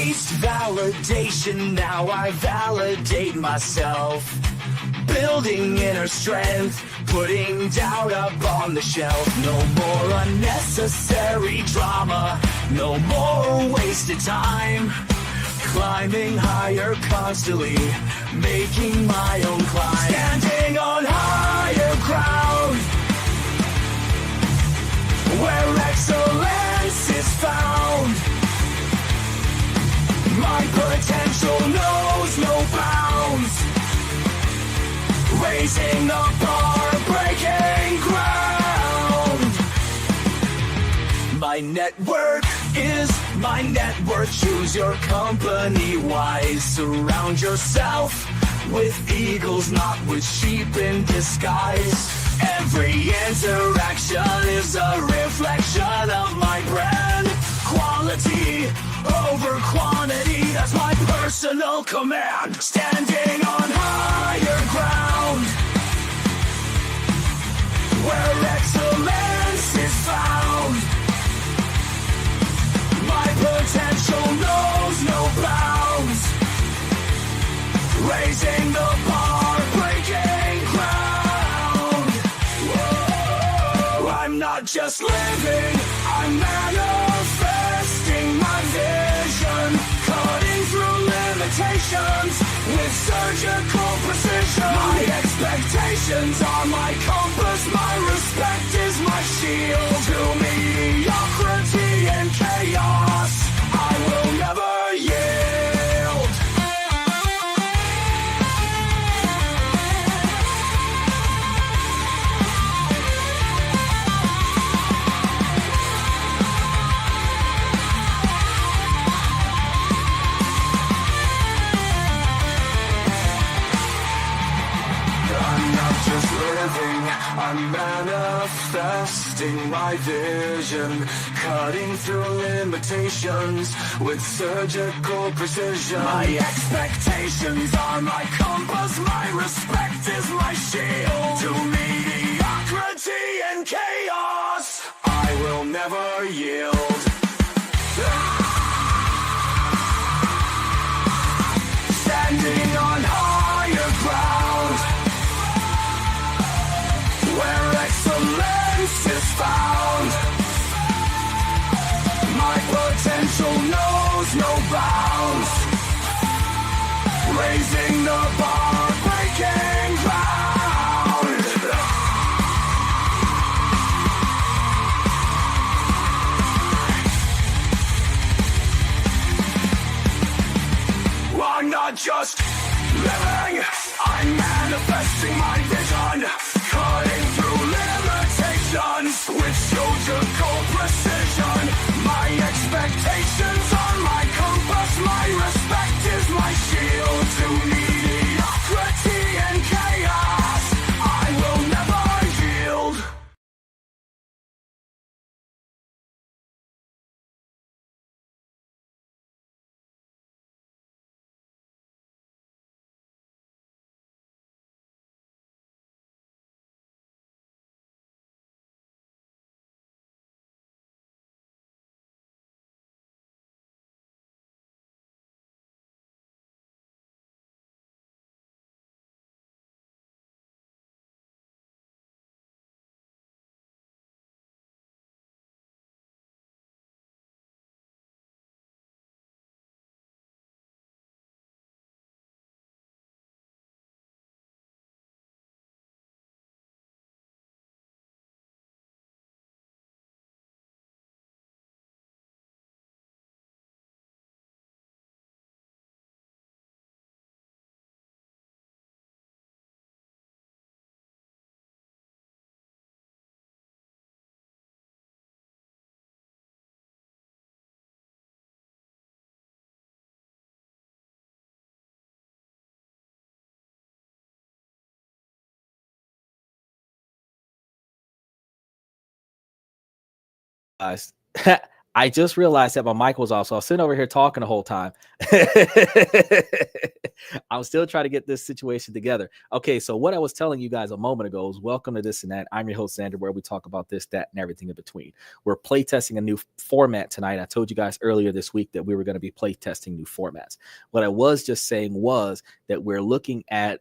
chased validation, now I validate myself. Building inner strength, putting doubt up on the shelf. No more unnecessary drama, no more wasted time. Climbing higher constantly, making my own climb. Standing on higher ground, where excellence is found. My potential knows no bounds. Raising the bar, breaking ground. My network is my net worth. Choose your company wise. Surround yourself with eagles, not with sheep in disguise. Every interaction is a reflection of my brand. Quality over quantity, that's my personal command. Standing on higher ground, where excellence is found. My potential knows no bounds. Raising the bar, breaking ground. Whoa. I'm not just living, I'm manifesting my vision. Cutting through limitations with surgical precision. My expectations are my compass, my respect is my shield. To mediocrity and chaos, I will never yield. I'm manifesting my vision, cutting through limitations with surgical precision. My expectations are my compass, my respect is my shield. To mediocrity and chaos, I will never yield. Standing on higher ground, where excellence is found. My potential knows no bounds. Raising the bar, breaking ground. I'm not just living, I'm manifesting my vision. Cutting through limitations with surgical precision. My expectations are my compass, my respect is my shield. To mediocrity and chaos, I will never yield. Guys, I just realized that my mic was off, so I was sitting over here talking the whole time. I'm still trying to get this situation together. Okay, so what I was telling you guys a moment ago is welcome to This and That. I'm your host, Xander, where we talk about this, that, and everything in between. We're playtesting a new format tonight. I told you guys earlier this week that we were going to be playtesting new formats. What I was just saying was that we're looking at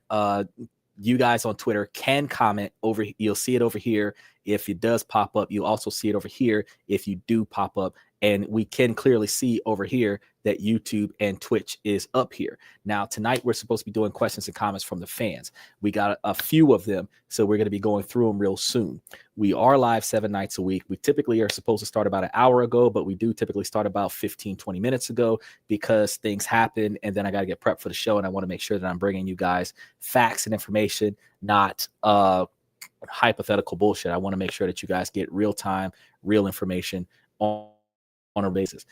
you guys on Twitter can comment over. You'll see it over here. If it does pop up, you'll also see it over here if you do pop up. And we can clearly see over here that YouTube and Twitch is up here. Now, tonight, we're supposed to be doing questions and comments from the fans. We got a few of them, so we're going to be going through them real soon. We are live 7 nights a week. We typically are supposed to start about an hour ago, but we do typically start about 15, 20 minutes ago because things happen, and then I got to get prepped for the show, and I want to make sure that I'm bringing you guys facts and information, not hypothetical bullshit. I want to make sure that you guys get real time, real information on a basis.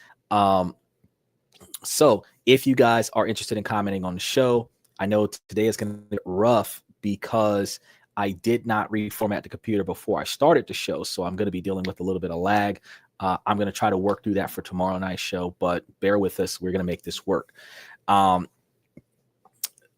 So if you guys are interested in commenting on the show, I know today is going to be rough because I did not reformat the computer before I started the show. So I'm going to be dealing with a little bit of lag. I'm going to try to work through that for tomorrow night's show, but bear with us. We're going to make this work.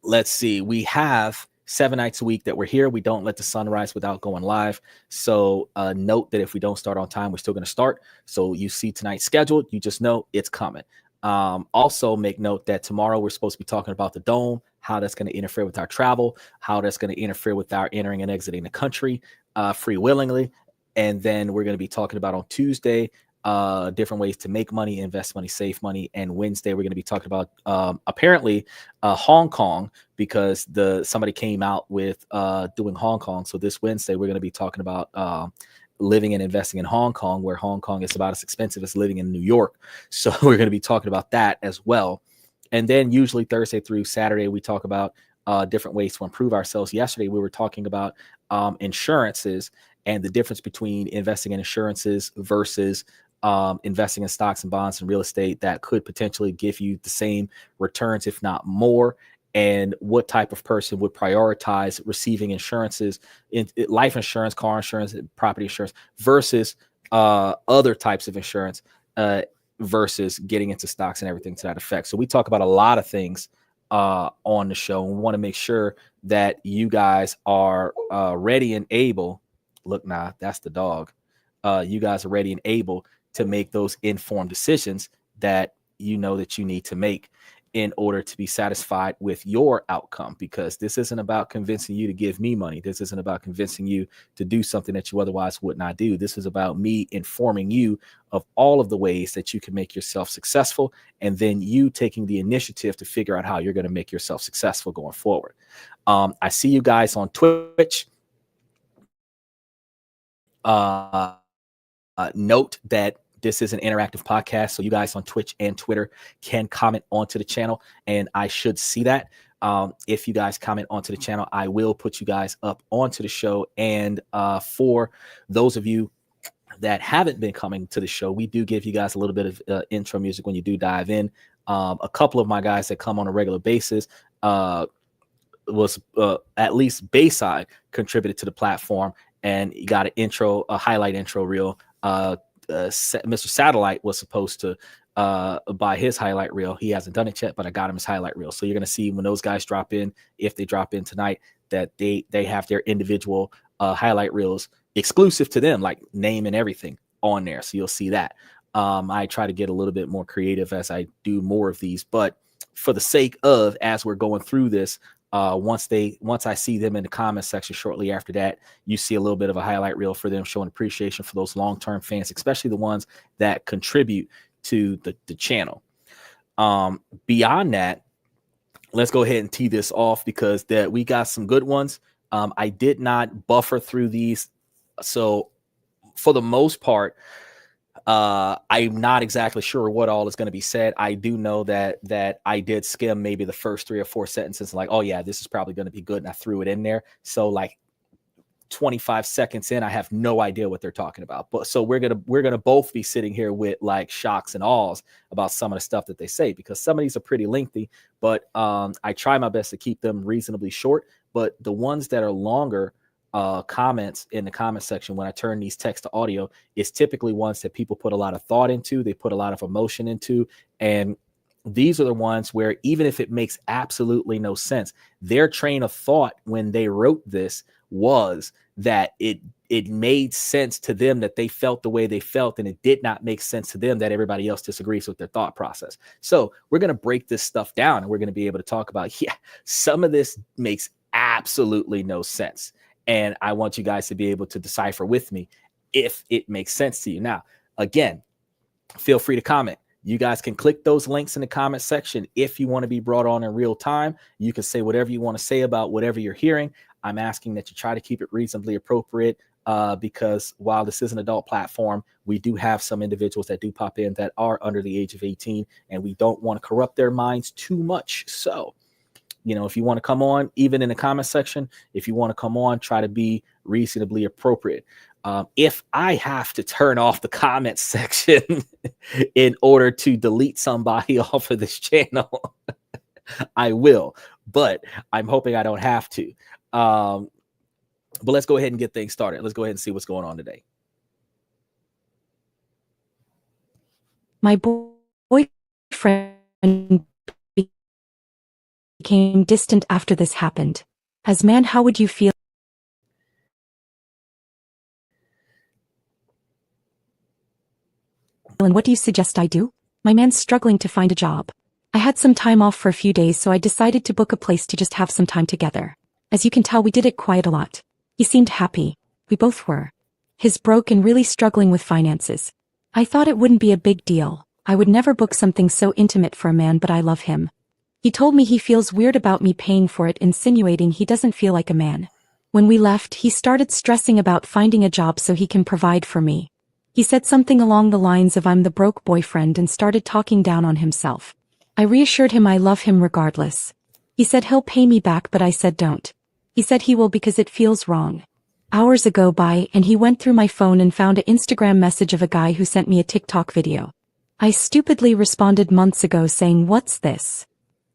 Let's see. We have 7 nights a week that we're here. We don't let the sun rise without going live. So note that if we don't start on time, we're still going to start. So you see tonight's scheduled. You just know it's coming. Also make note that tomorrow we're supposed to be talking about the dome, how that's going to interfere with our travel, how that's going to interfere with our entering and exiting the country free willingly. And then we're going to be talking about on Tuesday different ways to make money, invest money, save money. And Wednesday, we're going to be talking about apparently Hong Kong because somebody came out with doing Hong Kong. So this Wednesday, we're going to be talking about living and investing in Hong Kong, where Hong Kong is about as expensive as living in New York. So we're going to be talking about that as well. And then usually Thursday through Saturday, we talk about different ways to improve ourselves. Yesterday, we were talking about insurances and the difference between investing in insurances versus investing in stocks and bonds and real estate that could potentially give you the same returns, if not more, and what type of person would prioritize receiving insurances, life insurance, car insurance, property insurance versus other types of insurance versus getting into stocks and everything to that effect. So we talk about a lot of things on the show. We want to make sure that you guys are ready and able. Look, that's the dog. You guys are ready and able to make those informed decisions that you know that you need to make in order to be satisfied with your outcome, because this isn't about convincing you to give me money. This isn't about convincing you to do something that you otherwise would not do. This is about me informing you of all of the ways that you can make yourself successful, and then you taking the initiative to figure out how you're going to make yourself successful going forward. I see you guys on Twitch. Note that this is an interactive podcast, so you guys on Twitch and Twitter can comment onto the channel, and I should see that. If you guys comment onto the channel, I will put you guys up onto the show. And for those of you that haven't been coming to the show, we do give you guys a little bit of intro music when you do dive in. A couple of my guys that come on a regular basis was at least Bayside contributed to the platform, and you got an intro, a highlight intro reel. Mr. Satellite was supposed to buy his highlight reel. He hasn't done it yet, but I got him his highlight reel. So you're going to see when those guys drop in, if they drop in tonight, that they have their individual highlight reels exclusive to them, like name and everything on there. So you'll see that. I try to get a little bit more creative as I do more of these, but for the sake of, as we're going through this, once I see them in the comment section shortly after that, you see a little bit of a highlight reel for them, showing appreciation for those long-term fans, especially the ones that contribute to the channel. Beyond that, let's go ahead and tee this off because we got some good ones. I did not buffer through these. So for the most part, I'm not exactly sure what all is going to be said. I do know that I did skim maybe the first 3 or 4 sentences, like, oh yeah, this is probably going to be good, and I threw it in there. So like 25 seconds in, I have no idea what they're talking about. But so we're gonna both be sitting here with like shocks and awes about some of the stuff that they say, because some of these are pretty lengthy. But I try my best to keep them reasonably short. But the ones that are longer, comments in the comment section when I turn these text to audio is typically ones that people put a lot of thought into, they put a lot of emotion into, and these are the ones where even if it makes absolutely no sense, their train of thought when they wrote this was that it made sense to them, that they felt the way they felt, and it did not make sense to them that everybody else disagrees with their thought process. So we're going to break this stuff down, and we're going to be able to talk about, some of this makes absolutely no sense. And I want you guys to be able to decipher with me if it makes sense to you. Now, again, feel free to comment. You guys can click those links in the comment section if you want to be brought on in real time. You can say whatever you want to say about whatever you're hearing. I'm asking that you try to keep it reasonably appropriate because while this is an adult platform, we do have some individuals that do pop in that are under the age of 18, and we don't want to corrupt their minds too much. So, if you want to come on, even in the comment section, if you want to come on, try to be reasonably appropriate. If I have to turn off the comment section in order to delete somebody off of this channel, I will, but I'm hoping I don't have to. But let's go ahead and get things started. Let's go ahead and see what's going on today. My boyfriend became distant after this happened. As man, how would you feel? And what do you suggest I do? My man's struggling to find a job. I had some time off for a few days, so I decided to book a place to just have some time together. As you can tell, we did it quite a lot. He seemed happy. We both were. He's broke and really struggling with finances. I thought it wouldn't be a big deal. I would never book something so intimate for a man, but I love him. He told me he feels weird about me paying for it, insinuating he doesn't feel like a man. When we left, he started stressing about finding a job so he can provide for me. He said something along the lines of I'm the broke boyfriend and started talking down on himself. I reassured him I love him regardless. He said he'll pay me back, but I said don't. He said he will because it feels wrong. Hours go by and he went through my phone and found an Instagram message of a guy who sent me a TikTok video. I stupidly responded months ago saying what's this?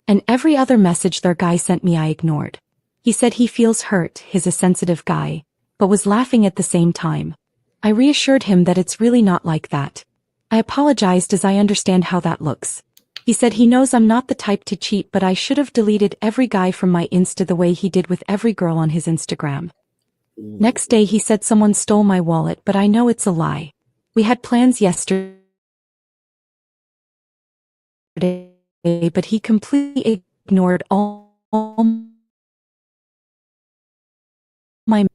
And every other message their guy sent me I ignored. He said he feels hurt, he's a sensitive guy, but was laughing at the same time. I reassured him that it's really not like that. I apologized as I understand how that looks. He said he knows I'm not the type to cheat, but I should have deleted every guy from my Insta the way he did with every girl on his Instagram. Next day he said someone stole my wallet, but I know it's a lie. We had plans yesterday, but he completely ignored all my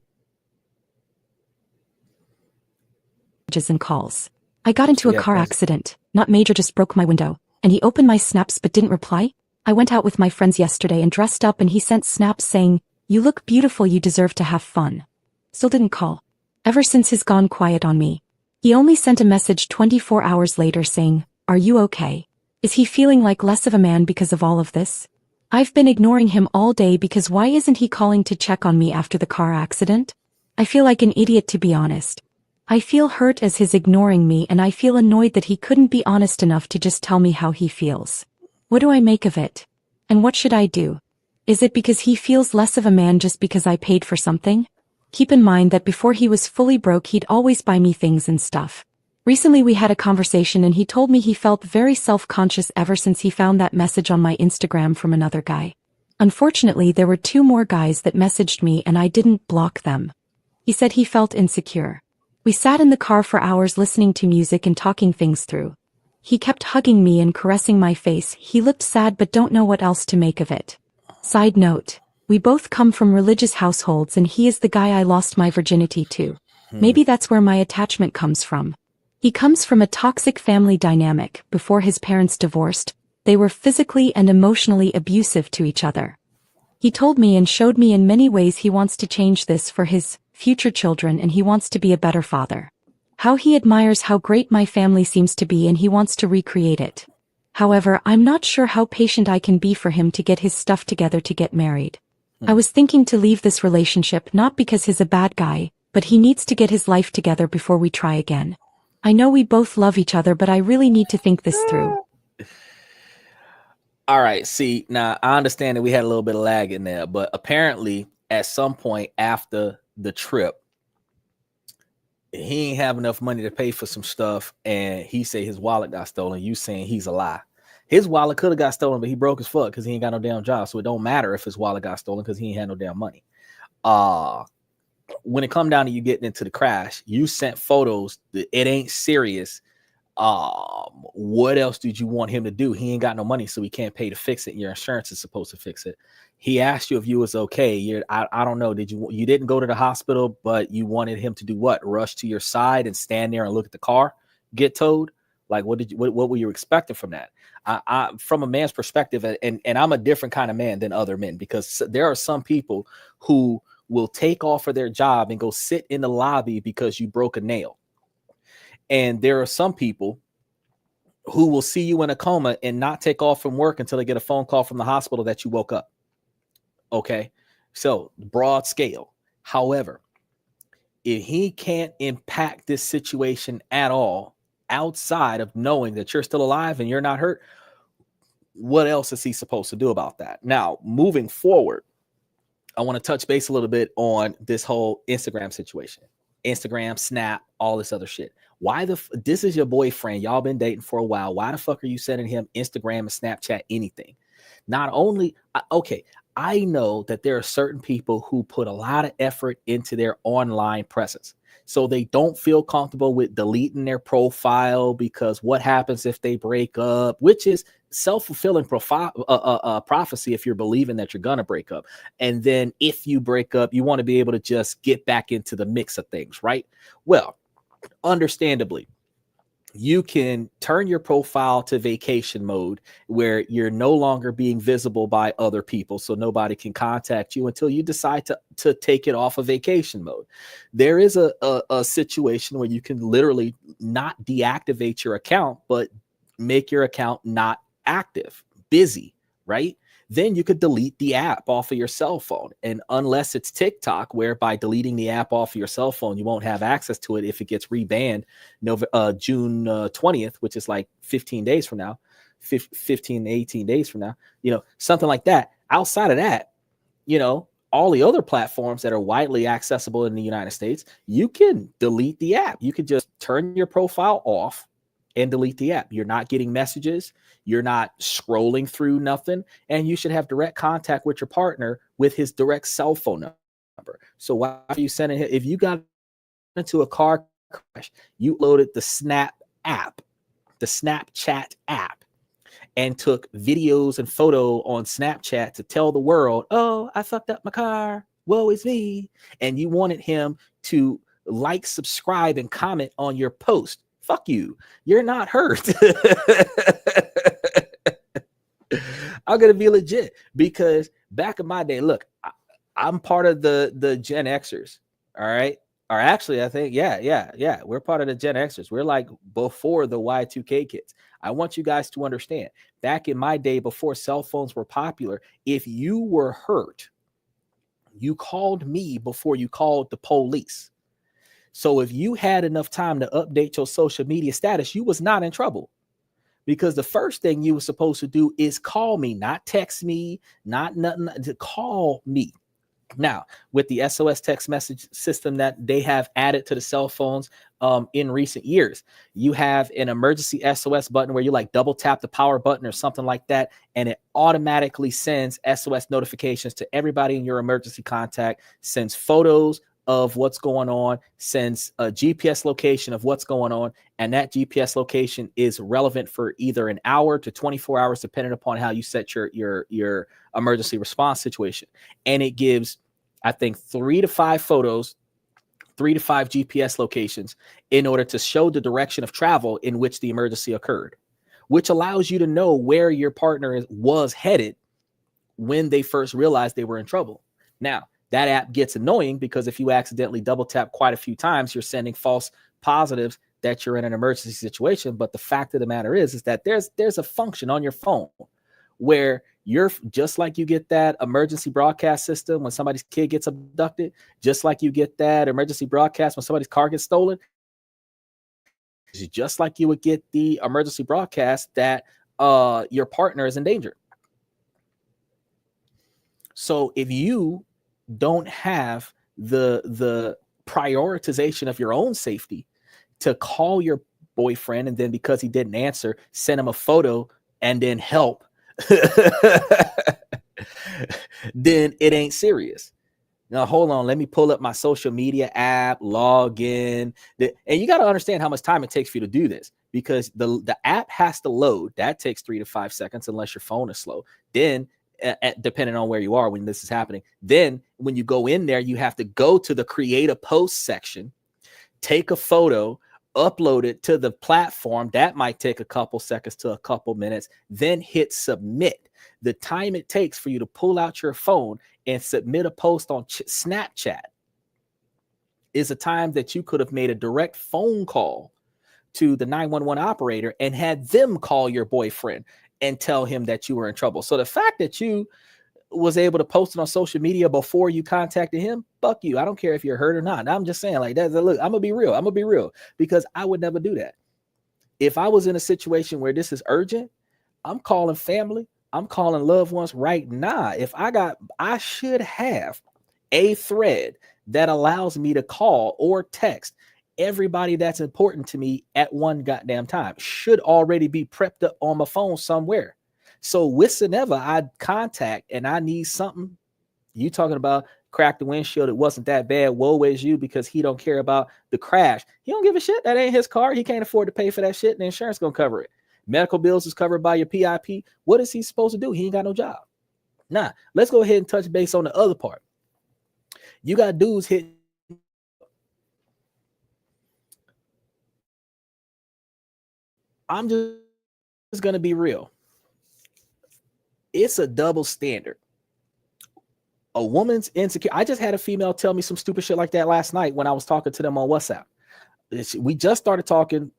messages and calls. I got into a car accident, not major, just broke my window, and he opened my snaps but didn't reply. I went out with my friends yesterday and dressed up, and he sent snaps saying, "You look beautiful, you deserve to have fun." Still didn't call. Ever since he's gone quiet on me. He only sent a message 24 hours later saying, "Are you okay?" Is he feeling like less of a man because of all of this? I've been ignoring him all day because why isn't he calling to check on me after the car accident? I feel like an idiot, to be honest. I feel hurt as he's ignoring me, and I feel annoyed that he couldn't be honest enough to just tell me how he feels. What do I make of it? And what should I do? Is it because he feels less of a man just because I paid for something? Keep in mind that before he was fully broke, he'd always buy me things and stuff. Recently we had a conversation and he told me he felt very self-conscious ever since he found that message on my Instagram from another guy. Unfortunately, there were 2 more guys that messaged me and I didn't block them. He said he felt insecure. We sat in the car for hours listening to music and talking things through. He kept hugging me and caressing my face. He looked sad but don't know what else to make of it. Side note, we both come from religious households and he is the guy I lost my virginity to. Maybe that's where my attachment comes from. He comes from a toxic family dynamic. Before his parents divorced, they were physically and emotionally abusive to each other. He told me and showed me in many ways he wants to change this for his future children and he wants to be a better father. How he admires how great my family seems to be and he wants to recreate it. However, I'm not sure how patient I can be for him to get his stuff together to get married. I was thinking to leave this relationship not because he's a bad guy, but he needs to get his life together before we try again. I know we both love each other, but I really need to think this through. All right. See, now I understand that we had a little bit of lag in there, but apparently at some point after the trip, he ain't have enough money to pay for some stuff, and he say his wallet got stolen. You saying he's a lie. His wallet could have got stolen, but he broke as fuck because he ain't got no damn job. So it don't matter if his wallet got stolen because he ain't had no damn money. When it come down to you getting into the crash, you sent photos that it ain't serious. What else did you want him to do? He ain't got no money, so he can't pay to fix it. Your insurance is supposed to fix it. He asked you if you was okay. I don't know. You didn't go to the hospital, but you wanted him to do what? Rush to your side and stand there and look at the car get towed? Like, what were you expecting from that? I from a man's perspective, and I'm a different kind of man than other men, because there are some people who will take off of their job and go sit in the lobby because you broke a nail. And there are some people who will see you in a coma and not take off from work until they get a phone call from the hospital that you woke up. Okay. So broad scale. However, if he can't impact this situation at all outside of knowing that you're still alive and you're not hurt, what else is he supposed to do about that? Now, moving forward, I want to touch base a little bit on this whole Instagram situation. Instagram, Snap, all this other shit. This is your boyfriend. Y'all been dating for a while. Why the fuck are you sending him Instagram and Snapchat anything? Not only, okay, I know that there are certain people who put a lot of effort into their online presence. So they don't feel comfortable with deleting their profile, because what happens if they break up, which is self-fulfilling prophecy if you're believing that you're going to break up. And then if you break up, you want to be able to just get back into the mix of things, right? Well, understandably, you can turn your profile to vacation mode, where you're no longer being visible by other people, so nobody can contact you until you decide to take it off of vacation mode. There is a situation where you can literally not deactivate your account, but make your account not active, busy, right? Then you could delete the app off of your cell phone. And unless it's TikTok, where by deleting the app off of your cell phone, you won't have access to it if it gets rebanned June 20th, which is like 15 days from now, 15 to 18 days from now, something like that. Outside of that, all the other platforms that are widely accessible in the United States, you can delete the app. You could just turn your profile off and delete the app. You're not getting messages. You're not scrolling through nothing. And you should have direct contact with your partner with his direct cell phone number. So why are you sending him? If you got into a car crash, you loaded the Snap app, the Snapchat app, and took videos and photo on Snapchat to tell the world, oh, I fucked up my car. Woe is me. And you wanted him to like, subscribe, and comment on your post. Fuck you. You're not hurt. I'm going to be legit, because back in my day, look, I'm part of the Gen Xers. All right. Or actually, I think, yeah. We're part of the Gen Xers. We're like before the Y2K kids. I want you guys to understand, back in my day, before cell phones were popular, if you were hurt, you called me before you called the police. So if you had enough time to update your social media status, you was not in trouble, because the first thing you were supposed to do is call me, not text me, not nothing, to call me. Now, with the SOS text message system that they have added to the cell phones in recent years, you have an emergency SOS button where you like double tap the power button or something like that, and it automatically sends SOS notifications to everybody in your emergency contact, sends photos of what's going on, sends a GPS location of what's going on, and that GPS location is relevant for either an hour to 24 hours, depending upon how you set your emergency response situation. And it gives, I think, 3 to 5 photos, 3 to 5 GPS locations in order to show the direction of travel in which the emergency occurred, which allows you to know where your partner was headed when they first realized they were in trouble. Now, that app gets annoying, because if you accidentally double tap quite a few times, you're sending false positives that you're in an emergency situation. But the fact of the matter is that there's a function on your phone where you're, just like you get that emergency broadcast system when somebody's kid gets abducted, just like you get that emergency broadcast when somebody's car gets stolen, just like you would get the emergency broadcast that your partner is in danger. So if you don't have the prioritization of your own safety to call your boyfriend, and then because he didn't answer, send him a photo and then help, then it ain't serious. Now, hold on. Let me pull up my social media app, log in. And you got to understand how much time it takes for you to do this, because the app has to load. That takes 3 to 5 seconds unless your phone is slow. Then, depending on where you are when this is happening, then when you go in there, you have to go to the create a post section, take a photo, upload it to the platform. That might take a couple seconds to a couple minutes, then hit submit. The time it takes for you to pull out your phone and submit a post on Snapchat is a time that you could have made a direct phone call to the 911 operator and had them call your boyfriend and tell him that you were in trouble. So the fact that you was able to post it on social media before you contacted him, fuck you. I don't care if you're hurt or not. I'm just saying, like, that. Look, I'm gonna be real because I would never do that. If I was in a situation where this is urgent, I'm calling family, I'm calling loved ones right now. I should have a thread that allows me to call or text everybody that's important to me at one goddamn time. Should already be prepped up on my phone somewhere. So whenever I contact and I need something, you talking about crack the windshield, it wasn't that bad, woe is you, because he don't care about the crash. He don't give a shit. That ain't his car. He can't afford to pay for that shit, and the insurance gonna cover it. Medical bills is covered by your PIP. What is he supposed to do? He ain't got no job. Nah, let's go ahead and touch base on the other part. You got dudes hitting. I'm just gonna be real. It's a double standard. A woman's insecure. I just had a female tell me some stupid shit like that last night when I was talking to them on WhatsApp. We just started talking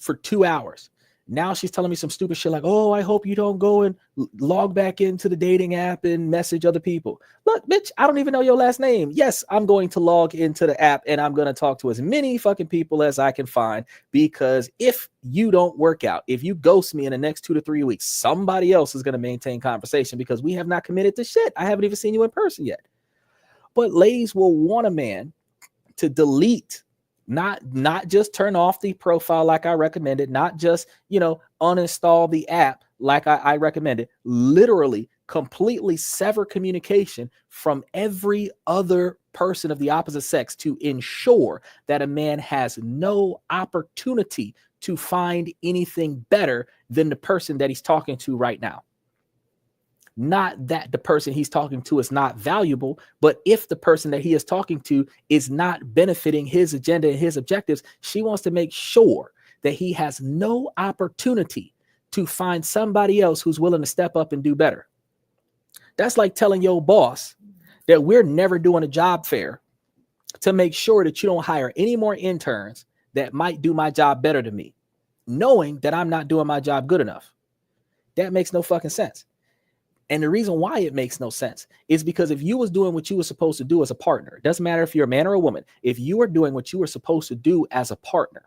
for 2 hours. Now she's telling me some stupid shit like, oh, I hope you don't go and log back into the dating app and message other people. Look, bitch, I don't even know your last name. Yes, I'm going to log into the app and I'm going to talk to as many fucking people as I can find, because if you don't work out, if you ghost me in the next 2 to 3 weeks, somebody else is going to maintain conversation, because we have not committed to shit. I haven't even seen you in person yet. But ladies will want a man to delete, not just turn off the profile like I recommended, not just, uninstall the app like I recommended, literally completely sever communication from every other person of the opposite sex to ensure that a man has no opportunity to find anything better than the person that he's talking to right now. Not that the person he's talking to is not valuable, but if the person that he is talking to is not benefiting his agenda and his objectives, she wants to make sure that he has no opportunity to find somebody else who's willing to step up and do better. That's like telling your boss that we're never doing a job fair to make sure that you don't hire any more interns that might do my job better than me, knowing that I'm not doing my job good enough. That makes no fucking sense. And the reason why it makes no sense is because if you was doing what you were supposed to do as a partner, it doesn't matter if you're a man or a woman, if you are doing what you were supposed to do as a partner,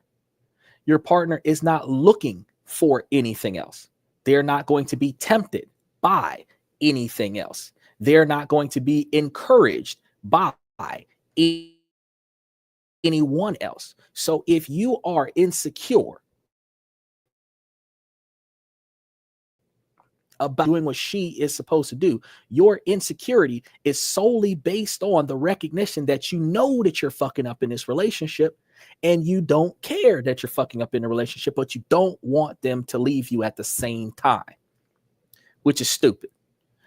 your partner is not looking for anything else. They're not going to be tempted by anything else. They're not going to be encouraged by anyone else. So if you are insecure about doing what she is supposed to do, your insecurity is solely based on the recognition that you know that you're fucking up in this relationship, and you don't care that you're fucking up in a relationship, but you don't want them to leave you at the same time, which is stupid.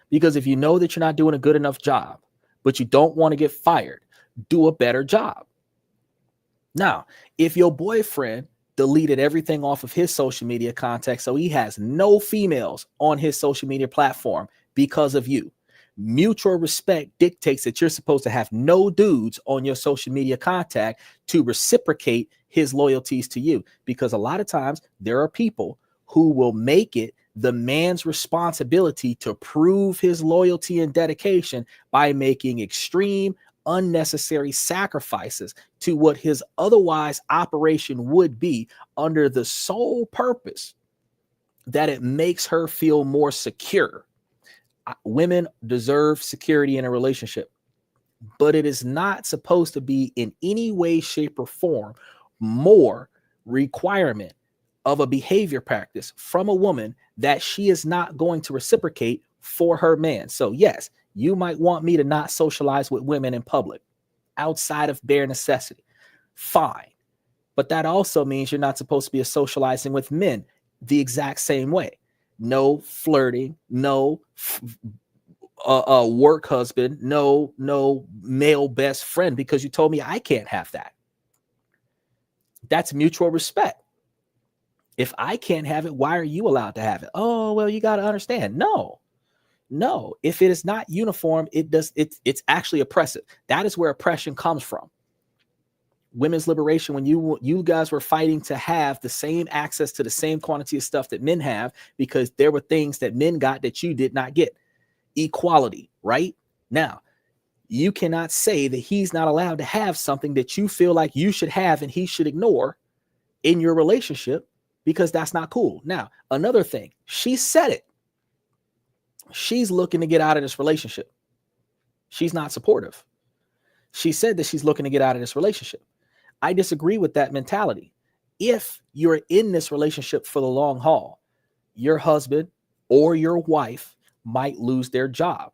Because if you know that you're not doing a good enough job, but you don't want to get fired, do a better job. Now, if your boyfriend deleted everything off of his social media contacts, so he has no females on his social media platform because of you, mutual respect dictates that you're supposed to have no dudes on your social media contact to reciprocate his loyalties to you. Because a lot of times there are people who will make it the man's responsibility to prove his loyalty and dedication by making extreme, unnecessary sacrifices to what his otherwise operation would be, under the sole purpose that it makes her feel more secure. Women deserve security in a relationship. but it is not supposed to be in any way, shape, or form more requirement of a behavior practice from a woman that she is not going to reciprocate for her man. So yes, you might want me to not socialize with women in public outside of bare necessity. Fine. But that also means you're not supposed to be socializing with men the exact same way. No flirting, no work husband, no male best friend, because you told me I can't have that. That's mutual respect. If I can't have it, why are you allowed to have it? Oh, well, you got to understand. No. If it is not uniform, it's actually oppressive. That is where oppression comes from. Women's liberation, when you guys were fighting to have the same access to the same quantity of stuff that men have, because there were things that men got that you did not get. Equality, right? Now, you cannot say that he's not allowed to have something that you feel like you should have and he should ignore in your relationship, because that's not cool. Now, another thing, she said it. She's looking to get out of this relationship. She's not supportive. She said that she's looking to get out of this relationship. I disagree with that mentality. If you're in this relationship for the long haul, your husband or your wife might lose their job.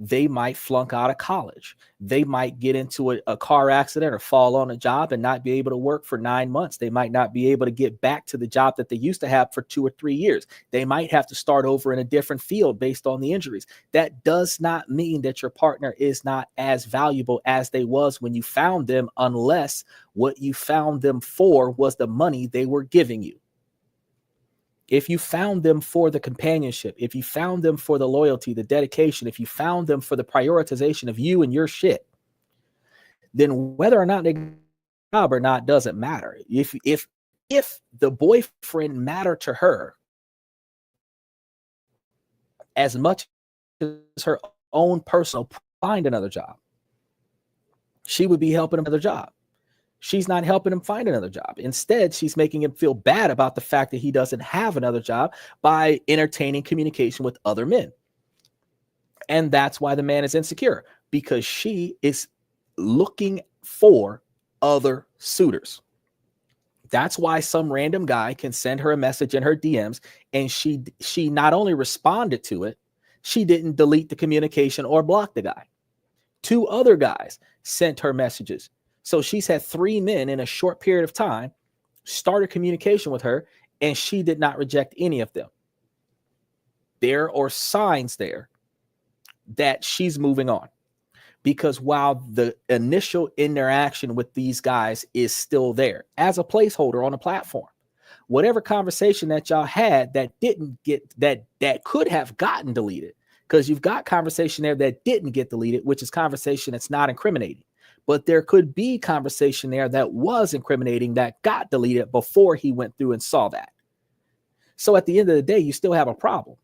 They might flunk out of college. They might get into a car accident or fall on a job and not be able to work for 9 months. They might not be able to get back to the job that they used to have for 2 or 3 years. They might have to start over in a different field based on the injuries. That does not mean that your partner is not as valuable as they was when you found them, unless what you found them for was the money they were giving you. If you found them for the companionship, if you found them for the loyalty, the dedication, if you found them for the prioritization of you and your shit, then whether or not they job or not doesn't matter. If the boyfriend mattered to her as much as her own personal, find another job, she would be helping him another job. She's not helping him find another job. Instead, she's making him feel bad about the fact that he doesn't have another job by entertaining communication with other men. And that's why the man is insecure, because she is looking for other suitors. That's why some random guy can send her a message in her DMs, and she not only responded to it, she didn't delete the communication or block the guy. 2 other guys sent her messages. So she's had 3 men in a short period of time started communication with her, and she did not reject any of them. There are signs there that she's moving on, because while the initial interaction with these guys is still there as a placeholder on a platform, whatever conversation that y'all had that didn't get that could have gotten deleted, because you've got conversation there that didn't get deleted, which is conversation that's not incriminating. But there could be conversation there that was incriminating that got deleted before he went through and saw that. So at the end of the day, you still have a problem.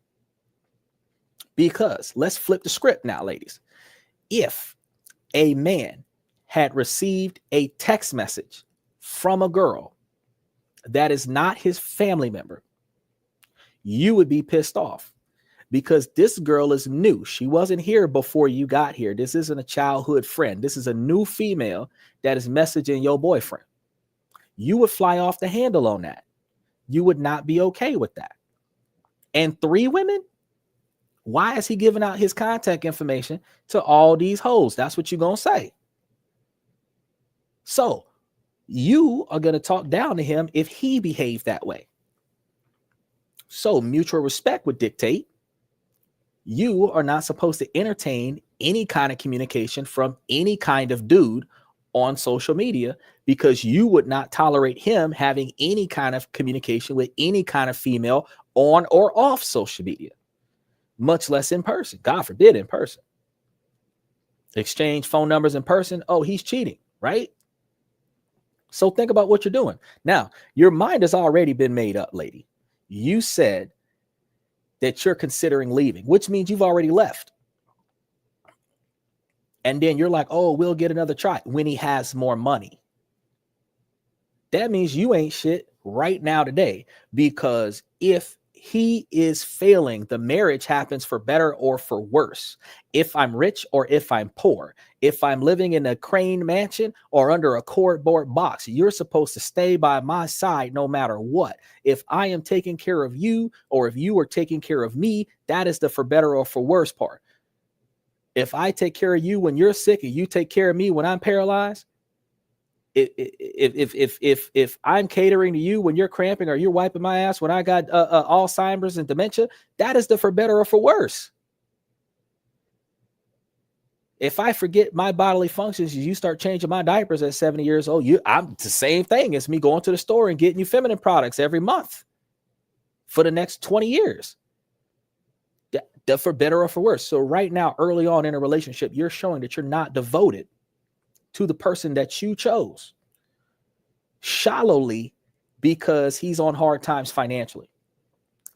Because let's flip the script now, ladies. If a man had received a text message from a girl that is not his family member, you would be pissed off. Because this girl is new. She wasn't here before you got here. This isn't a childhood friend. This is a new female that is messaging your boyfriend. You would fly off the handle on that. You would not be okay with that. And 3 women? Why is he giving out his contact information to all these hoes? That's what you're going to say. So you are going to talk down to him if he behaved that way. So mutual respect would dictate you are not supposed to entertain any kind of communication from any kind of dude on social media, because you would not tolerate him having any kind of communication with any kind of female on or off social media, much less in person. God forbid in person. Exchange phone numbers in person. Oh, he's cheating, right? So think about what you're doing. Now, your mind has already been made up, lady. You said that you're considering leaving, which means you've already left. And then you're like, oh, we'll get another try when he has more money. That means you ain't shit right now today, because if he is failing. The marriage happens for better or for worse. If I'm rich or if I'm poor, if I'm living in a crane mansion or under a cardboard box, you're supposed to stay by my side no matter what. If I am taking care of you or if you are taking care of me, that is the for better or for worse part. If I take care of you when you're sick and you take care of me when I'm paralyzed, if I'm catering to you when you're cramping or you're wiping my ass when I got Alzheimer's and dementia, that is the for better or for worse. If I forget my bodily functions, you start changing my diapers at 70 years old, I'm the same thing as me going to the store and getting you feminine products every month for the next 20 years. The for better or for worse. So right now, early on in a relationship, you're showing that you're not devoted to the person that you chose shallowly because he's on hard times financially.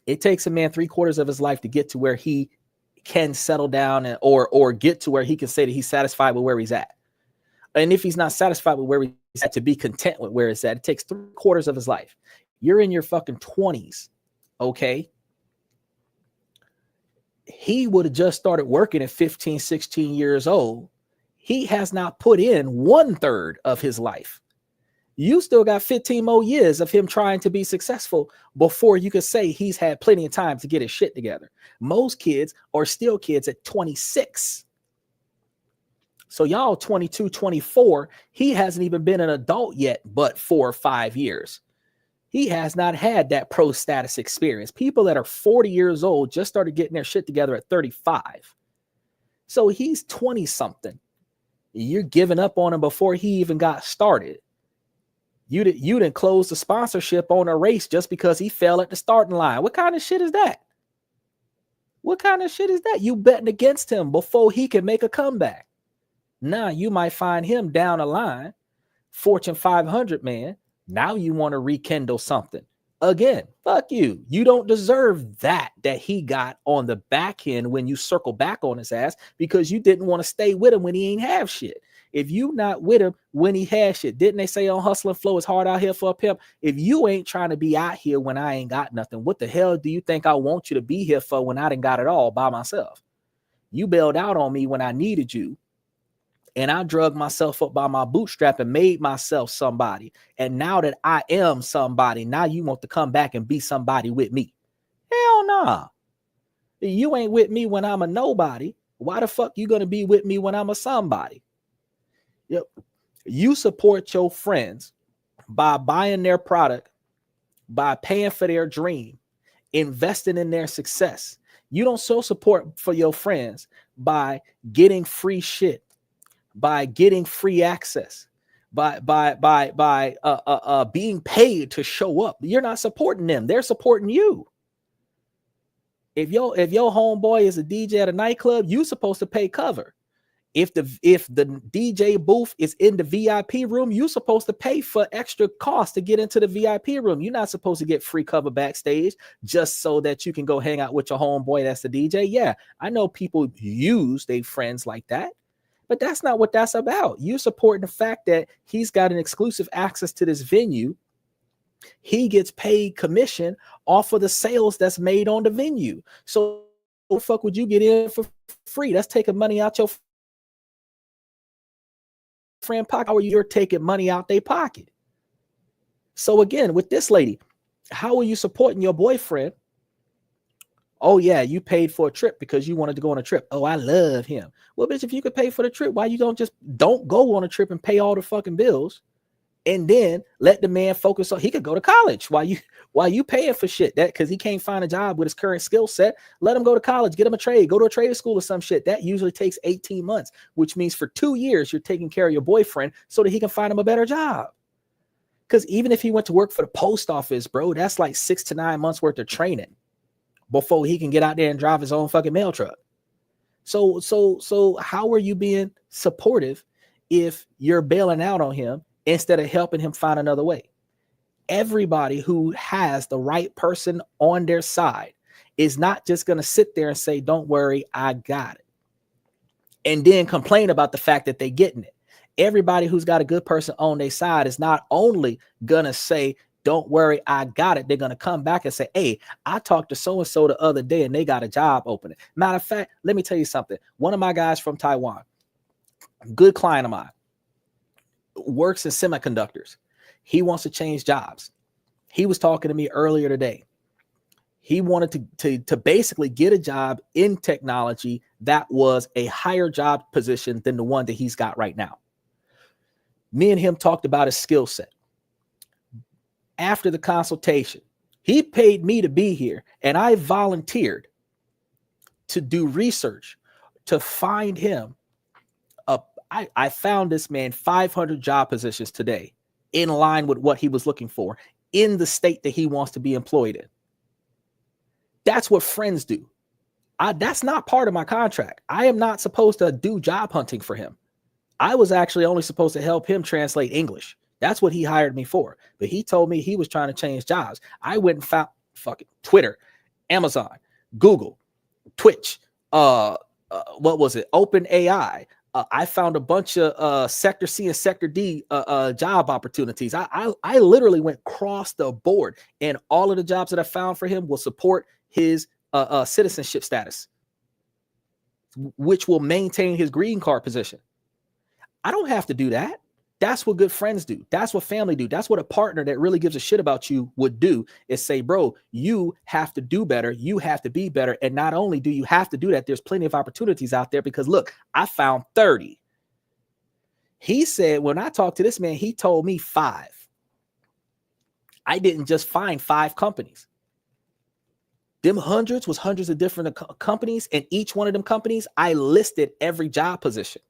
It takes a man 3/4 of his life to get to where he can settle down or get to where he can say that he's satisfied with where he's at. And if he's not satisfied with where he's at, to be content with where it's at, it takes 3/4 of his life. You're in your fucking 20s. Okay. He would have just started working at 15, 16 years old. He has not put in 1/3 of his life. You still got 15 more years of him trying to be successful before you could say he's had plenty of time to get his shit together. Most kids are still kids at 26. So y'all 22, 24, he hasn't even been an adult yet, but 4 or 5 years. He has not had that pro status experience. People that are 40 years old just started getting their shit together at 35. So he's 20 something. You're giving up on him before he even got started. You didn't close the sponsorship on a race just because he fell at the starting line. What kind of shit is that? What kind of shit is that? You betting against him before he can make a comeback. Now you might find him down the line, Fortune 500 man. Now you want to rekindle something. Again, fuck you. You don't deserve that he got on the back end when you circle back on his ass because you didn't want to stay with him when he ain't have shit. If you not with him when he has shit, didn't they say on Hustle and Flow it's hard out here for a pimp? If you ain't trying to be out here when I ain't got nothing, what the hell do you think I want you to be here for when I done got it all by myself? You bailed out on me when I needed you. And I drug myself up by my bootstrap and made myself somebody. And now that I am somebody, now you want to come back and be somebody with me. Hell nah. You ain't with me when I'm a nobody. Why the fuck you gonna be with me when I'm a somebody? Yep. You support your friends by buying their product, by paying for their dream, investing in their success. You don't show support for your friends by getting free shit, by getting free access, by being paid to show up. You're not supporting them. They're supporting you. If your homeboy is a DJ at a nightclub, you're supposed to pay cover. If the DJ booth is in the VIP room, you're supposed to pay for extra cost to get into the VIP room. You're not supposed to get free cover backstage just so that you can go hang out with your homeboy that's the DJ. Yeah, I know people use their friends like that. But that's not what that's about. You supporting the fact that he's got an exclusive access to this venue. He gets paid commission off of the sales that's made on the venue. So what the fuck would you get in for free? That's taking money out your friend pocket, or you're taking money out their pocket. So again, with this lady, how are you supporting your boyfriend? Oh yeah, you paid for a trip because you wanted to go on a trip. Oh, I love him. Well, bitch, if you could pay for the trip, why you don't go on a trip and pay all the fucking bills, and then let the man focus on he could go to college while you paying for shit that because he can't find a job with his current skill set. Let him go to college, get him a trade, go to a trade school or some shit. That usually takes 18 months, which means for 2 years you're taking care of your boyfriend so that he can find him a better job. Because even if he went to work for the post office, bro, that's like 6 to 9 months worth of training before he can get out there and drive his own fucking mail truck. So how are you being supportive if you're bailing out on him instead of helping him find another way? Everybody who has the right person on their side is not just going to sit there and say, don't worry, I got it, and then complain about the fact that they're getting it. Everybody who's got a good person on their side is not only going to say, Don't worry, I got it. They're going to come back and say, hey, I talked to so-and-so the other day and they got a job opening. Matter of fact, let me tell you something. One of my guys from Taiwan, good client of mine, works in semiconductors. He wants to change jobs. He was talking to me earlier today. He wanted to basically get a job in technology that was a higher job position than the one that he's got right now. Me and him talked about his skill set. After the consultation, he paid me to be here, and I volunteered to do research to find him. I found this man 500 job positions today in line with what he was looking for in the state that he wants to be employed in. That's what friends do. That's not part of my contract. I am not supposed to do job hunting for him. I was actually only supposed to help him translate English. That's what he hired me for. But he told me he was trying to change jobs. I went and found fucking Twitter, Amazon, Google, Twitch, what was it? OpenAI. I found a bunch of Sector C and Sector D job opportunities. I literally went across the board, and all of the jobs that I found for him will support his citizenship status, which will maintain his green card position. I don't have to do that. That's what good friends do. That's what family do. That's what a partner that really gives a shit about you would do, is say, bro, you have to do better. You have to be better. And not only do you have to do that, there's plenty of opportunities out there, because look, I found 30. He said, when I talked to this man, he told me 5. I didn't just find 5 companies. Them hundreds was hundreds of different companies. And each one of them companies, I listed every job position.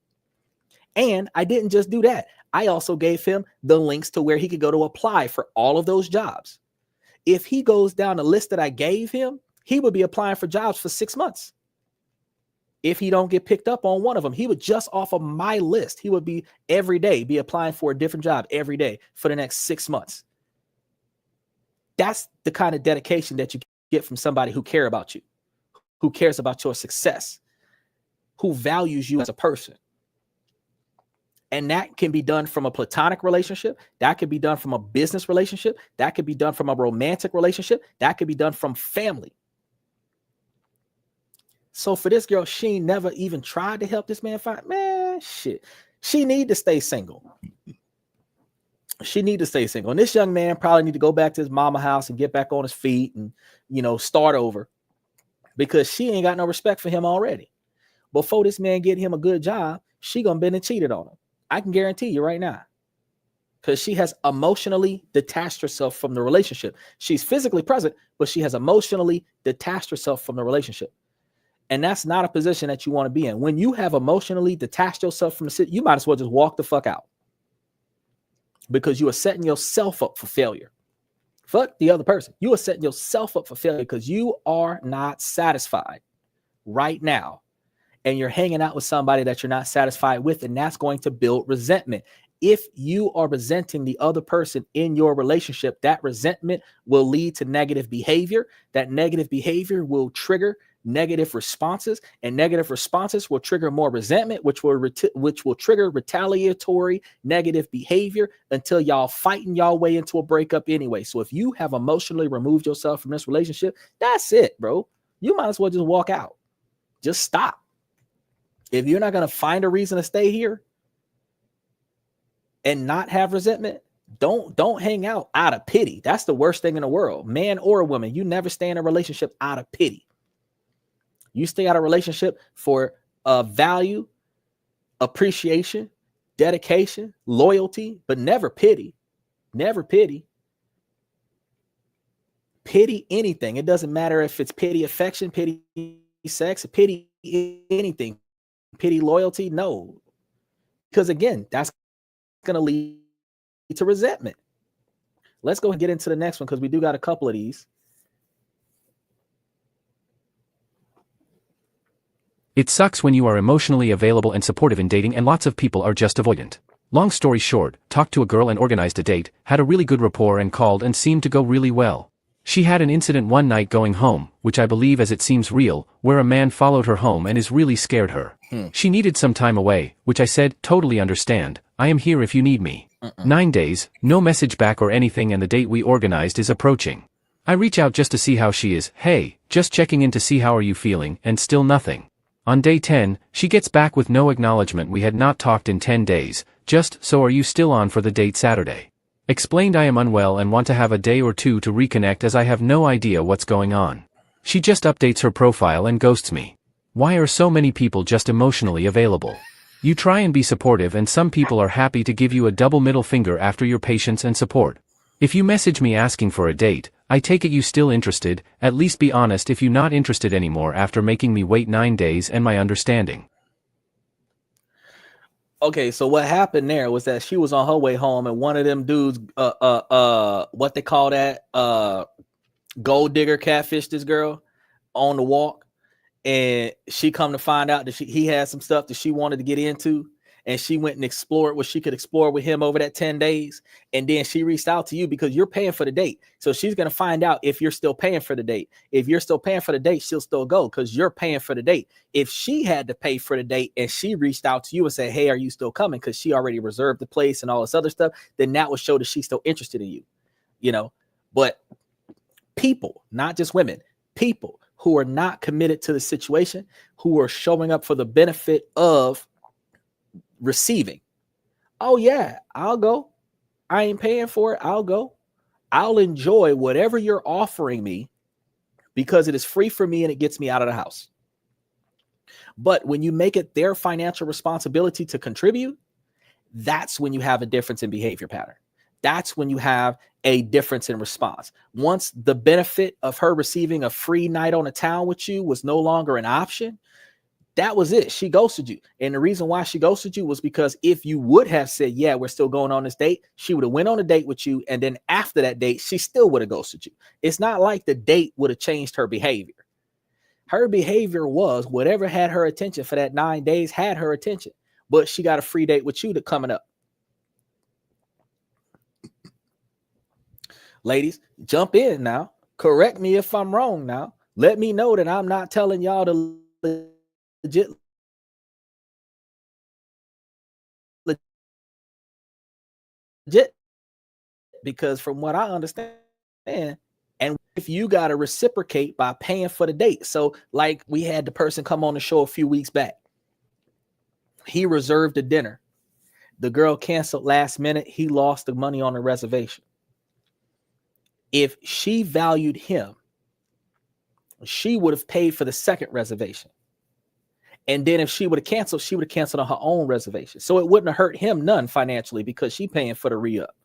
And I didn't just do that. I also gave him the links to where he could go to apply for all of those jobs. If he goes down the list that I gave him, he would be applying for jobs for 6 months. If he don't get picked up on one of them, he would just off of my list. He would be every day, be applying for a different job every day for the next 6 months. That's the kind of dedication that you get from somebody who cares about you, who cares about your success, who values you as a person. And that can be done from a platonic relationship. That could be done from a business relationship. That could be done from a romantic relationship. That could be done from family. So for this girl, she never even tried to help this man find, man, shit. She need to stay single. She need to stay single. And this young man probably need to go back to his mama house and get back on his feet and, start over, because she ain't got no respect for him already. Before this man get him a good job, she gonna been and cheated on him. I can guarantee you right now, because she has emotionally detached herself from the relationship. She's physically present, but she has emotionally detached herself from the relationship. And that's not a position that you want to be in. When you have emotionally detached yourself from the city, you might as well just walk the fuck out, because you are setting yourself up for failure. Fuck the other person. You are setting yourself up for failure because you are not satisfied right now. And you're hanging out with somebody that you're not satisfied with, and that's going to build resentment. If you are resenting the other person in your relationship, that resentment will lead to negative behavior. That negative behavior will trigger negative responses, and negative responses will trigger more resentment, which will trigger retaliatory negative behavior until y'all fighting y'all way into a breakup anyway. So if you have emotionally removed yourself from this relationship, that's it, bro. You might as well just walk out. Just stop. If you're not going to find a reason to stay here and not have resentment, don't hang out out of pity. That's the worst thing in the world. Man or woman, you never stay in a relationship out of pity. You stay out of a relationship for value, appreciation, dedication, loyalty, but never pity. Never pity. Pity anything. It doesn't matter if it's pity affection, pity sex, pity anything. Pity loyalty, no, because again, that's going to lead to resentment. Let's go and get into the next one, because we do got a couple of these. It sucks when you are emotionally available and supportive in dating and lots of people are just avoidant. Long story short, talked to a girl and organized a date, had a really good rapport and called and seemed to go really well. She had an incident one night going home, which I believe as it seems real, where a man followed her home and is really scared her. She needed some time away, which I said, totally understand, I am here if you need me. 9 days, no message back or anything, and the date we organized is approaching. I reach out just to see how she is. Hey, just checking in to see how are you feeling, and still nothing. On day 10, she gets back with no acknowledgement. We had not talked in 10 days, just, so are you still on for the date Saturday? Explained I am unwell and want to have a day or two to reconnect as I have no idea what's going on. She just updates her profile and ghosts me. Why are so many people just emotionally available? You try and be supportive and some people are happy to give you a double middle finger after your patience and support. If you message me asking for a date, I take it you still interested. At least be honest if you not interested anymore after making me wait 9 days and my understanding. Okay, so what happened there was that she was on her way home and one of them dudes, what they call that, gold digger catfish this girl on the walk. And she come to find out that he had some stuff that she wanted to get into, and she went and explored what she could explore with him over that 10 days. And then she reached out to you because you're paying for the date. So she's going to find out if you're still paying for the date. If you're still paying for the date, she'll still go because you're paying for the date. If she had to pay for the date and she reached out to you and said, hey, are you still coming? Because she already reserved the place and all this other stuff, then that would show that she's still interested in you, you know. But people, not just women, people who are not committed to the situation, who are showing up for the benefit of receiving. Oh yeah, I'll go. I ain't paying for it. I'll go. I'll enjoy whatever you're offering me because it is free for me and it gets me out of the house. But when you make it their financial responsibility to contribute, that's when you have a difference in behavior pattern. That's when you have a difference in response. Once the benefit of her receiving a free night on the town with you was no longer an option, that was it. She ghosted you. And the reason why she ghosted you was because if you would have said, yeah, we're still going on this date, she would have went on a date with you. And then after that date, she still would have ghosted you. It's not like the date would have changed her behavior. Her behavior was whatever had her attention for that 9 days had her attention, but she got a free date with you coming up. Ladies, jump in now. Correct me if I'm wrong now. Let me know that I'm not telling y'all the legit, because from what I understand, and if you got to reciprocate by paying for the date. So like we had the person come on the show a few weeks back. He reserved a dinner. The girl canceled last minute. He lost the money on the reservation. If she valued him, she would have paid for the second reservation. And then if she would have canceled on her own reservation. So it wouldn't have hurt him none financially because she paying for the re-up.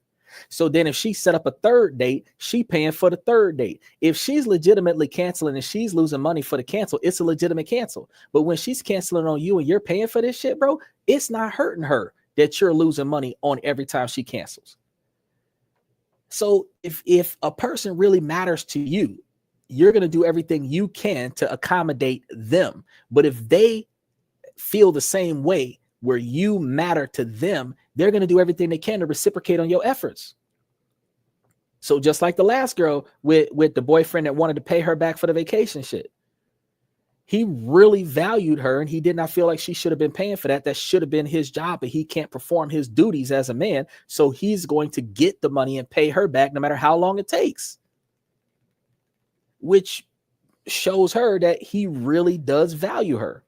So then if she set up a third date, she paying for the third date. If she's legitimately canceling and she's losing money for the cancel, it's a legitimate cancel. But when she's canceling on you and you're paying for this shit, bro, it's not hurting her that you're losing money on every time she cancels. So if a person really matters to you, you're going to do everything you can to accommodate them. But if they feel the same way where you matter to them, they're going to do everything they can to reciprocate on your efforts. So just like the last girl with the boyfriend that wanted to pay her back for the vacation shit. He really valued her and he did not feel like she should have been paying for that. That should have been his job, but he can't perform his duties as a man. So he's going to get the money and pay her back no matter how long it takes. Which shows her that he really does value her.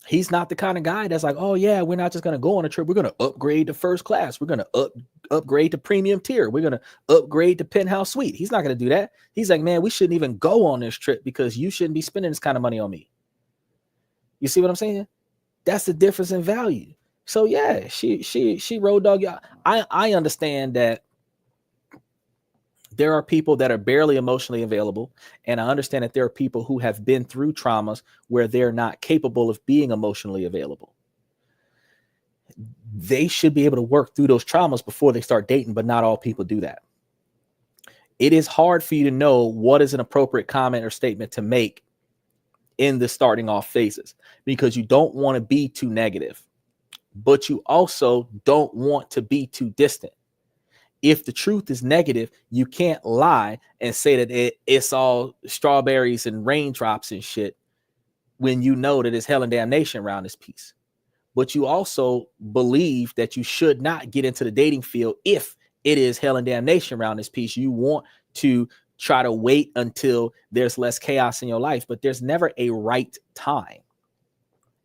He's not the kind of guy that's like, oh yeah, we're not just going to go on a trip. We're going to upgrade to first class. We're going to upgrade to premium tier. We're going to upgrade to penthouse suite. He's not going to do that. He's like, man, we shouldn't even go on this trip because you shouldn't be spending this kind of money on me. You see what I'm saying? That's the difference in value. So yeah, she road dog. I understand that there are people that are barely emotionally available. And I understand that there are people who have been through traumas where they're not capable of being emotionally available. They should be able to work through those traumas before they start dating, but not all people do that. It is hard for you to know what is an appropriate comment or statement to make in the starting off phases because you don't want to be too negative, but you also don't want to be too distant. If the truth is negative, you can't lie and say that it's all strawberries and raindrops and shit when you know that it's hell and damnation around this piece. but you also believe that you should not get into the dating field if it is hell and damnation around this piece. You want to try to wait until there's less chaos in your life, but there's never a right time.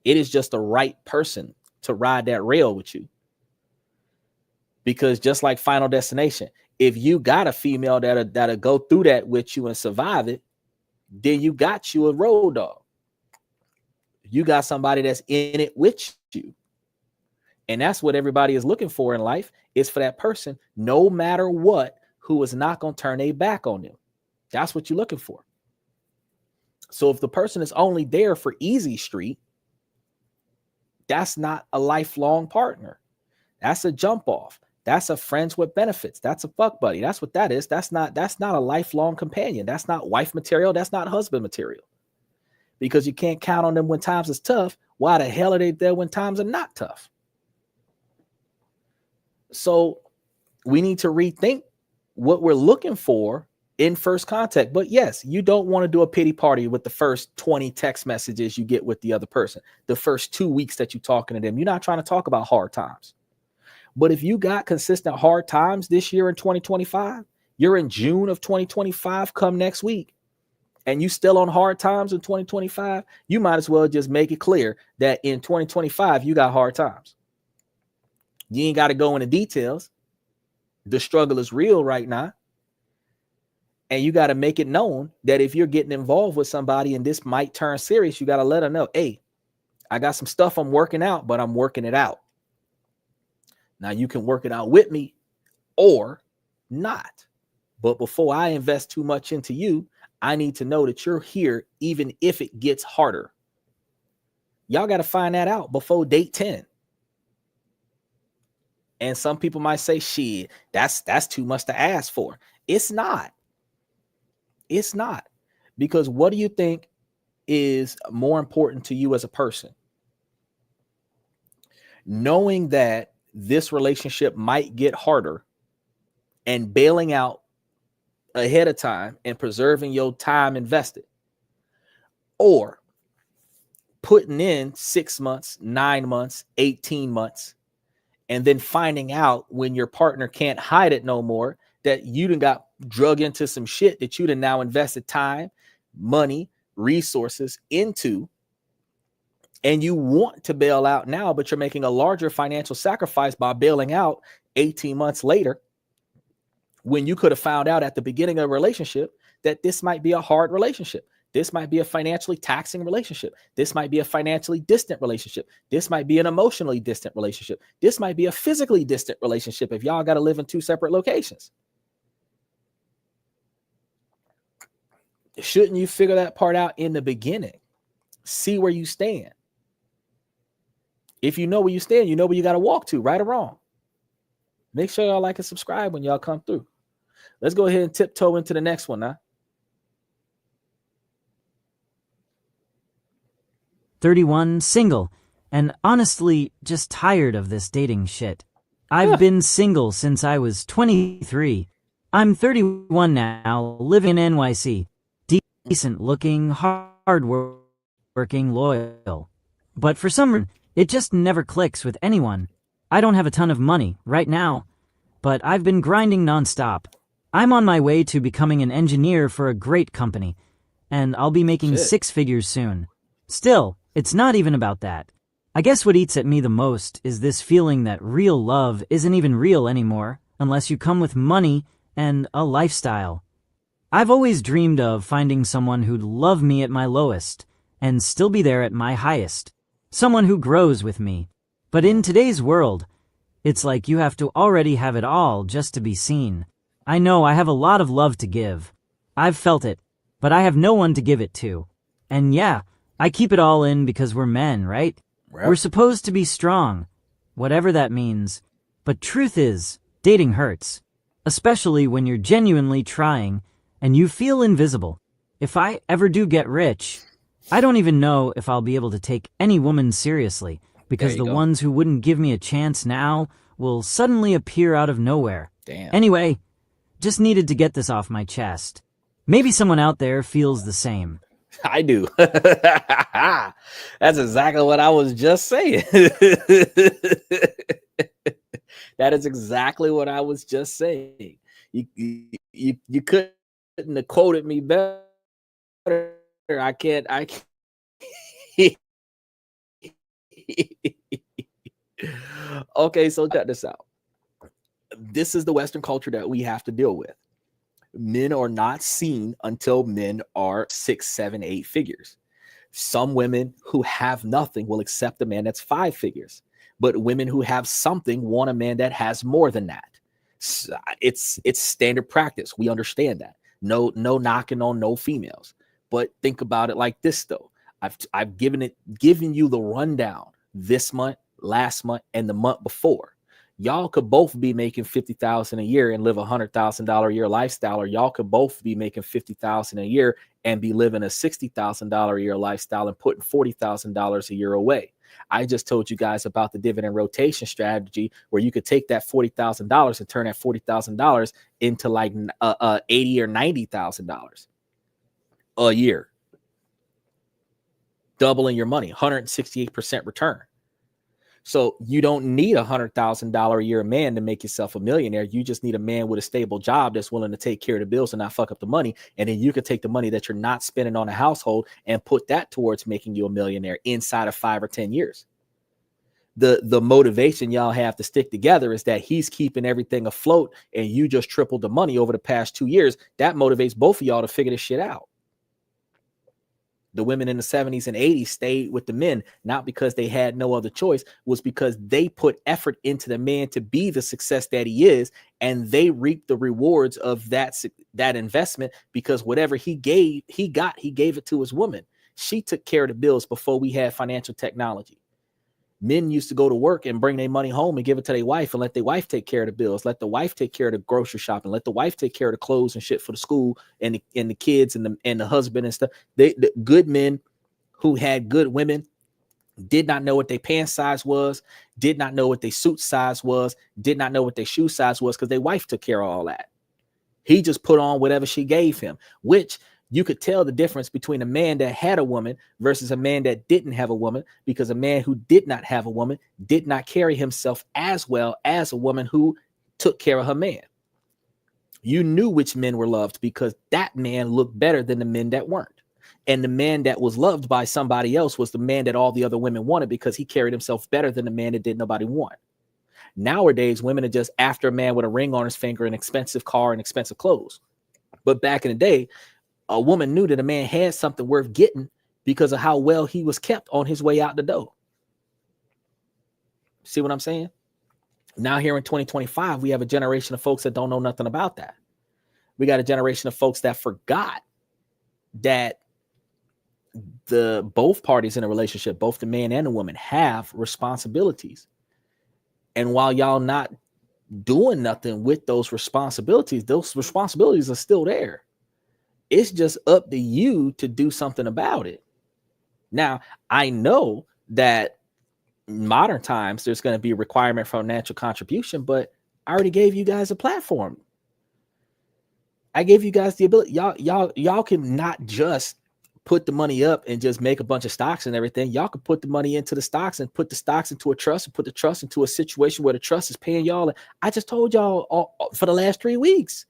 It is just the right person to ride that rail with you. Because just like Final Destination, if you got a female that'll go through that with you and survive it, then you got you a road dog. You got somebody that's in it with you. And that's what everybody is looking for in life, is for that person, no matter what, who is not going to turn their back on them. That's what you're looking for. So if the person is only there for easy street, that's not a lifelong partner. That's a jump off. That's a friends with benefits. That's a fuck buddy. That's what that is. That's not a lifelong companion. That's not wife material. That's not husband material. Because you can't count on them when times is tough. Why the hell are they there when times are not tough? So we need to rethink what we're looking for in first contact. But yes, you don't want to do a pity party with the first 20 text messages you get with the other person, the first 2 weeks that you're talking to them. You're not trying to talk about hard times. But if you got consistent hard times this year in 2025, you're in June of 2025 come next week, and you still on hard times in 2025, you might as well just make it clear that in 2025, you got hard times. You ain't got to go into details. The struggle is real right now. And you got to make it known that if you're getting involved with somebody and this might turn serious, you got to let them know, hey, I got some stuff I'm working out, but I'm working it out. Now you can work it out with me or not. But before I invest too much into you, I need to know that you're here, even if it gets harder. Y'all got to find that out before date 10. And some people might say, shit, that's too much to ask for. It's not. It's not. Because what do you think is more important to you as a person? Knowing that this relationship might get harder and bailing out ahead of time and preserving your time invested, or putting in 6 months, 9 months, 18 months, and then finding out when your partner can't hide it no more that you done got drug into some shit that you done now invested time, money, resources into, and you want to bail out now, but you're making a larger financial sacrifice by bailing out 18 months later, when you could have found out at the beginning of a relationship that this might be a hard relationship. This might be a financially taxing relationship. This might be a financially distant relationship. This might be an emotionally distant relationship. This might be a physically distant relationship if y'all got to live in two separate locations. Shouldn't you figure that part out in the beginning? See where you stand. If you know where you stand, you know where you got to walk to, right or wrong. Make sure y'all like and subscribe when y'all come through. Let's go ahead and tiptoe into the next one now. 31, single, and honestly just tired of this dating shit. I've been single since I was 23. I'm 31 now, living in NYC. Decent looking, hard working, loyal. But for some reason, it just never clicks with anyone. I don't have a ton of money right now, but I've been grinding nonstop. I'm on my way to becoming an engineer for a great company, and I'll be making 6 figures soon. Still, it's not even about that. I guess what eats at me the most is this feeling that real love isn't even real anymore unless you come with money and a lifestyle. I've always dreamed of finding someone who'd love me at my lowest and still be there at my highest. Someone who grows with me. But in today's world, it's like you have to already have it all just to be seen. I know I have a lot of love to give. I've felt it, but I have no one to give it to. And yeah, I keep it all in because we're men, right? Yep. We're supposed to be strong, whatever that means. But truth is, dating hurts. Especially when you're genuinely trying and you feel invisible. If I ever do get rich, I don't even know if I'll be able to take any woman seriously, because the ones who wouldn't give me a chance now will suddenly appear out of nowhere. Damn. Anyway, just needed to get this off my chest. Maybe someone out there feels the same. I do. That's exactly what I was just saying. That is exactly what I was just saying. You couldn't have quoted me better. I can't. Okay, so check this out. This is the Western culture that we have to deal with. Men are not seen until men are 6, 7, 8 figures. Some women who have nothing will accept a man that's 5 figures, but women who have something want a man that has more than that. It's standard practice. We understand that. No knocking on no females, but think about it like this though. I've given you the rundown this month, last month, and the month before. Y'all could both be making $50,000 a year and live $100,000 a year lifestyle, or y'all could both be making $50,000 a year and be living a $60,000 a year lifestyle and putting $40,000 a year away. I just told you guys about the dividend rotation strategy where you could take that $40,000 and turn that $40,000 into like $80,000 or $90,000 a year, doubling your money, 168% return. So you don't need $100,000 a year man to make yourself a millionaire. You just need a man with a stable job that's willing to take care of the bills and not fuck up the money. And then you could take the money that you're not spending on a household and put that towards making you a millionaire inside of 5 or 10 years. The motivation y'all have to stick together is that he's keeping everything afloat and you just tripled the money over the past 2 years. That motivates both of y'all to figure this shit out. The women in the 70s and 80s stayed with the men, not because they had no other choice, was because they put effort into the man to be the success that he is, and they reaped the rewards of that investment because whatever he gave it to his woman. She took care of the bills before we had financial technology. Men used to go to work and bring their money home and give it to their wife and let their wife take care of the bills. Let the wife take care of the grocery shopping. Let the wife take care of the clothes and shit for the school and the kids and the husband and stuff. The good men who had good women did not know what their pants size was, did not know what their suit size was, did not know what their shoe size was because their wife took care of all that. He just put on whatever she gave him, which you could tell the difference between a man that had a woman versus a man that didn't have a woman, because a man who did not have a woman did not carry himself as well as a woman who took care of her man. You knew which men were loved because that man looked better than the men that weren't. And the man that was loved by somebody else was the man that all the other women wanted because he carried himself better than the man that did nobody want. Nowadays, women are just after a man with a ring on his finger, an expensive car, and expensive clothes. But back in the day, a woman knew that a man had something worth getting because of how well he was kept on his way out the door. See what I'm saying? Now here in 2025, we have a generation of folks that don't know nothing about that. We got a generation of folks that forgot that both parties in a relationship, both the man and the woman, have responsibilities. And while y'all not doing nothing with those responsibilities are still there. It's just up to you to do something about it. Now, I know that in modern times, there's going to be a requirement for financial contribution, but I already gave you guys a platform. I gave you guys the ability. Y'all can not just put the money up and just make a bunch of stocks and everything. Y'all can put the money into the stocks and put the stocks into a trust and put the trust into a situation where the trust is paying y'all. I just told y'all all, for the last 3 weeks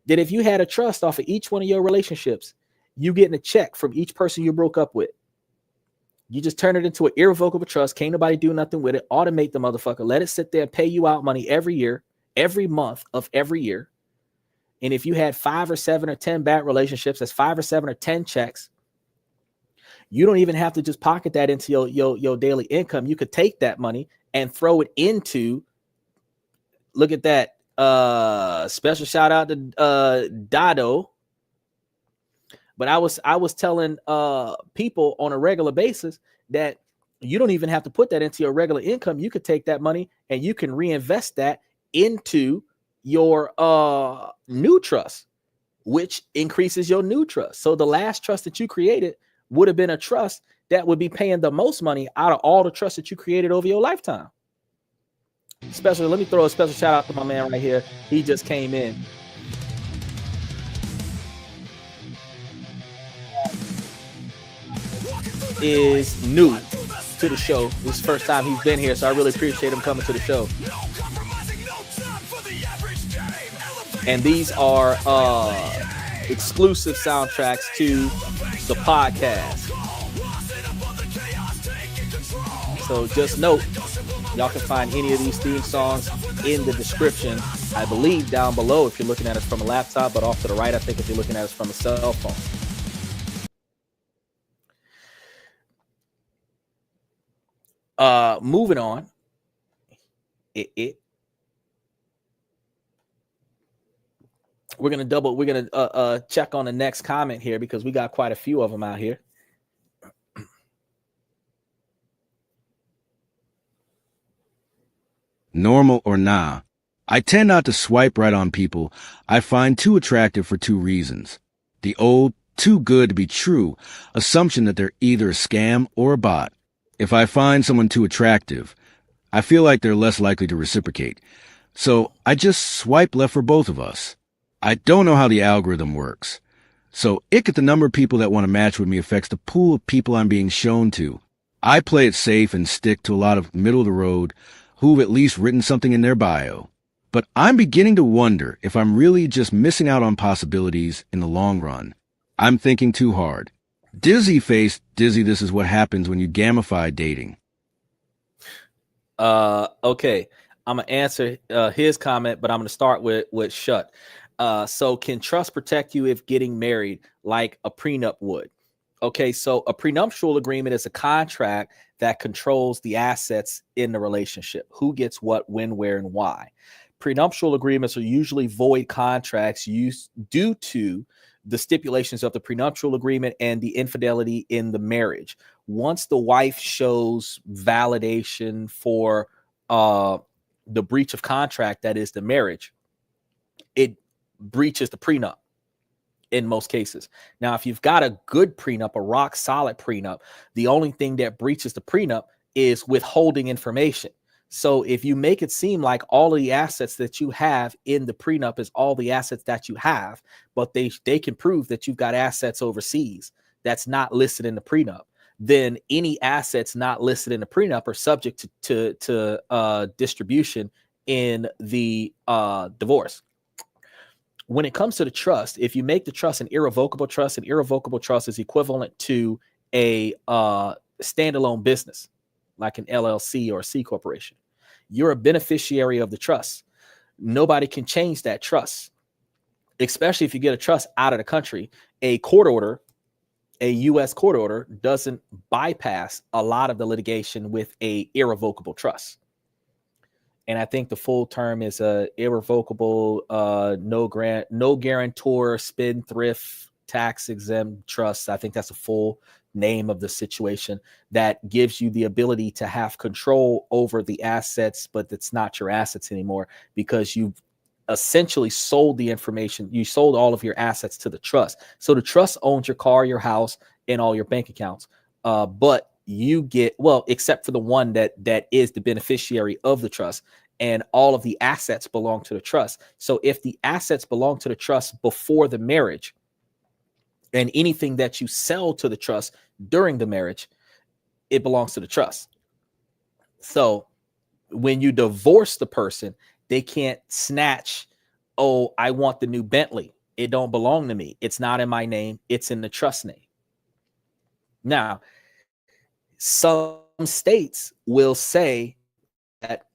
that if you had a trust off of each one of your relationships, you getting a check from each person you broke up with. You just turn it into an irrevocable trust. Can't nobody do nothing with it. Automate the motherfucker. Let it sit there and pay you out money every year, every month of every year. And if you had 5 or 7 or 10 bad relationships, that's 5 or 7 or 10 checks. You don't even have to just pocket that into your daily income. You could take that money and throw it into, look at that. Special shout out to Dado. But I was telling people on a regular basis that you don't even have to put that into your regular income. You could take that money and you can reinvest that into your new trust, which increases your new trust. So the last trust that you created would have been a trust that would be paying the most money out of all the trusts that you created over your lifetime. Especially, let me throw a special shout out to my man right here. He just came in. is new to the show. This is the first time he's been here, so I really appreciate him coming to the show. And these are exclusive soundtracks to the podcast. So just note, y'all can find any of these theme songs in the description, I believe down below if you're looking at us from a laptop, but off to the right, I think if you're looking at us from a cell phone. Moving on. We're gonna check on the next comment here because we got quite a few of them out here. Normal or nah, I tend not to swipe right on people I find too attractive for two reasons. The old, too good to be true assumption that they're either a scam or a bot. If I find someone too attractive, I feel like they're less likely to reciprocate. So I just swipe left for both of us. I don't know how the algorithm works. So ick at the number of people that want to match with me affects the pool of people I'm being shown to. I play it safe and stick to a lot of middle of the road who've at least written something in their bio. But I'm beginning to wonder if I'm really just missing out on possibilities in the long run. I'm thinking too hard. Dizzy face, Dizzy, this is what happens when you gamify dating. Okay. I'm gonna answer his comment, but I'm gonna start with Shut. So can trust protect you if getting married like a prenup would? Okay, so a prenuptial agreement is a contract that controls the assets in the relationship. Who gets what, when, where, and why. Prenuptial agreements are usually void contracts used due to the stipulations of the prenuptial agreement and the infidelity in the marriage. Once the wife shows validation for the breach of contract, that is the marriage, it breaches the prenup in most cases. Now, if you've got a good prenup, a rock solid prenup, the only thing that breaches the prenup is withholding information. So if you make it seem like all of the assets that you have in the prenup is all the assets that you have, but they can prove that you've got assets overseas that's not listed in the prenup, then any assets not listed in the prenup are subject to distribution in the divorce. When it comes to the trust, if you make the trust an irrevocable trust is equivalent to a standalone business, like an LLC or a C corporation. You're a beneficiary of the trust. Nobody can change that trust, especially if you get a trust out of the country. A court order, a U.S. court order, doesn't bypass a lot of the litigation with a irrevocable trust. And I think the full term is a irrevocable, no guarantor, spendthrift, tax exempt trust. I think that's a full name of the situation that gives you the ability to have control over the assets, but it's not your assets anymore because you've essentially sold the information. You sold all of your assets to the trust. So the trust owns your car, your house, and all your bank accounts. But you get, well, except for the one that is the beneficiary of the trust, and all of the assets belong to the trust. So if the assets belong to the trust before the marriage, and anything that you sell to the trust during the marriage, it belongs to the trust. So when you divorce the person, they can't snatch, oh, I want the new Bentley. It don't belong to me. It's not in my name. It's in the trust name. Now, some states will say that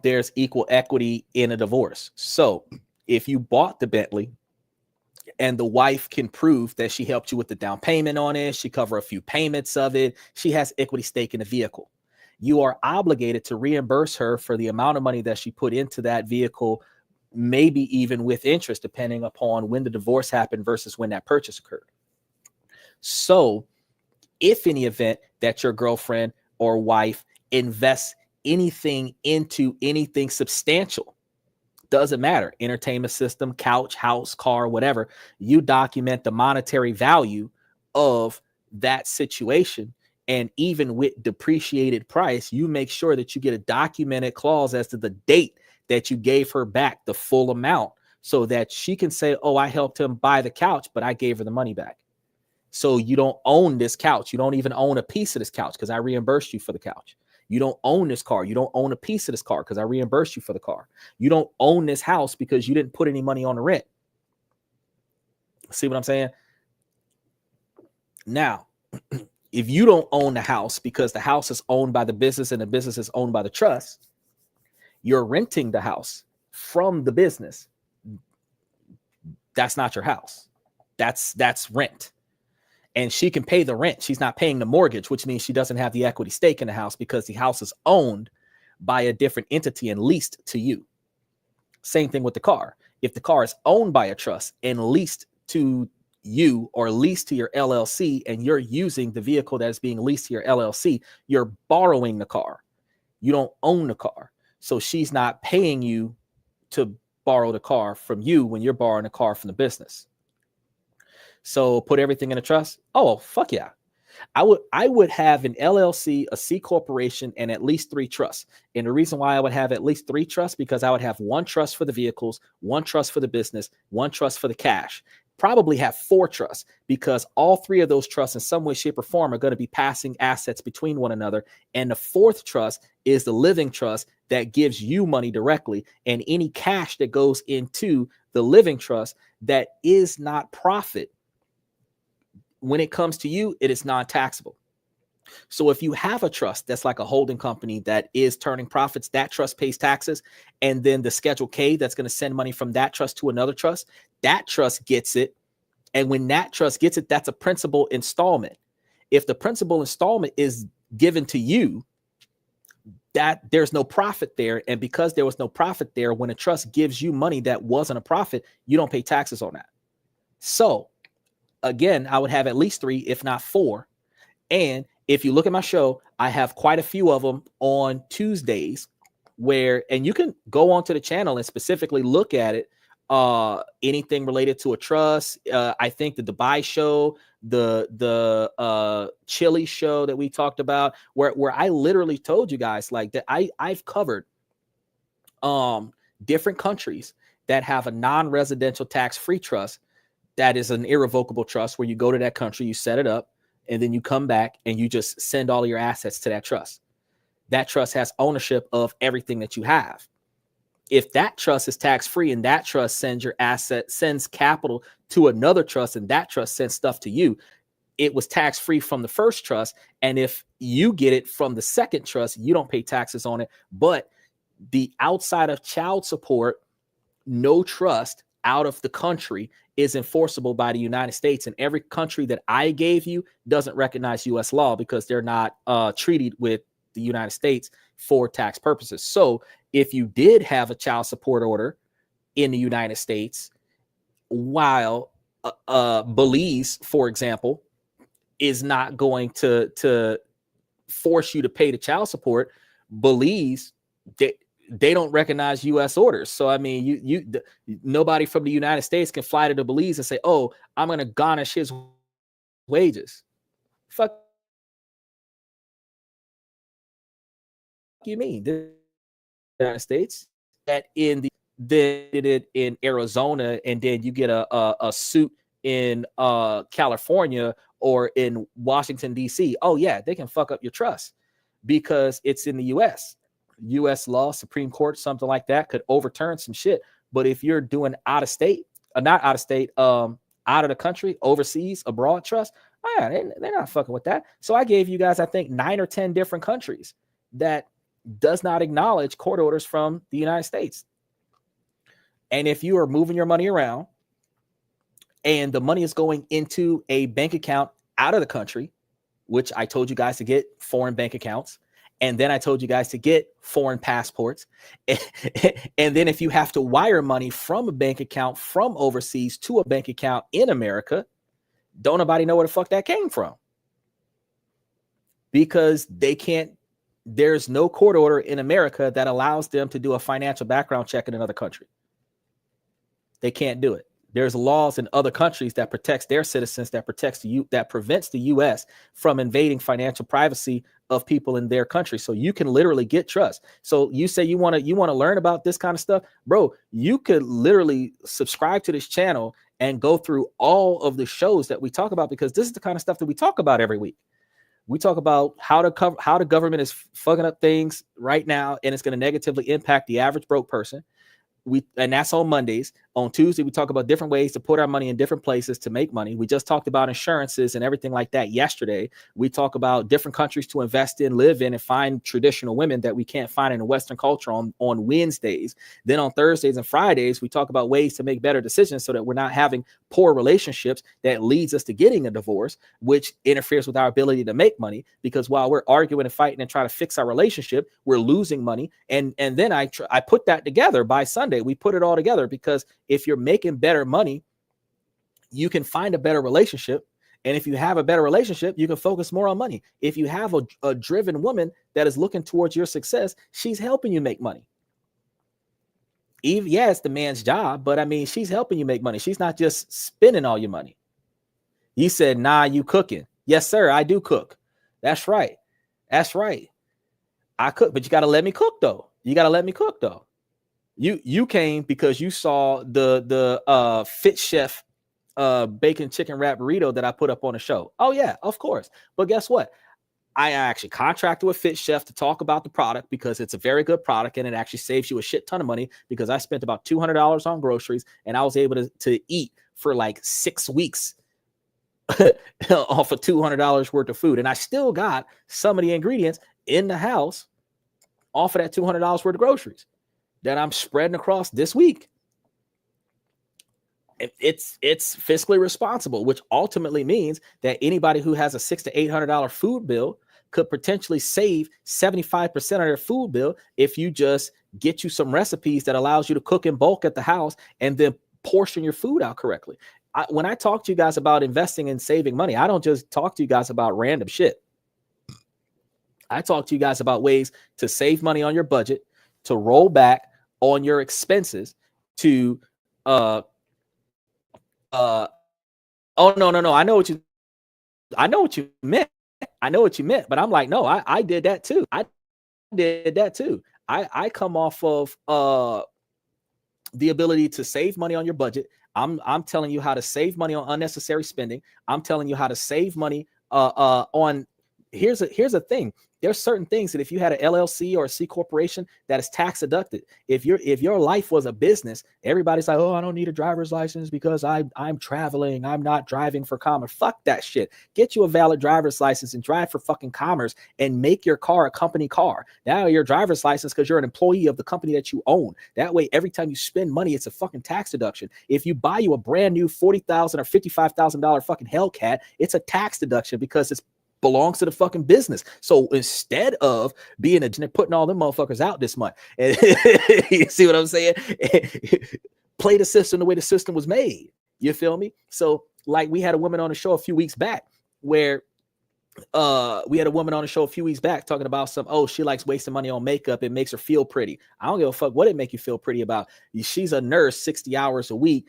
there's equal equity in a divorce. So if you bought the Bentley and the wife can prove that she helped you with the down payment on it, she covered a few payments of it, she has equity stake in the vehicle, you are obligated to reimburse her for the amount of money that she put into that vehicle, maybe even with interest, depending upon when the divorce happened versus when that purchase occurred. So if in the event that your girlfriend or wife invests anything into anything substantial, doesn't matter, entertainment system, couch, house, car, whatever, you document the monetary value of that situation. And even with depreciated price, you make sure that you get a documented clause as to the date that you gave her back the full amount, so that she can say, oh, I helped him buy the couch, but I gave her the money back. So you don't own this couch. You don't even own a piece of this couch because I reimbursed you for the couch. You don't own this car. You don't own a piece of this car because I reimbursed you for the car. You don't own this house because you didn't put any money on the rent. See what I'm saying? Now, if you don't own the house because the house is owned by the business and the business is owned by the trust, you're renting the house from the business. That's not your house. That's rent. And she can pay the rent. She's not paying the mortgage, which means she doesn't have the equity stake in the house because the house is owned by a different entity and leased to you. Same thing with the car. If the car is owned by a trust and leased to you or leased to your LLC, and you're using the vehicle that is being leased to your LLC, you're borrowing the car. You don't own the car. So she's not paying you to borrow the car from you when you're borrowing a car from the business. So put everything in a trust. Oh, fuck yeah. I would have an LLC, a C corporation, and at least 3 trusts. And the reason why I would have at least 3 trusts, because I would have 1 trust for the vehicles, 1 trust for the business, 1 trust for the cash. Probably have 4 trusts because all 3 of those trusts in some way, shape, or form are going to be passing assets between one another. And the 4th trust is the living trust that gives you money directly. And any cash that goes into the living trust that is not profit, when it comes to you, it is non-taxable. So if you have a trust that's like a holding company that is turning profits, that trust pays taxes. And then the Schedule K that's going to send money from that trust to another trust, that trust gets it. And when that trust gets it, that's a principal installment. If the principal installment is given to you, that there's no profit there. And because there was no profit there, when a trust gives you money that wasn't a profit, you don't pay taxes on that. So again, I would have at least 3, if not 4. And if you look at my show, I have quite a few of them on Tuesdays where, and you can go onto the channel and specifically look at it. Anything related to a trust. I think the Dubai show, the Chile show that we talked about, where I literally told you guys like that I've covered different countries that have a non-residential tax-free trust that is an irrevocable trust where you go to that country, you set it up, and then you come back and you just send all of your assets to that trust. That trust has ownership of everything that you have. If that trust is tax-free and that trust sends your asset, sends capital to another trust, and that trust sends stuff to you, it was tax-free from the first trust. And if you get it from the second trust, you don't pay taxes on it. But the outside of child support, no trust out of the country is enforceable by the United States. And every country that I gave you doesn't recognize U.S. law because they're not treated with the United States for tax purposes. So if you did have a child support order in the United States, while Belize, for example, is not going to force you to pay the child support, Belize, they don't recognize U.S. orders. So, I mean, nobody from the United States can fly to Belize and say, oh, I'm going to garnish his wages. Fuck you mean? The United States that did it in Arizona, and then you get a suit in California or in Washington, D.C. Oh, yeah, they can fuck up your trust because it's in the U.S. U.S. law, Supreme Court, something like that could overturn some shit. But if you're doing out of state, not out of state, out of the country, overseas, abroad trust, oh yeah, they're not fucking with that. So I gave you guys, I think, 9 or 10 different countries that does not acknowledge court orders from the United States. And if you are moving your money around and the money is going into a bank account out of the country, which I told you guys to get foreign bank accounts, and then I told you guys to get foreign passports. And then if you have to wire money from a bank account from overseas to a bank account in America, don't nobody know where the fuck that came from. Because they can't, there's no court order in America that allows them to do a financial background check in another country. They can't do it. There's laws in other countries that protects their citizens, that protects that prevents the U.S. from invading financial privacy of people in their country. So you can literally get trust. So you say you want to learn about this kind of stuff, bro. You could literally subscribe to this channel and go through all of the shows that we talk about, because this is the kind of stuff that we talk about every week. We talk about how the government is fucking up things right now, and it's going to negatively impact the average broke person. And that's on Mondays. On Tuesday, we talk about different ways to put our money in different places to make money. We just talked about insurances and everything like that yesterday. We talk about different countries to invest in, live in, and find traditional women that we can't find in the Western culture on Wednesdays. Then on Thursdays and Fridays, we talk about ways to make better decisions so that we're not having poor relationships that leads us to getting a divorce, which interferes with our ability to make money, because while we're arguing and fighting and trying to fix our relationship, we're losing money. And then I put that together by Sunday. We put it all together, because if you're making better money, you can find a better relationship. And if you have a better relationship, you can focus more on money. If you have a driven woman that is looking towards your success, she's helping you make money. Even, yeah, it's the man's job, but I mean, she's helping you make money. She's not just spending all your money. You said, nah, you cooking. Yes, sir, I do cook. That's right. That's right. I cook, but you got to let me cook, though. You got to let me cook, though. You came because you saw the Fit Chef bacon chicken wrap burrito that I put up on the show. Oh yeah, of course. But guess what? I actually contracted with Fit Chef to talk about the product, because it's a very good product and it actually saves you a shit ton of money, because I spent about $200 on groceries and I was able to eat for like 6 weeks off of $200 worth of food. And I still got some of the ingredients in the house off of that $200 worth of groceries that I'm spreading across this week. It's fiscally responsible, which ultimately means that anybody who has a $600 to $800 food bill could potentially save 75% of their food bill if you just get you some recipes that allows you to cook in bulk at the house and then portion your food out correctly. When I talk to you guys about investing and saving money, I don't just talk to you guys about random shit. I talk to you guys about ways to save money on your budget, to roll back on your expenses, to oh no, I know what you meant. I know what you meant, but I'm like, no, I did that too. I did that too. I come off of the ability to save money on your budget. I'm telling you how to save money on unnecessary spending. I'm telling you how to save money on here's a thing. There's certain things that if you had an LLC or a C corporation that is tax deducted, if your life was a business, everybody's like, oh, I don't need a driver's license because I'm traveling. I'm not driving for commerce. Fuck that shit. Get you a valid driver's license and drive for fucking commerce and make your car a company car. Now your driver's license, because you're an employee of the company that you own. That way, every time you spend money, it's a fucking tax deduction. If you buy you a brand new $40,000 or $55,000 fucking Hellcat, it's a tax deduction because it's belongs to the fucking business. So instead of being putting all them motherfuckers out this month, and you see what I'm saying? Play the system the way the system was made. You feel me? So like we had a woman on the show a few weeks back where we had a woman on the show a few weeks back talking about she likes wasting money on makeup. It makes her feel pretty. I don't give a fuck what it make you feel pretty about. She's a nurse 60 hours a week.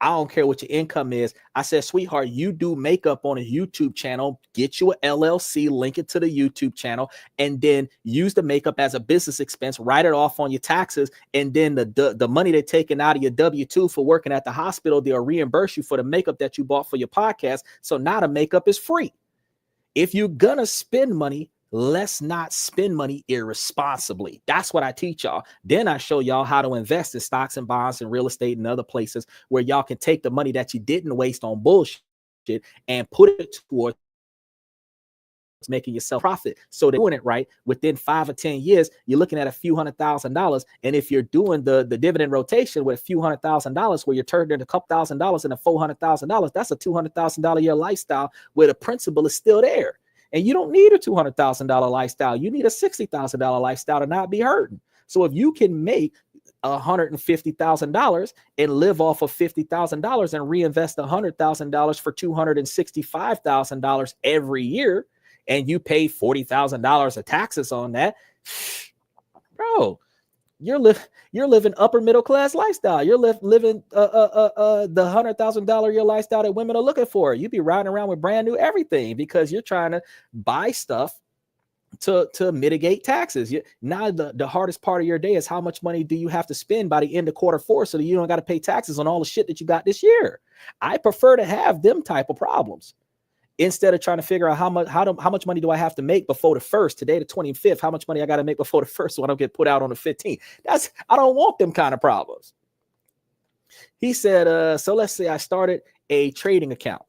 I don't care what your income is. I said, sweetheart, you do makeup on a YouTube channel, get you an LLC, link it to the YouTube channel, and then use the makeup as a business expense, write it off on your taxes, and then the money they're taking out of your W-2 for working at the hospital, they'll reimburse you for the makeup that you bought for your podcast. So now the makeup is free. If you're gonna spend money, let's not spend money irresponsibly. That's what I teach y'all. Then I show y'all how to invest in stocks and bonds and real estate and other places where y'all can take the money that you didn't waste on bullshit and put it towards making yourself profit. So they're doing it right. Within 5 or 10 years, you're looking at a few $100,000. And if you're doing the dividend rotation with a few $100,000 where you're turning a couple $1,000 into $400,000, that's a $200,000 a year lifestyle where the principal is still there. And you don't need a $200,000 lifestyle. You need a $60,000 lifestyle to not be hurting. So if you can make $150,000 and live off of $50,000 and reinvest $100,000 for $265,000 every year, and you pay $40,000 of taxes on that, bro, you're living upper middle class lifestyle. You're living the $100,000 a year lifestyle that women are looking for. You be riding around with brand new everything because you're trying to buy stuff to mitigate taxes. Now the hardest part of your day is how much money do you have to spend by the end of quarter 4 so that you don't got to pay taxes on all the shit that you got this year. I prefer to have them type of problems instead of trying to figure out how much money do I have to make before the 1st, today the 25th, how much money I got to make before the 1st so I don't get put out on the 15th. I don't want them kind of problems. He said, so let's say I started a trading account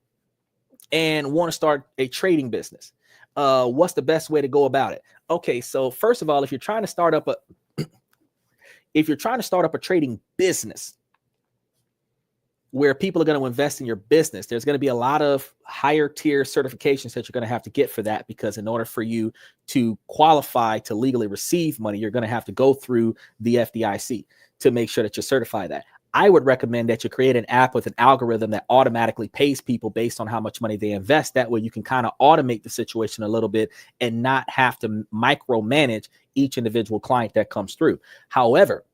and want to start a trading business. What's the best way to go about it? Okay, so first of all, if you're trying to start up a trading business where people are going to invest in your business, there's going to be a lot of higher tier certifications that you're going to have to get for that, because in order for you to qualify to legally receive money, you're going to have to go through the FDIC to make sure that you're certified that. I would recommend that you create an app with an algorithm that automatically pays people based on how much money they invest. That way you can kind of automate the situation a little bit and not have to micromanage each individual client that comes through. However,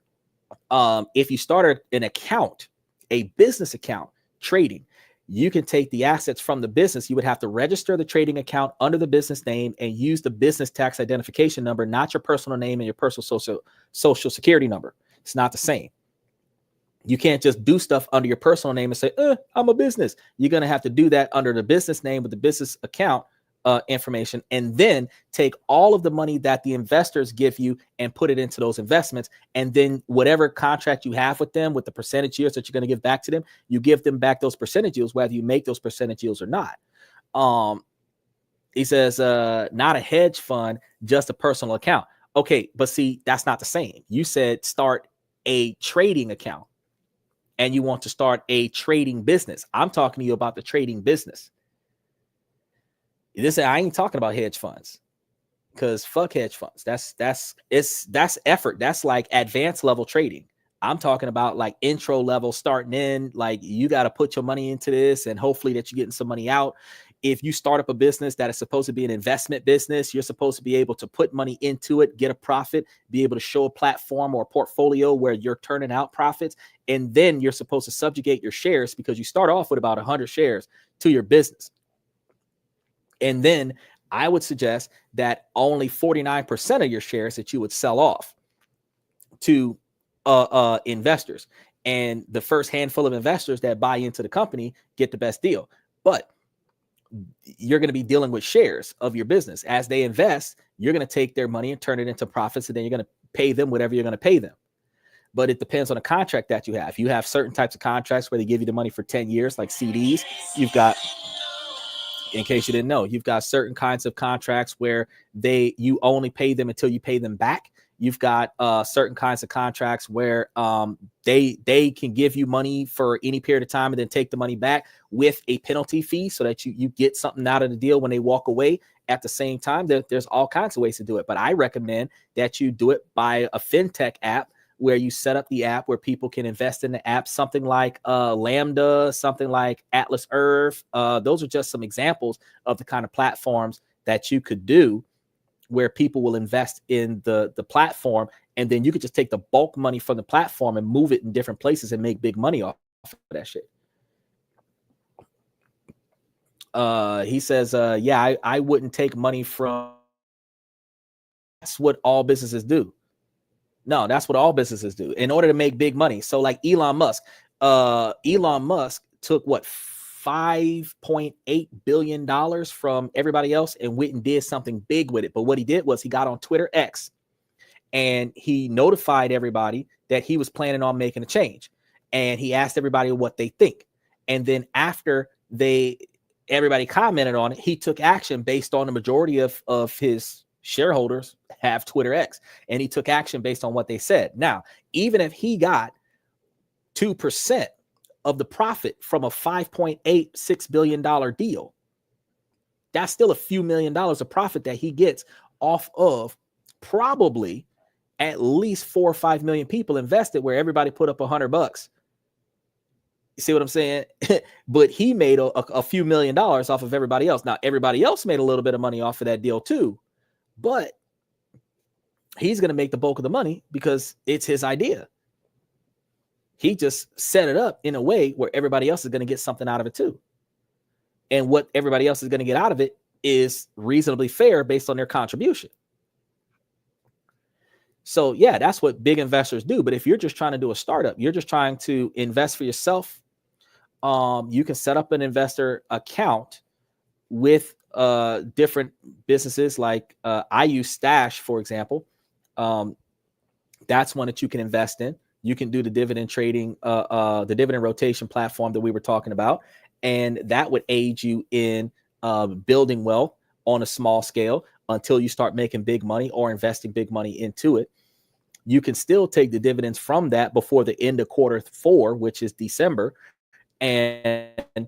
if you started an account, a business account trading, you can take the assets from the business. You would have to register the trading account under the business name and use the business tax identification number, not your personal name and your personal social security number. It's not the same. You can't just do stuff under your personal name and say, I'm a business. You're going to have to do that under the business name with the business account information, and then take all of the money that the investors give you and put it into those investments. And then whatever contract you have with them, with the percentage yields that you're going to give back to them, you give them back those percentage yields, whether you make those percentage yields or not. He says, not a hedge fund, just a personal account. Okay, but see, that's not the same. You said start a trading account, and you want to start a trading business. I'm talking to you about the trading business. I ain't talking about hedge funds, because fuck hedge funds. That's effort. That's like advanced level trading. I'm talking about like intro level, starting in, like you got to put your money into this and hopefully that you're getting some money out. If you start up a business that is supposed to be an investment business, you're supposed to be able to put money into it, get a profit, be able to show a platform or a portfolio where you're turning out profits. And then you're supposed to subjugate your shares, because you start off with about 100 shares to your business. And then I would suggest that only 49% of your shares that you would sell off to investors. And the first handful of investors that buy into the company get the best deal. But you're going to be dealing with shares of your business. As they invest, you're going to take their money and turn it into profits, and then you're going to pay them whatever you're going to pay them. But it depends on the contract that you have. You have certain types of contracts where they give you the money for 10 years, like CDs. You've got, in case you didn't know, you've got certain kinds of contracts where you only pay them until you pay them back. You've got certain kinds of contracts where they can give you money for any period of time and then take the money back with a penalty fee, so that you get something out of the deal when they walk away. At the same time, there's all kinds of ways to do it. But I recommend that you do it by a fintech app, where you set up the app where people can invest in the app, something like Lambda, something like Atlas Earth. Those are just some examples of the kind of platforms that you could do, where people will invest in the platform, and then you could just take the bulk money from the platform and move it in different places and make big money off of that shit. He says, yeah, I wouldn't take money from. That's what all businesses do. No, that's what all businesses do in order to make big money. So like Elon Musk took what, $5.8 billion from everybody else and went and did something big with it. But what he did was he got on Twitter X and he notified everybody that he was planning on making a change. And he asked everybody what they think. And then after everybody commented on it, he took action based on the majority of his shareholders have Twitter X, and he took action based on what they said. Now, even if he got 2% of the profit from a $5.86 billion deal, that's still a few $1 million of profit that he gets off of probably at least 4 or 5 million people invested, where everybody put up $100. You see what I'm saying? But he made a few $1 million off of everybody else. Now, everybody else made a little bit of money off of that deal too, but he's going to make the bulk of the money because it's his idea. He just set it up in a way where everybody else is going to get something out of it too. And what everybody else is going to get out of it is reasonably fair based on their contribution. So yeah, that's what big investors do. But if you're just trying to do a startup, you're just trying to invest for yourself, you can set up an investor account with different businesses. Like I use Stash, for example. That's one that you can invest in. You can do the dividend trading, the dividend rotation platform that we were talking about, and that would aid you in building wealth on a small scale until you start making big money or investing big money into it. You can still take the dividends from that before the end of Q4, which is December, and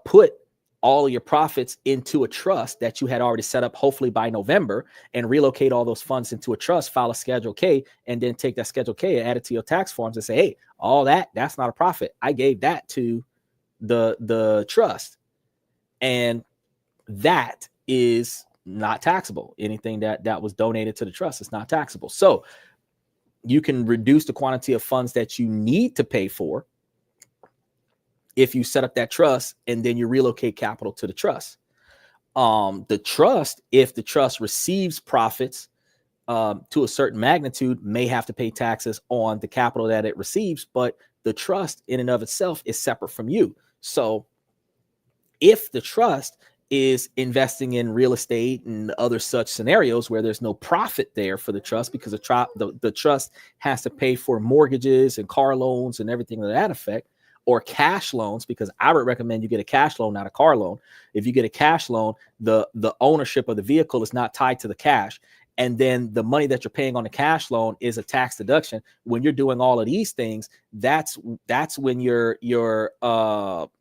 put all of your profits into a trust that you had already set up, hopefully by November, and relocate all those funds into a trust, file a Schedule K, and then take that Schedule K and add it to your tax forms and say, hey, all that's not a profit. I gave that to the trust. And that is not taxable. Anything that was donated to the trust is not taxable. So you can reduce the quantity of funds that you need to pay for if you set up that trust and then you relocate capital to the trust. The trust, if the trust receives profits to a certain magnitude, may have to pay taxes on the capital that it receives, but the trust in and of itself is separate from you. So if the trust is investing in real estate and other such scenarios where there's no profit there for the trust, because the trust has to pay for mortgages and car loans and everything to that effect, or cash loans, because I would recommend you get a cash loan, not a car loan. If you get a cash loan, the ownership of the vehicle is not tied to the cash. And then the money that you're paying on the cash loan is a tax deduction. When you're doing all of these things, that's when you're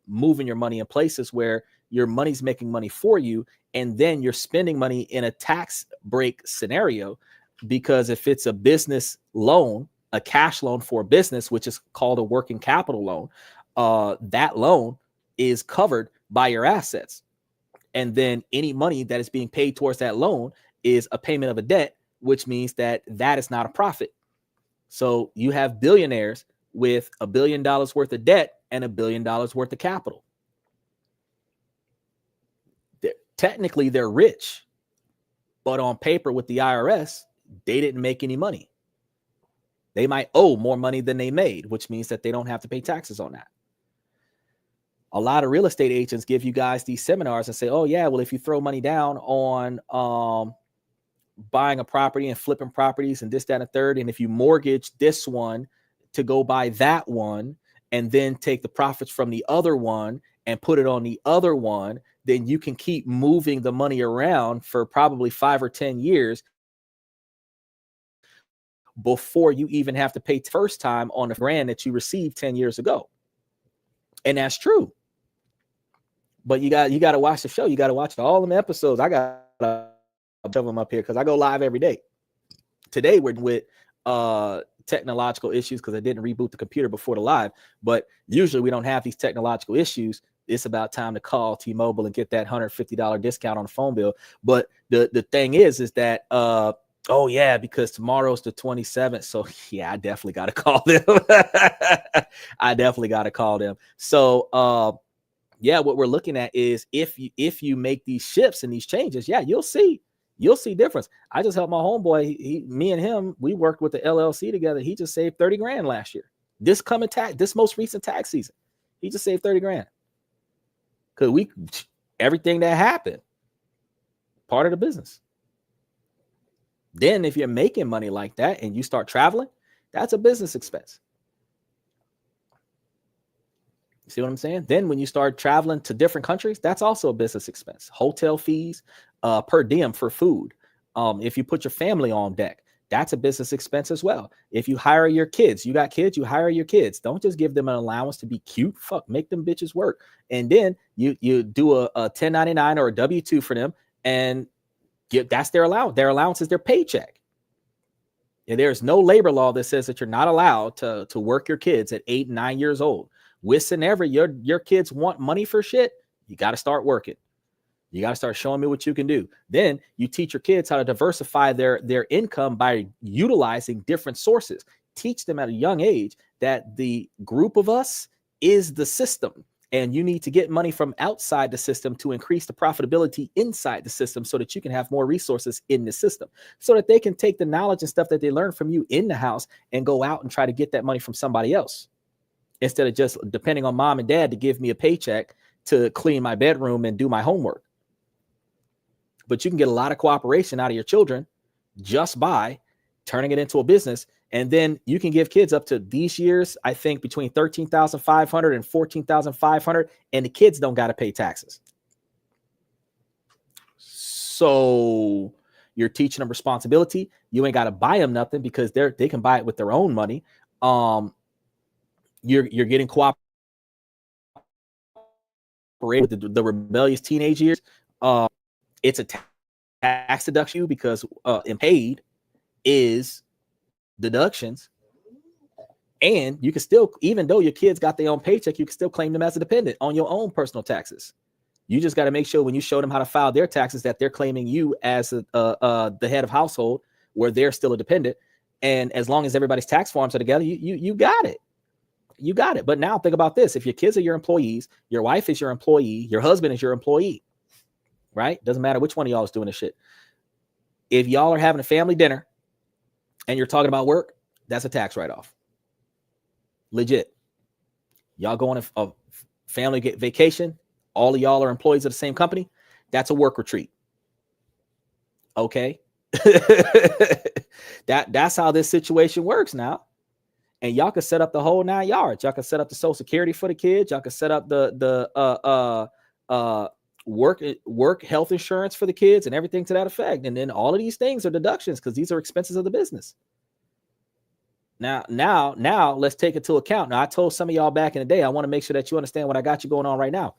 moving your money in places where your money's making money for you, and then you're spending money in a tax break scenario. Because if it's a business loan, a cash loan for a business, which is called a working capital loan, that loan is covered by your assets. And then any money that is being paid towards that loan is a payment of a debt, which means that is not a profit. So you have billionaires with $1 billion worth of debt and $1 billion worth of capital. Technically, they're rich, but on paper with the IRS, they didn't make any money. They might owe more money than they made, which means that they don't have to pay taxes on that. A lot of real estate agents give you guys these seminars and say, oh yeah, well, if you throw money down on buying a property and flipping properties and this, that, and a third, and if you mortgage this one to go buy that one and then take the profits from the other one and put it on the other one, then you can keep moving the money around for probably 5 or 10 years before you even have to pay first time on the grant that you received 10 years ago. And that's true. But you got to watch the show. You got to watch all them episodes. I got a bunch of them up here because I go live every day. Today we're with technological issues because I didn't reboot the computer before the live. But usually we don't have these technological issues. It's about time to call T-Mobile and get that $150 discount on the phone bill. But the thing is that oh yeah, because tomorrow's the 27th. So yeah, I definitely got to call them. I definitely got to call them. So yeah, what we're looking at is if you make these shifts and these changes, yeah, you'll see difference. I just helped my homeboy. Me and him, we worked with the LLC together. He just saved 30 grand last year. This most recent tax season, he just saved 30 grand. Cause everything that happened, part of the business. Then if you're making money like that and you start traveling, that's a business expense. See what I'm saying? Then when you start traveling to different countries, that's also a business expense. Hotel fees, per diem for food. If you put your family on deck, that's a business expense as well. If you hire your kids, you got kids, you hire your kids. Don't just give them an allowance to be cute. Fuck, make them bitches work. And then you do a 1099 or a W-2 for them and that's their allowance. Their allowance is their paycheck. And there's no labor law that says that you're not allowed to work your kids at 8 and 9 years old. Whenever your kids want money for shit, you got to start working. You got to start showing me what you can do. Then you teach your kids how to diversify their income by utilizing different sources. Teach them at a young age that the group of us is the system. And you need to get money from outside the system to increase the profitability inside the system so that you can have more resources in the system, so that they can take the knowledge and stuff that they learn from you in the house and go out and try to get that money from somebody else, instead of just depending on mom and dad to give me a paycheck to clean my bedroom and do my homework. But you can get a lot of cooperation out of your children just by turning it into a business. And then you can give kids up to these years, I think between 13,500 and 14,500, and the kids don't got to pay taxes. So you're teaching them responsibility. You ain't got to buy them nothing because they can buy it with their own money. You're getting cooperation with the rebellious teenage years. It's a tax deduction because and paid is deductions, and you can still, even though your kids got their own paycheck, you can still claim them as a dependent on your own personal taxes. You just got to make sure when you show them how to file their taxes that they're claiming you as the head of household where they're still a dependent. And as long as everybody's tax forms are together, you got it. You got it. But now think about this. If your kids are your employees, your wife is your employee, your husband is your employee, right? Doesn't matter which one of y'all is doing this shit. If y'all are having a family dinner and you're talking about work, that's a tax write-off. Legit. Y'all go on a family vacation, all of y'all are employees of the same company, that's a work retreat. Okay. That's how this situation works now. And y'all can set up the whole 9 yards. Y'all can set up the Social Security for the kids. Y'all can set up the work health insurance for the kids and everything to that effect. And then all of these things are deductions because these are expenses of the business. Now let's take it to account. Now, I told some of y'all back in the day, I want to make sure that you understand what I got you going on right now.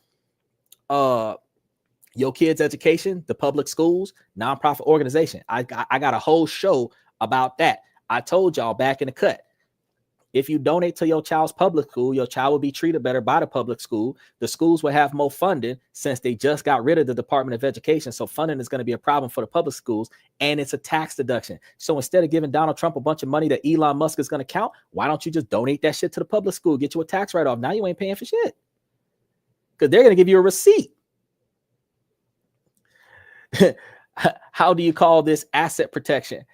Your kids' education, the public schools, nonprofit organization. I got a whole show about that. I told y'all back in the cut. If you donate to your child's public school, your child will be treated better by the public school. The schools will have more funding since they just got rid of the Department of Education. So funding is going to be a problem for the public schools, and it's a tax deduction. So instead of giving Donald Trump a bunch of money that Elon Musk is going to count, why don't you just donate that shit to the public school? Get you a tax write-off. Now you ain't paying for shit because they're going to give you a receipt. How do you call this asset protection?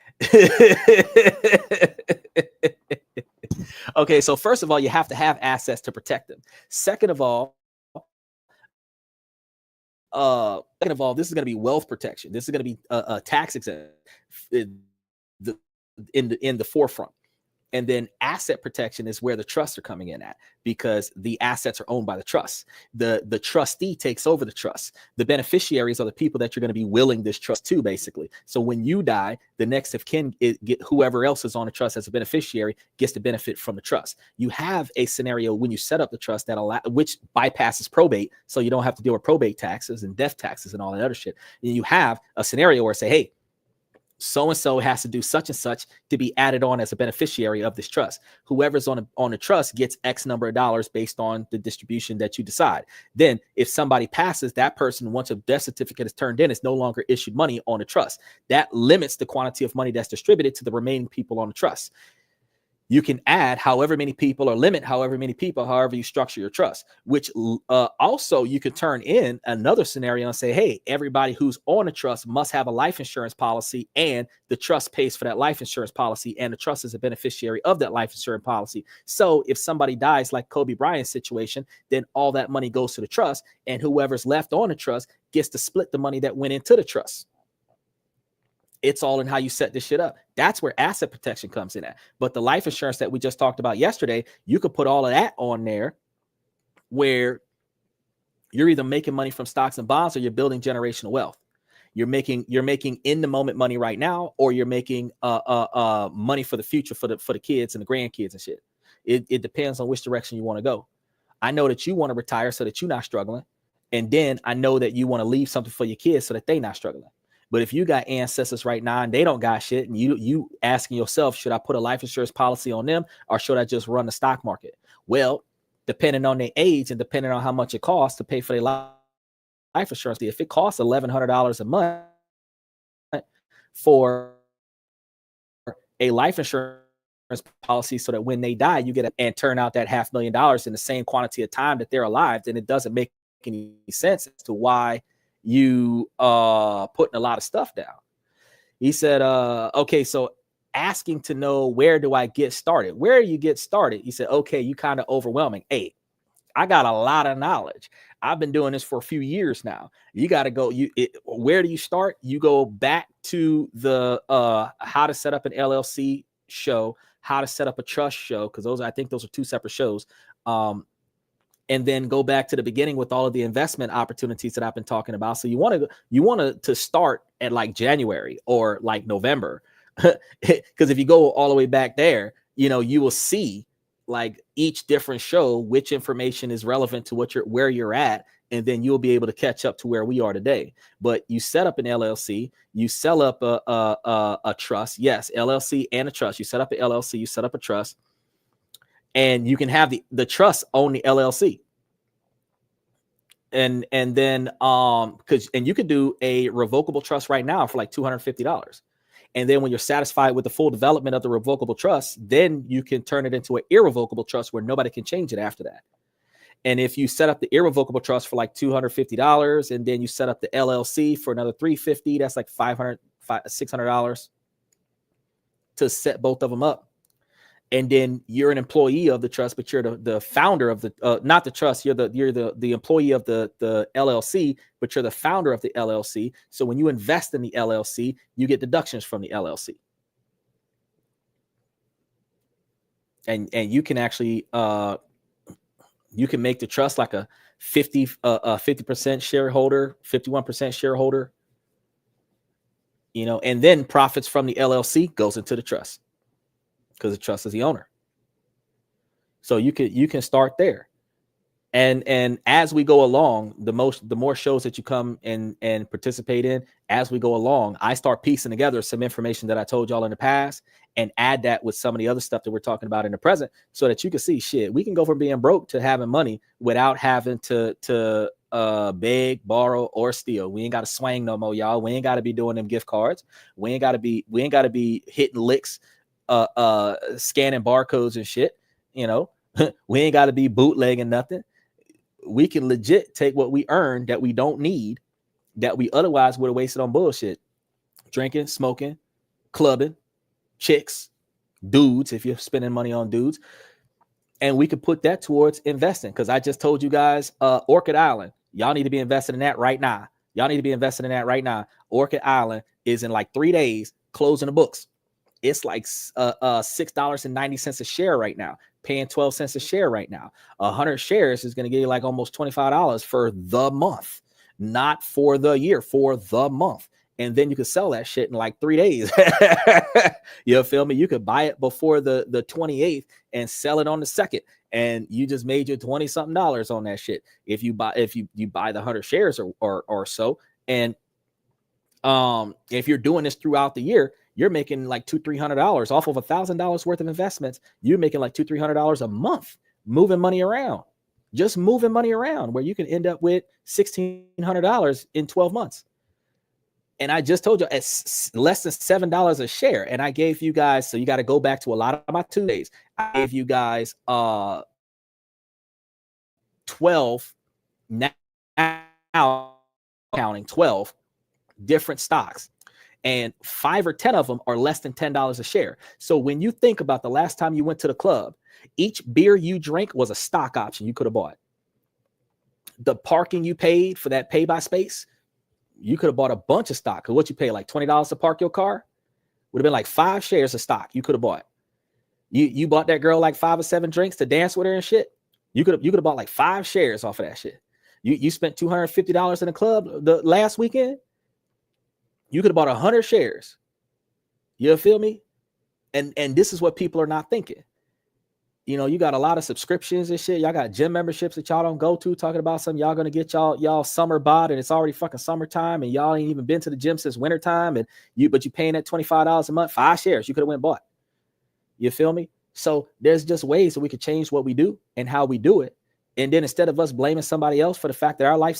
Okay, so first of all, you have to have assets to protect them. Second of all, this is going to be wealth protection. This is going to be a tax exempt in the forefront. And then asset protection is where the trusts are coming in at, because the assets are owned by the trust. The trustee takes over the trust. The beneficiaries are the people that you're going to be willing this trust to, basically. So when you die, the next of kin, whoever else is on the trust as a beneficiary gets to benefit from the trust. You have a scenario when you set up the trust which bypasses probate, so you don't have to deal with probate taxes and death taxes and all that other shit. And you have a scenario where say, hey, so-and-so has to do such and such to be added on as a beneficiary of this trust. Whoever's on the trust gets X number of dollars based on the distribution that you decide. Then if somebody passes, that person, once a death certificate is turned in, is no longer issued money on the trust. That limits the quantity of money that's distributed to the remaining people on the trust. You can add however many people or limit however many people, however you structure your trust, which also you could turn in another scenario and say, hey, everybody who's on a trust must have a life insurance policy, and the trust pays for that life insurance policy, and the trust is a beneficiary of that life insurance policy. So if somebody dies, like Kobe Bryant's situation, then all that money goes to the trust, and whoever's left on the trust gets to split the money that went into the trust. It's all in how you set this shit up. That's where asset protection comes in at. But the life insurance that we just talked about yesterday, you could put all of that on there where you're either making money from stocks and bonds or you're building generational wealth. You're making in the moment money right now, or you're making money for the future for the kids and the grandkids and shit. It depends on which direction you want to go. I know that you want to retire so that you're not struggling. And then I know that you want to leave something for your kids so that they're not struggling. But if you got ancestors right now and they don't got shit, and you asking yourself, should I put a life insurance policy on them, or should I just run the stock market? Well, depending on their age and depending on how much it costs to pay for their life insurance, if it costs $1,100 a month for a life insurance policy so that when they die, you get and turn out that $500,000 in the same quantity of time that they're alive, then it doesn't make any sense as to why you putting a lot of stuff down. He said, okay, so asking to know, where do I get started? Where you get started? He said, okay, you kind of overwhelming. Hey, I got a lot of knowledge. I've been doing this for a few years now. You got to go. Where do you start? You go back to the how to set up an LLC show, how to set up a trust show, because I think those are two separate shows. And then go back to the beginning with all of the investment opportunities that I've been talking about. So you want to start at like January or like November, because if you go all the way back there, you will see like each different show, which information is relevant to where you're at. And then you'll be able to catch up to where we are today. But you set up an LLC, you sell up a trust. Yes, LLC and a trust. You set up an LLC, you set up a trust, and you can have the trust own the LLC. And then and you could do a revocable trust right now for like $250. And then when you're satisfied with the full development of the revocable trust, then you can turn it into an irrevocable trust where nobody can change it after that. And if you set up the irrevocable trust for like $250, and then you set up the LLC for another $350, that's like $600 to set both of them up. And then you're an employee of the trust, but you're the founder of the not the trust. You're the employee of the LLC, but you're the founder of the LLC. So when you invest in the LLC, you get deductions from the LLC, and you can actually you can make the trust like a 50% shareholder, 51% shareholder, and then profits from the LLC goes into the trust, because the trust is the owner. So you can start there. And as we go along, the more shows that you come and participate in, as we go along, I start piecing together some information that I told y'all in the past and add that with some of the other stuff that we're talking about in the present, so that you can see, shit, we can go from being broke to having money without having to beg, borrow, or steal. We ain't got to swing no more, y'all. We ain't got to be doing them gift cards. We ain't got to be hitting licks, scanning barcodes and shit. We ain't got to be bootlegging nothing. We can legit take what we earn that we don't need, that we otherwise would have wasted on bullshit, drinking, smoking, clubbing, chicks, dudes, if you're spending money on dudes, and we could put that towards investing. Because I just told you guys, Orchid Island, y'all need to be investing in that right now. Orchid Island is in like 3 days closing the books. It's like $6.90 a share right now, paying 12 cents a share right now. 100 shares is going to give you like almost $25 for the month, not for the year, for the month. And then you could sell that shit in like 3 days. You feel me? You could buy it before the 28th and sell it on the 2nd. And you just made your 20 something dollars on that shit. If you buy the 100 shares or so. And if you're doing this throughout the year, you're making like $200-300 off of $1,000 worth of investments. You're making like $200-300 a month, moving money around, where you can end up with $1,600 in 12 months. And I just told you it's less than $7 a share. And I gave you guys, so you got to go back to a lot of my 2 days. I gave you guys 12 now counting 12 different stocks. And 5 or 10 of them are less than $10 a share. So when you think about the last time you went to the club, each beer you drank was a stock option you could have bought. The parking you paid for that pay by space, you could have bought a bunch of stock. Because what you pay, like $20 to park your car, would have been like 5 shares of stock you could have bought. You bought that girl like 5 or 7 drinks to dance with her and shit. You could have bought like 5 shares off of that shit. You spent $250 in the club the last weekend. You could have bought 100 shares. You feel me? And this is what people are not thinking. You got a lot of subscriptions and shit. Y'all got gym memberships that y'all don't go to, talking about something y'all gonna get y'all summer bod, and it's already fucking summertime, and y'all ain't even been to the gym since wintertime, but you paying that $25 a month, 5 shares you could have went and bought. You feel me? So there's just ways that we could change what we do and how we do it And then instead of us blaming somebody else for the fact that our life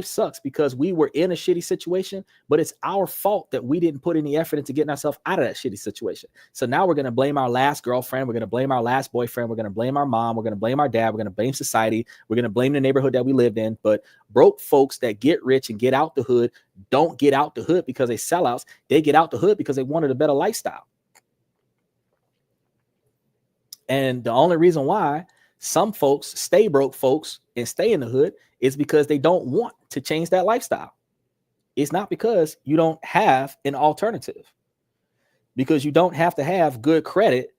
sucks because we were in a shitty situation, but it's our fault that we didn't put any effort into getting ourselves out of that shitty situation. So now we're going to blame our last girlfriend. We're going to blame our last boyfriend. We're going to blame our mom. We're going to blame our dad. We're going to blame society. We're going to blame the neighborhood that we lived in. But broke folks that get rich and get out the hood don't get out the hood because they sellouts. They get out the hood because they wanted a better lifestyle. And the only reason why some folks stay broke folks and stay in the hood is because they don't want to change that lifestyle. It's not because you don't have an alternative, because you don't have to have good credit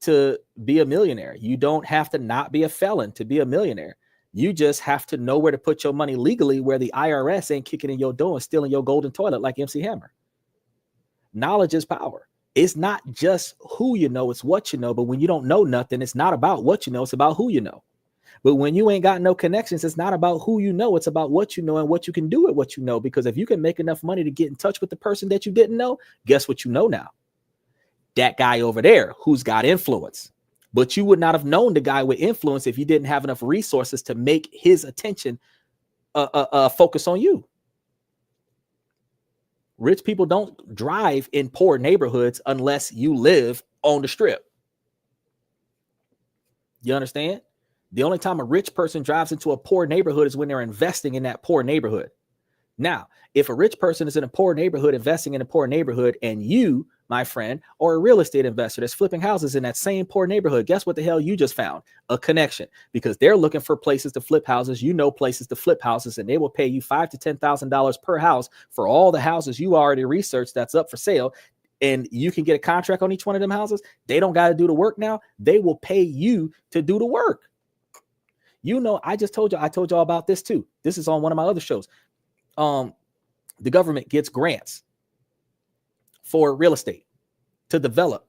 to be a millionaire. You don't have to not be a felon to be a millionaire. You just have to know where to put your money legally, where the IRS ain't kicking in your door and stealing your golden toilet like MC Hammer. Knowledge is power. It's not just who you know, it's what you know. But when you don't know nothing, it's not about what you know, it's about who you know. But when you ain't got no connections, it's not about who you know, it's about what you know and what you can do with what you know. Because if you can make enough money to get in touch with the person that you didn't know, guess what you know now? That guy over there who's got influence. But you would not have known the guy with influence if you didn't have enough resources to make his attention focus on you. Rich people don't drive in poor neighborhoods unless you live on the strip. You understand? The only time a rich person drives into a poor neighborhood is when they're investing in that poor neighborhood. Now, if a rich person is in a poor neighborhood, investing in a poor neighborhood, and you, my friend, or a real estate investor that's flipping houses in that same poor neighborhood, guess what the hell you just found? A connection, because they're looking for places to flip houses. You know places to flip houses, and they will pay you $5,000 to $10,000 per house for all the houses you already researched that's up for sale. And you can get a contract on each one of them houses. They don't got to do the work now. They will pay you to do the work. You know, I told y'all about this too. This is on one of my other shows. The government gets grants for real estate to develop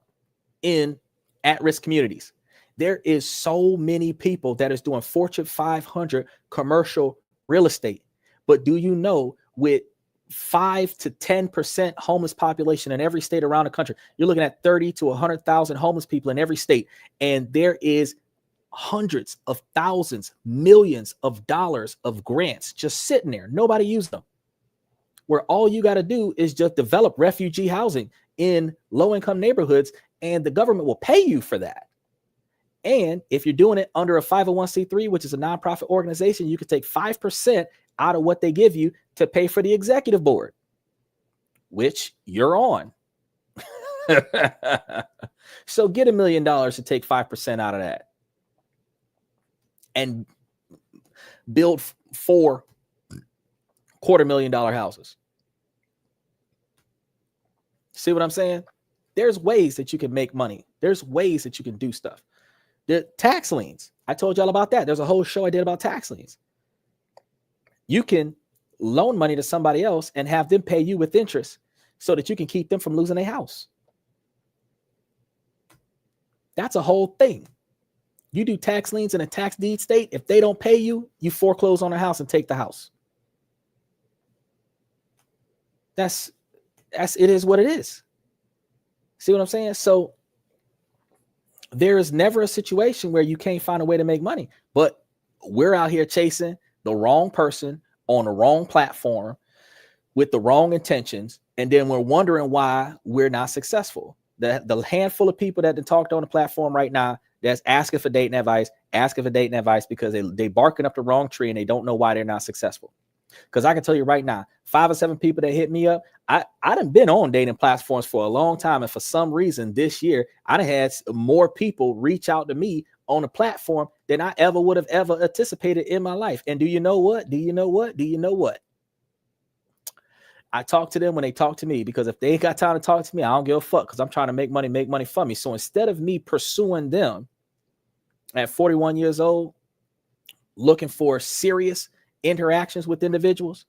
in at-risk communities. There is so many people that is doing Fortune 500 commercial real estate. But do you know, with 5 to 10% homeless population in every state around the country, you're looking at 30 to 100,000 homeless people in every state. And there is hundreds of thousands, millions of dollars of grants just sitting there. Nobody used them. Where all you got to do is just develop refugee housing in low-income neighborhoods, and the government will pay you for that. And if you're doing it under a 501c3, which is a nonprofit organization, you can take 5% out of what they give you to pay for the executive board, which you're on. So get $1 million to take 5% out of that and build 4 $250,000 houses. See what I'm saying? There's ways that you can make money. There's ways that you can do stuff. The tax liens. I told y'all about that. There's a whole show I did about tax liens. You can loan money to somebody else and have them pay you with interest so that you can keep them from losing their house. That's a whole thing. You do tax liens in a tax deed state. If they don't pay you, you foreclose on the house and take the house. It is what it is. See what I'm saying? So there is never a situation where you can't find a way to make money, but we're out here chasing the wrong person on the wrong platform with the wrong intentions. And then we're wondering why we're not successful. The handful of people that talked on the platform right now that's asking for dating advice because they barking up the wrong tree and they don't know why they're not successful. Because I can tell you right now, 5 or 7 people that hit me up, I done been on dating platforms for a long time. And for some reason this year, I done had more people reach out to me on a platform than I ever would have ever anticipated in my life. And do you know what? I talk to them when they talk to me, because if they ain't got time to talk to me, I don't give a fuck, because I'm trying to make money for me. So instead of me pursuing them at 41 years old, looking for serious interactions with individuals,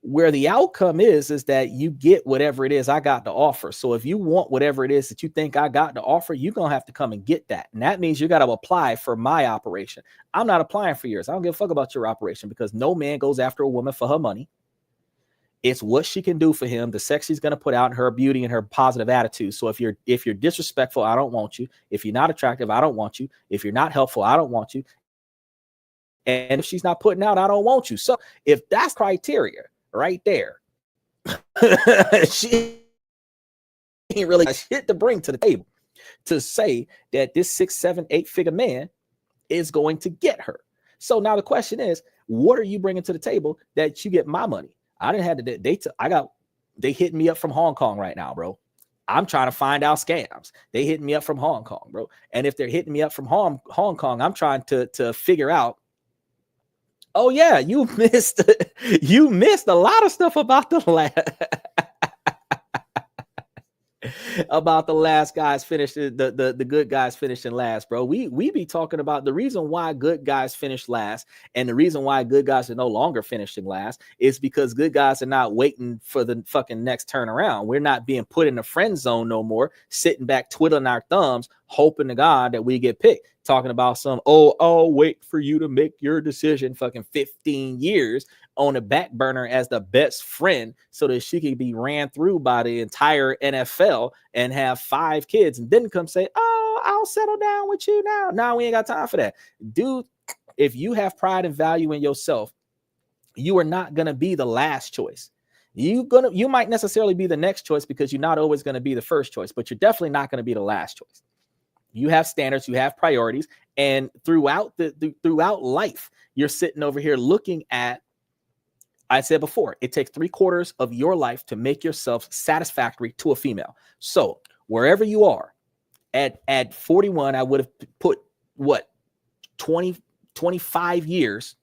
where the outcome is that you get whatever it is I got to offer. So if you want whatever it is that you think I got to offer, you're going to have to come and get that. And that means you got to apply for my operation. I'm not applying for yours. I don't give a fuck about your operation, because no man goes after a woman for her money. It's what she can do for him, the sex she's going to put out, and her beauty and her positive attitude. So if you're disrespectful, I don't want you. If you're not attractive, I don't want you. If you're not helpful, I don't want you. And if she's not putting out, I don't want you. So if that's criteria right there, she ain't really got shit to bring to the table to say that this 6, 7, 8-figure man is going to get her. So now the question is, what are you bringing to the table that you get my money? I didn't have to. They hitting me up from Hong Kong right now, bro. I'm trying to find out scams. They hitting me up from Hong Kong, bro. And if they're hitting me up from Hong Kong, I'm trying to figure out. Oh yeah, you missed a lot of stuff about the about the last guys finished the good guys finishing last, bro. We be talking about the reason why good guys finish last, and the reason why good guys are no longer finishing last is because good guys are not waiting for the fucking next turnaround. We're not being put in the friend zone no more, sitting back twiddling our thumbs, hoping to God that we get picked. Talking about some, I'll wait for you to make your decision, fucking 15 years on the back burner as the best friend so that she can be ran through by the entire NFL and have 5 kids and then come say, oh, I'll settle down with you now. No, we ain't got time for that. Dude, if you have pride and value in yourself, you are not going to be the last choice. You might necessarily be the next choice because you're not always going to be the first choice, but you're definitely not going to be the last choice. You have standards, you have priorities, and throughout throughout life, you're sitting over here looking at, I said before, it takes 3/4 of your life to make yourself satisfactory to a female. So wherever you are at 41, I would have put 25 years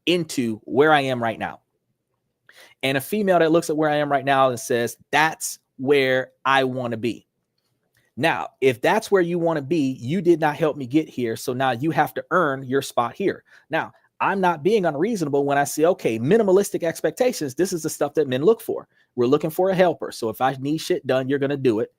into where I am right now. And a female that looks at where I am right now and says, that's where I want to be. Now, if that's where you want to be, you did not help me get here. So now you have to earn your spot here. Now, I'm not being unreasonable when I say, okay, minimalistic expectations. This is the stuff that men look for. We're looking for a helper. So if I need shit done, you're going to do it.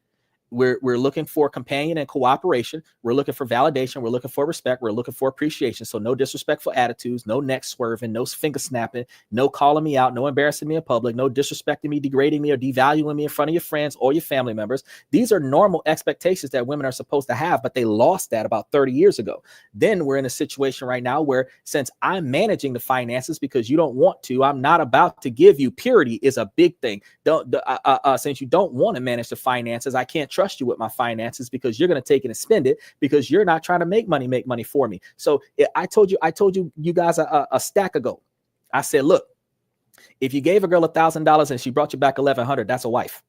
We're looking for companion and cooperation. We're looking for validation. We're looking for respect. We're looking for appreciation. So no disrespectful attitudes, no neck swerving, no finger snapping, no calling me out, no embarrassing me in public, no disrespecting me, degrading me, or devaluing me in front of your friends or your family members. These are normal expectations that women are supposed to have, but they lost that about 30 years ago. Then we're in a situation right now where, since I'm managing the finances because you don't want to, I'm not about to give you. Purity is a big thing. Since you don't want to manage the finances, I can't trust you with my finances because you're going to take it and spend it because you're not trying to make money for me. So I told you guys a stack ago. I said, look, if you gave a girl $1,000 and she brought you back 1,100, that's a wife.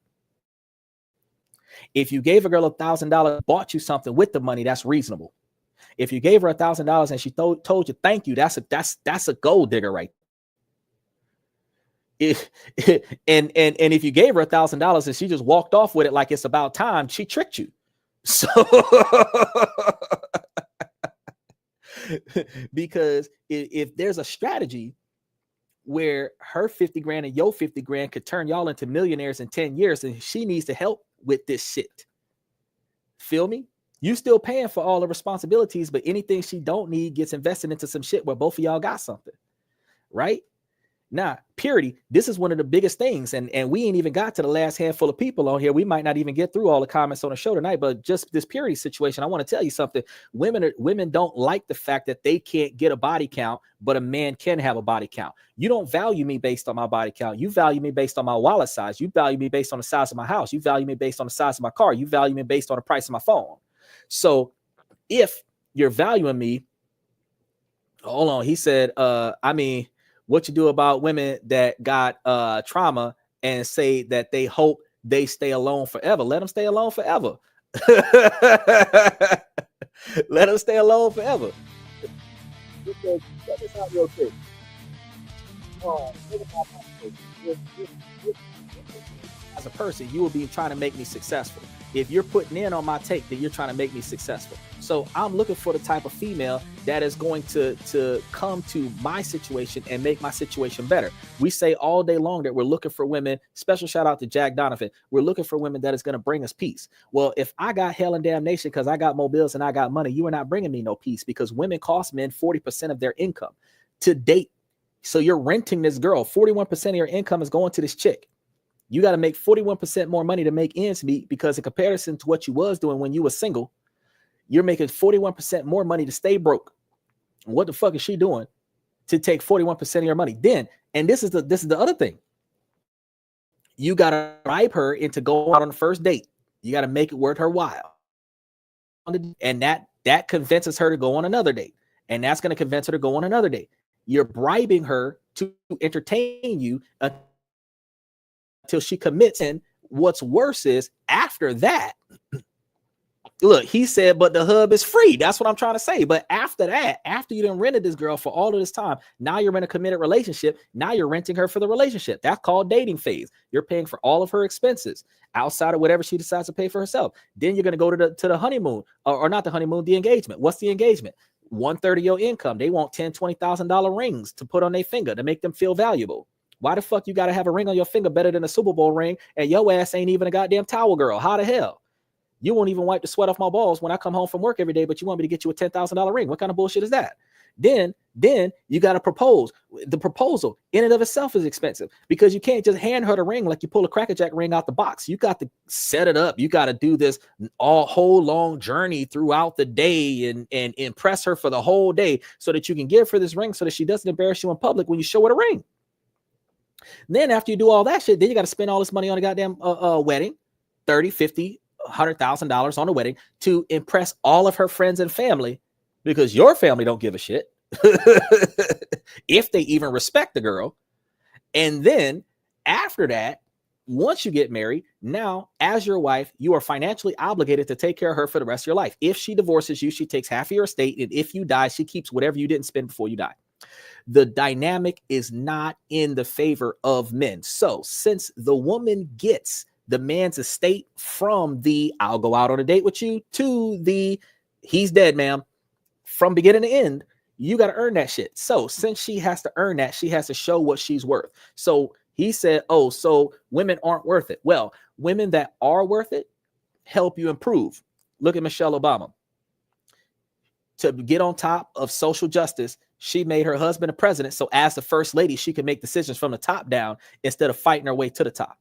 If you gave a girl $1,000, bought you something with the money, that's reasonable. If you gave her $1,000 and she told you thank you, that's a gold digger, right? And if you gave her $1,000 and she just walked off with it like it's about time, she tricked you. So because if there's a strategy where her 50 grand and your 50 grand could turn y'all into millionaires in 10 years, and she needs to help with this shit. Feel me? You still paying for all the responsibilities, but anything she don't need gets invested into some shit where both of y'all got something, right? Now, purity, this is one of the biggest things, and we ain't even got to the last handful of people on here. We might not even get through all the comments on the show tonight, but just this purity situation, I want to tell you something. Women don't like the fact that they can't get a body count, but a man can have a body count. You don't value me based on my body count. You value me based on my wallet size. You value me based on the size of my house. You value me based on the size of my car. You value me based on the price of my phone. So if you're valuing me, hold on, he said, what you do about women that got trauma and say that they hope they stay alone forever? Let them stay alone forever. Let them stay alone forever. Check this out real quick. As a person, you will be trying to make me successful. If you're putting in on my take, then you're trying to make me successful. So I'm looking for the type of female that is going to come to my situation and make my situation better. We say all day long that we're looking for women. Special shout out to Jack Donovan. We're looking for women that is going to bring us peace. Well, if I got hell and damnation because I got more bills and I got money, you are not bringing me no peace, because women cost men 40% of their income to date. So you're renting this girl. 41% of your income is going to this chick. You got to make 41% more money to make ends meet, because in comparison to what you was doing when you were single, you're making 41% more money to stay broke. What the fuck is she doing? to take 41% of your money. Then, and this is the other thing. You got to bribe her into going out on the first date. You got to make it worth her while. And that convinces her to go on another date. And that's going to convince her to go on another date. You're bribing her to entertain you until she commits. And what's worse is after that, look, he said, but the hub is free. That's what I'm trying to say. But after that, after you done rented this girl for all of this time, now you're in a committed relationship. Now you're renting her for the relationship. That's called dating phase. You're paying for all of her expenses outside of whatever she decides to pay for herself. Then you're going to go to the honeymoon, or not the honeymoon, the engagement. What's the engagement? 1/3 of your income. They want $10,000-$20,000 rings to put on their finger to make them feel valuable. Why the fuck you got to have a ring on your finger better than a Super Bowl ring, and your ass ain't even a goddamn towel girl? How the hell? You won't even wipe the sweat off my balls when I come home from work every day, but you want me to get you a $10,000 ring. What kind of bullshit is that? Then you got to propose. The proposal in and of itself is expensive because you can't just hand her the ring like you pull a Cracker Jack ring out the box. You got to set it up. You got to do this whole long journey throughout the day and impress her for the whole day so that you can give her this ring so that she doesn't embarrass you in public when you show her the ring. Then after you do all that shit, then you got to spend all this money on a goddamn wedding, 30, 50, $100,000 on a wedding to impress all of her friends and family, because your family don't give a shit if they even respect the girl. And then after that, once you get married, now as your wife, you are financially obligated to take care of her for the rest of your life. If she divorces you, she takes half of your estate, and if you die, she keeps whatever you didn't spend before you die. The dynamic is not in the favor of men. So since the woman gets the man's estate from the I'll go out on a date with you to the he's dead, ma'am, from beginning to end, you got to earn that shit. So since she has to earn that, she has to show what she's worth. So he said, oh, so women aren't worth it. Well, women that are worth it help you improve. Look at Michelle Obama. To get on top of social justice, she made her husband a president. So as the first lady, she could make decisions from the top down instead of fighting her way to the top.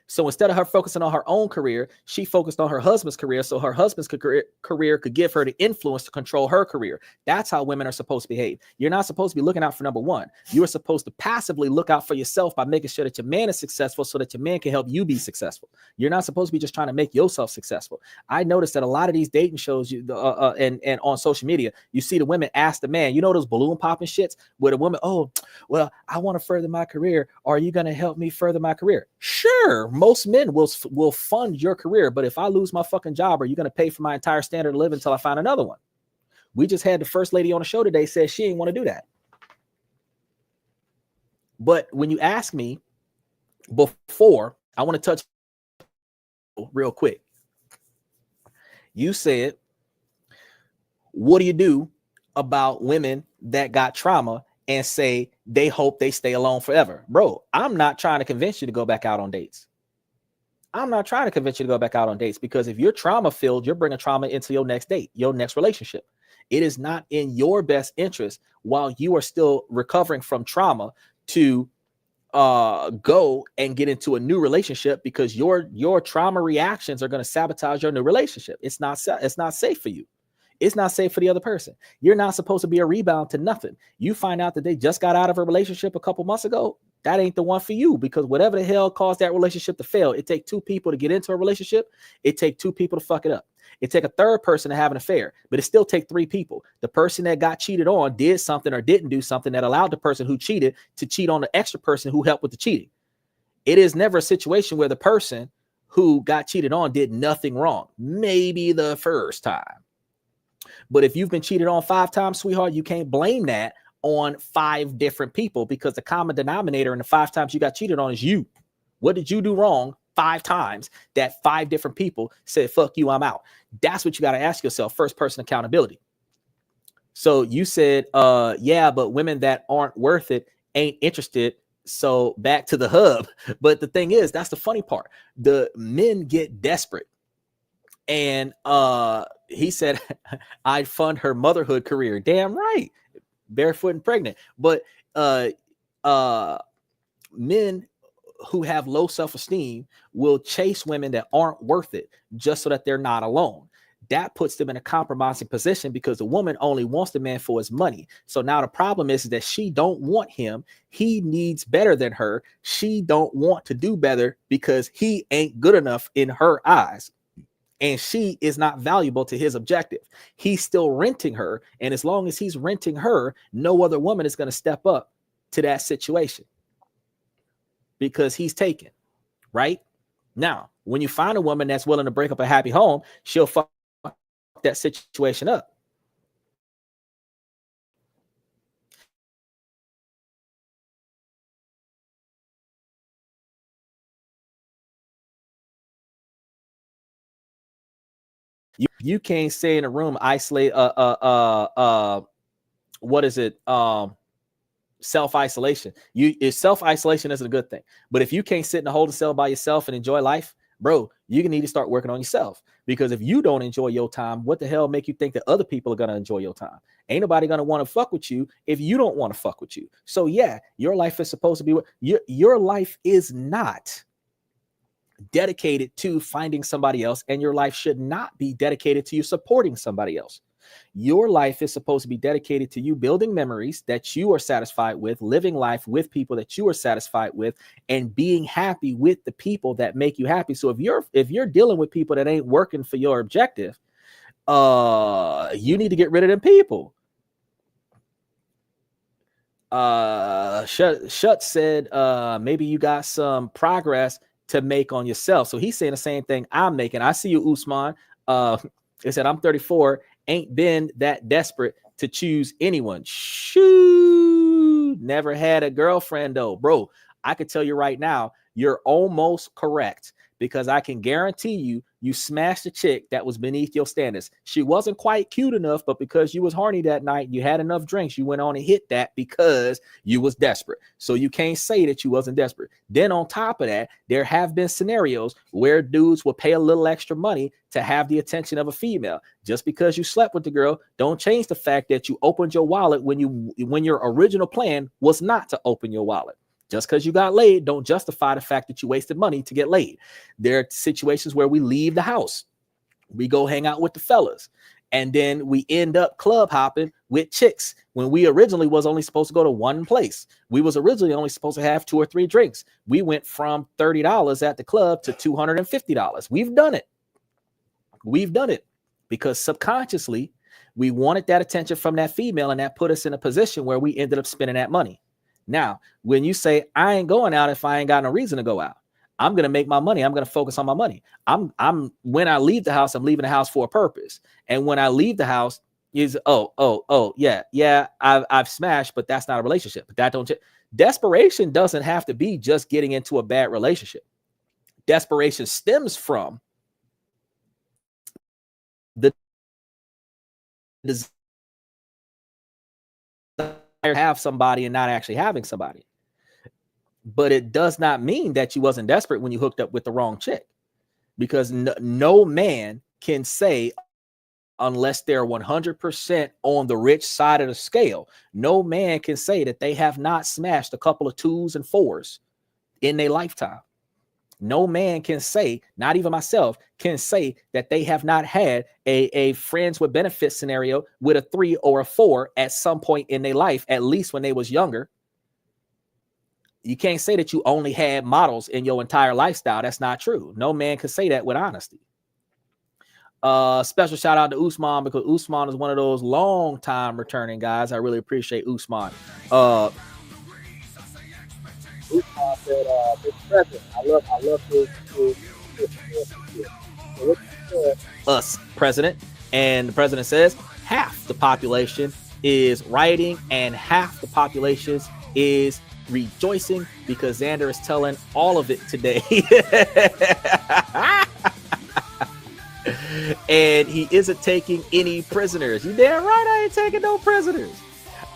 So instead of her focusing on her own career, she focused on her husband's career. So her husband's career could give her the influence to control her career. That's how women are supposed to behave. You're not supposed to be looking out for number one. You are supposed to passively look out for yourself by making sure that your man is successful so that your man can help you be successful. You're not supposed to be just trying to make yourself successful. I noticed that a lot of these dating shows and on social media, you see the women ask the man, you know, those balloon popping shits where the woman, oh, well, I want to further my career. Are you going to help me further my career? Sure. Most men will fund your career, but if I lose my fucking job, are you going to pay for my entire standard of living until I find another one? We just had the first lady on the show today said she ain't want to do that. But when you ask me before, I want to touch real quick. You said, what do you do about women that got trauma and say they hope they stay alone forever? Bro, I'm not trying to convince you to go back out on dates. I'm not trying to convince you to go back out on dates, because if you're trauma filled, you're bringing trauma into your next date, your next relationship. It is not in your best interest while you are still recovering from trauma to go and get into a new relationship, because your trauma reactions are going to sabotage your new relationship. It's not safe for you. It's not safe for the other person. You're not supposed to be a rebound to nothing. You find out that they just got out of a relationship a couple months ago, that ain't the one for you, because whatever the hell caused that relationship to fail, it takes two people to get into a relationship. It takes two people to fuck it up. It take a third person to have an affair, but it still take three people. The person that got cheated on did something or didn't do something that allowed the person who cheated to cheat on the extra person who helped with the cheating. It is never a situation where the person who got cheated on did nothing wrong. Maybe the first time. But if you've been cheated on 5 times, sweetheart, you can't blame that on 5 different people, because the common denominator in the 5 times you got cheated on is you. What did you do wrong 5 times that 5 different people said, fuck you, I'm out? That's what you got to ask yourself. First person accountability. So you said, yeah, but women that aren't worth it ain't interested. So back to the hub. But the thing is, that's the funny part. The men get desperate. And he said, I'd fund her motherhood career. Damn right. Barefoot and pregnant. But men who have low self-esteem will chase women that aren't worth it just so that they're not alone. that puts them in a compromising position because the woman only wants the man for his money. So now the problem is that she don't want him. He needs better than her. She don't want to do better because he ain't good enough in her eyes. And she is not valuable to his objective. He's still renting her. And as long as he's renting her, no other woman is going to step up to that situation because he's taken, right? Now, when you find a woman that's willing to break up a happy home, she'll fuck that situation up. You can't stay in a room, isolate, what is it? Self-isolation. Self-isolation isn't a good thing. But if you can't sit in a holding cell by yourself and enjoy life, bro, you need to start working on yourself. Because if you don't enjoy your time, what the hell make you think that other people are going to enjoy your time? Ain't nobody going to want to fuck with you if you don't want to fuck with you. So yeah, your life is supposed to be your life is not dedicated to finding somebody else, and your life should not be dedicated to you supporting somebody else. Your life is supposed to be dedicated to you building memories that you are satisfied with, living life with people that you are satisfied with, and being happy with the people that make you happy. So if you're dealing with people that ain't working for your objective, you need to get rid of them people. Shut said maybe you got some progress to make on yourself. So he's saying the same thing I'm making. I see you, Usman. He said, I'm 34, ain't been that desperate to choose anyone. Shoot, never had a girlfriend though. Bro, I could tell you right now, you're almost correct, because I can guarantee you smashed a chick that was beneath your standards. She wasn't quite cute enough, but because you was horny that night, you had enough drinks, you went on and hit that because you was desperate. So you can't say that you wasn't desperate. Then on top of that, there have been scenarios where dudes will pay a little extra money to have the attention of a female. Just because you slept with the girl, don't change the fact that you opened your wallet when your original plan was not to open your wallet. Just because you got laid, don't justify the fact that you wasted money to get laid. There are situations where we leave the house, we go hang out with the fellas, and then we end up club hopping with chicks when we originally was only supposed to go to one place. We was originally only supposed to have 2 or 3 drinks. We went from $30 at the club to $250. We've done it. We've done it because subconsciously we wanted that attention from that female, and that put us in a position where we ended up spending that money. Now, when you say I ain't going out if I ain't got no reason to go out, I'm gonna make my money. I'm gonna focus on my money. I'm when I leave the house, I'm leaving the house for a purpose. And when I leave the house, is yeah, I've smashed, but that's not a relationship. But that don't. Desperation doesn't have to be just getting into a bad relationship. Desperation stems from the desire to have somebody and not actually having somebody. But it does not mean that you wasn't desperate when you hooked up with the wrong chick, because no man can say, unless they're 100% on the rich side of the scale, no man can say that they have not smashed a couple of 2s and 4s in their lifetime. No man can say, not even myself, can say that they have not had a friends with benefits scenario with a 3 or a 4 at some point in their life, at least when they was younger. You can't say that you only had models in your entire lifestyle. That's not true. No man can say that with honesty. Special shout out to Usman, because Usman is one of those long time returning guys. I really appreciate Usman. Usman said, Mr. President, I love this us, President. And the president says half the population is rioting and half the population is rejoicing because Xander is telling all of it today. And he isn't taking any prisoners. You damn right I ain't taking no prisoners.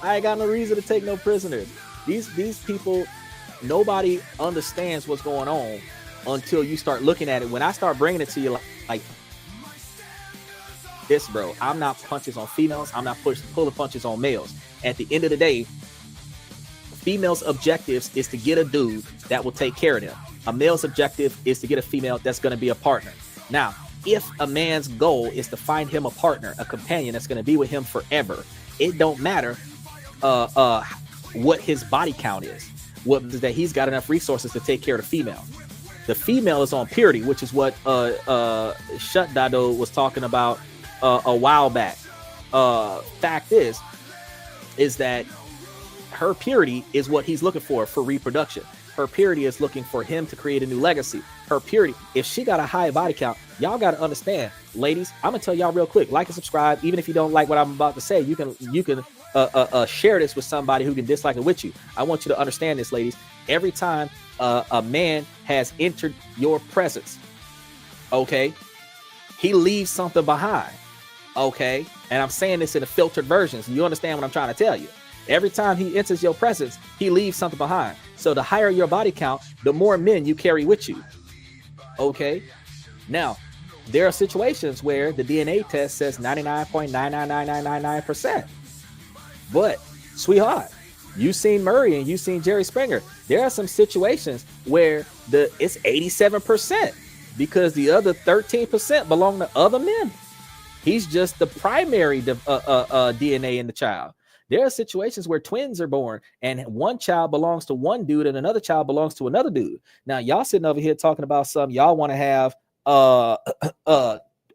I ain't got no reason to take no prisoners. These people, nobody understands what's going on until you start looking at it. When I start bringing it to you like this, bro, I'm not punches on females. I'm not pulling punches on males. At the end of the day, females' objectives is to get a dude that will take care of them. A male's objective is to get a female that's going to be a partner. Now, if a man's goal is to find him a partner, a companion that's going to be with him forever, it don't matter what his body count is. What is that he's got enough resources to take care of the female. The female is on purity, which is what Shut Dado was talking about a while back. Fact is that her purity is what he's looking for reproduction. Her purity is looking for him to create a new legacy. Her purity, if she got a high body count, y'all got to understand, ladies, I'm gonna tell y'all real quick, like and subscribe. Even if you don't like what I'm about to say, you can share this with somebody who can dislike it with you. I want you to understand this, ladies. Every time a man has entered your presence, okay, he leaves something behind, okay? And I'm saying this in a filtered version, so you understand what I'm trying to tell you. Every time he enters your presence, he leaves something behind. So the higher your body count, the more men you carry with you. Okay. Now, there are situations where the DNA test says 99.99999%. But, sweetheart, you seen Murray and you seen Jerry Springer. There are some situations where it's 87% because the other 13% belong to other men. He's just the primary DNA in the child. There are situations where twins are born and one child belongs to one dude and another child belongs to another dude. Now, y'all sitting over here talking about something y'all want to have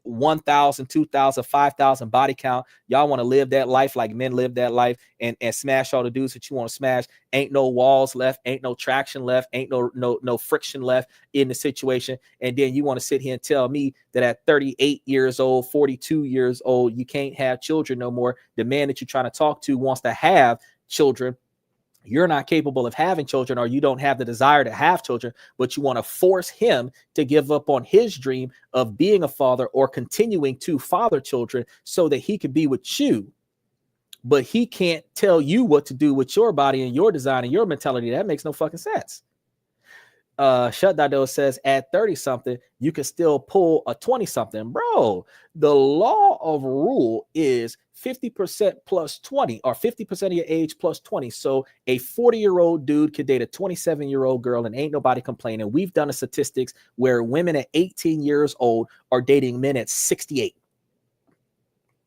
1,000, 2,000, 5,000 body count. Y'all want to live that life like men live that life and smash all the dudes that you want to smash. Ain't no walls left, ain't no traction left, ain't no friction left in the situation. And then you want to sit here and tell me that at 38 years old, 42 years old, you can't have children no more. The man that you're trying to talk to wants to have children. You're not capable of having children, or you don't have the desire to have children, but you want to force him to give up on his dream of being a father or continuing to father children so that he can be with you. But he can't tell you what to do with your body and your design and your mentality. That makes no fucking sense. Shut Dado says at 30 something, you can still pull a 20 something. Bro, the law of rule is 50% plus 20 or 50% of your age plus 20. So a 40-year-old dude could date a 27-year-old girl and ain't nobody complaining. We've done the statistics where women at 18 years old are dating men at 68.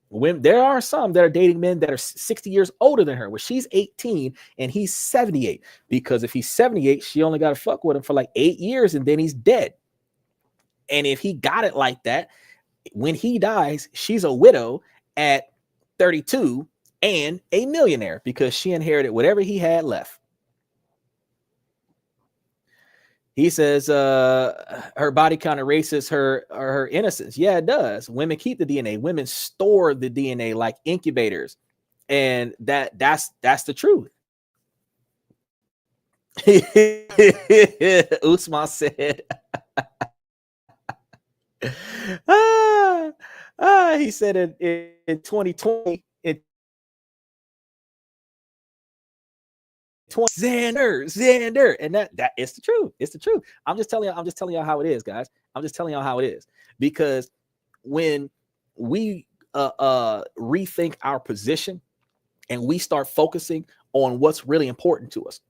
When there are some that are dating men that are 60 years older than her, where she's 18 and he's 78, because if he's 78, she only got to fuck with him for like 8 years and then he's dead. And if he got it like that, when he dies, she's a widow at 32 and a millionaire because she inherited whatever he had left. He says her body count erases her innocence. Yeah, it does. Women keep the DNA. Women store the DNA like incubators. And that's the truth. Usman said, he said in 2020, Xander, and that is the truth. It's the truth. I'm just telling y'all how it is, guys. I'm just telling y'all how it is, because when we rethink our position and we start focusing on what's really important to us,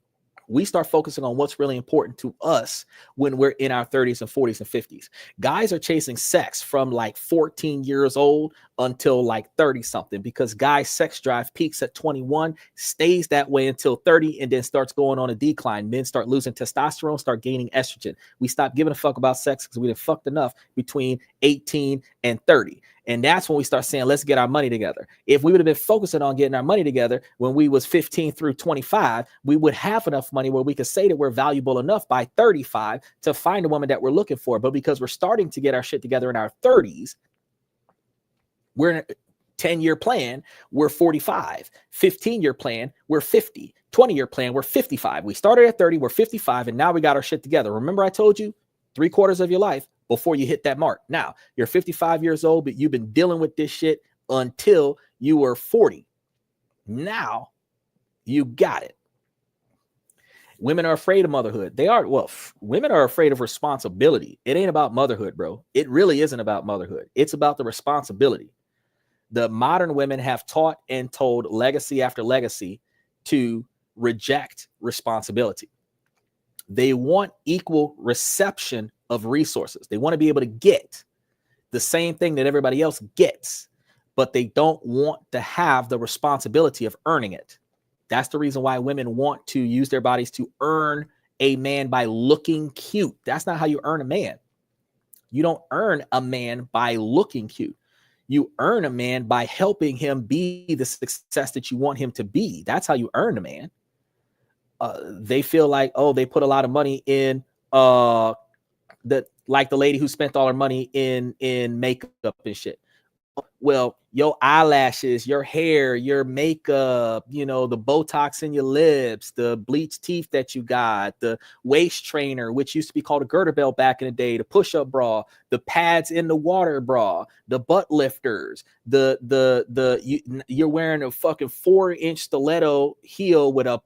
we start focusing on what's really important to us when we're in our 30s and 40s and 50s. Guys are chasing sex from like 14 years old until like 30 something, because guys' sex drive peaks at 21, stays that way until 30, and then starts going on a decline. Men start losing testosterone, start gaining estrogen. We stop giving a fuck about sex because we done fucked enough between 18 and 30. And that's when we start saying, let's get our money together. If we would have been focusing on getting our money together when we was 15 through 25, we would have enough money where we could say that we're valuable enough by 35 to find a woman that we're looking for. But because we're starting to get our shit together in our 30s, we're in a 10-year plan, we're 45. 15-year plan, we're 50. 20-year plan, we're 55. We started at 30, we're 55, and now we got our shit together. Remember I told you 3/4 of your life before you hit that mark. Now, you're 55 years old, but you've been dealing with this shit until you were 40. Now, you got it. Women are afraid of motherhood. Women are afraid of responsibility. It ain't about motherhood, bro. It really isn't about motherhood. It's about the responsibility. The modern women have taught and told legacy after legacy to reject responsibility. They want equal reception of resources. They want to be able to get. the same thing that everybody else gets, but they don't want to have the responsibility of earning it. That's the reason why women want to use their bodies to earn a man by looking cute. That's not how you earn a man. You don't earn a man by looking cute. You earn a man by helping him be the success that you want him to be. That's how you earn a man. They feel like, oh, they put a lot of money in like the lady who spent all her money in makeup and shit. Well, your eyelashes, your hair, your makeup, the Botox in your lips, the bleached teeth that you got, the waist trainer, which used to be called a girder belt back in the day, the push-up bra, the pads in the water bra, the butt lifters, you're wearing a fucking 4-inch stiletto heel with a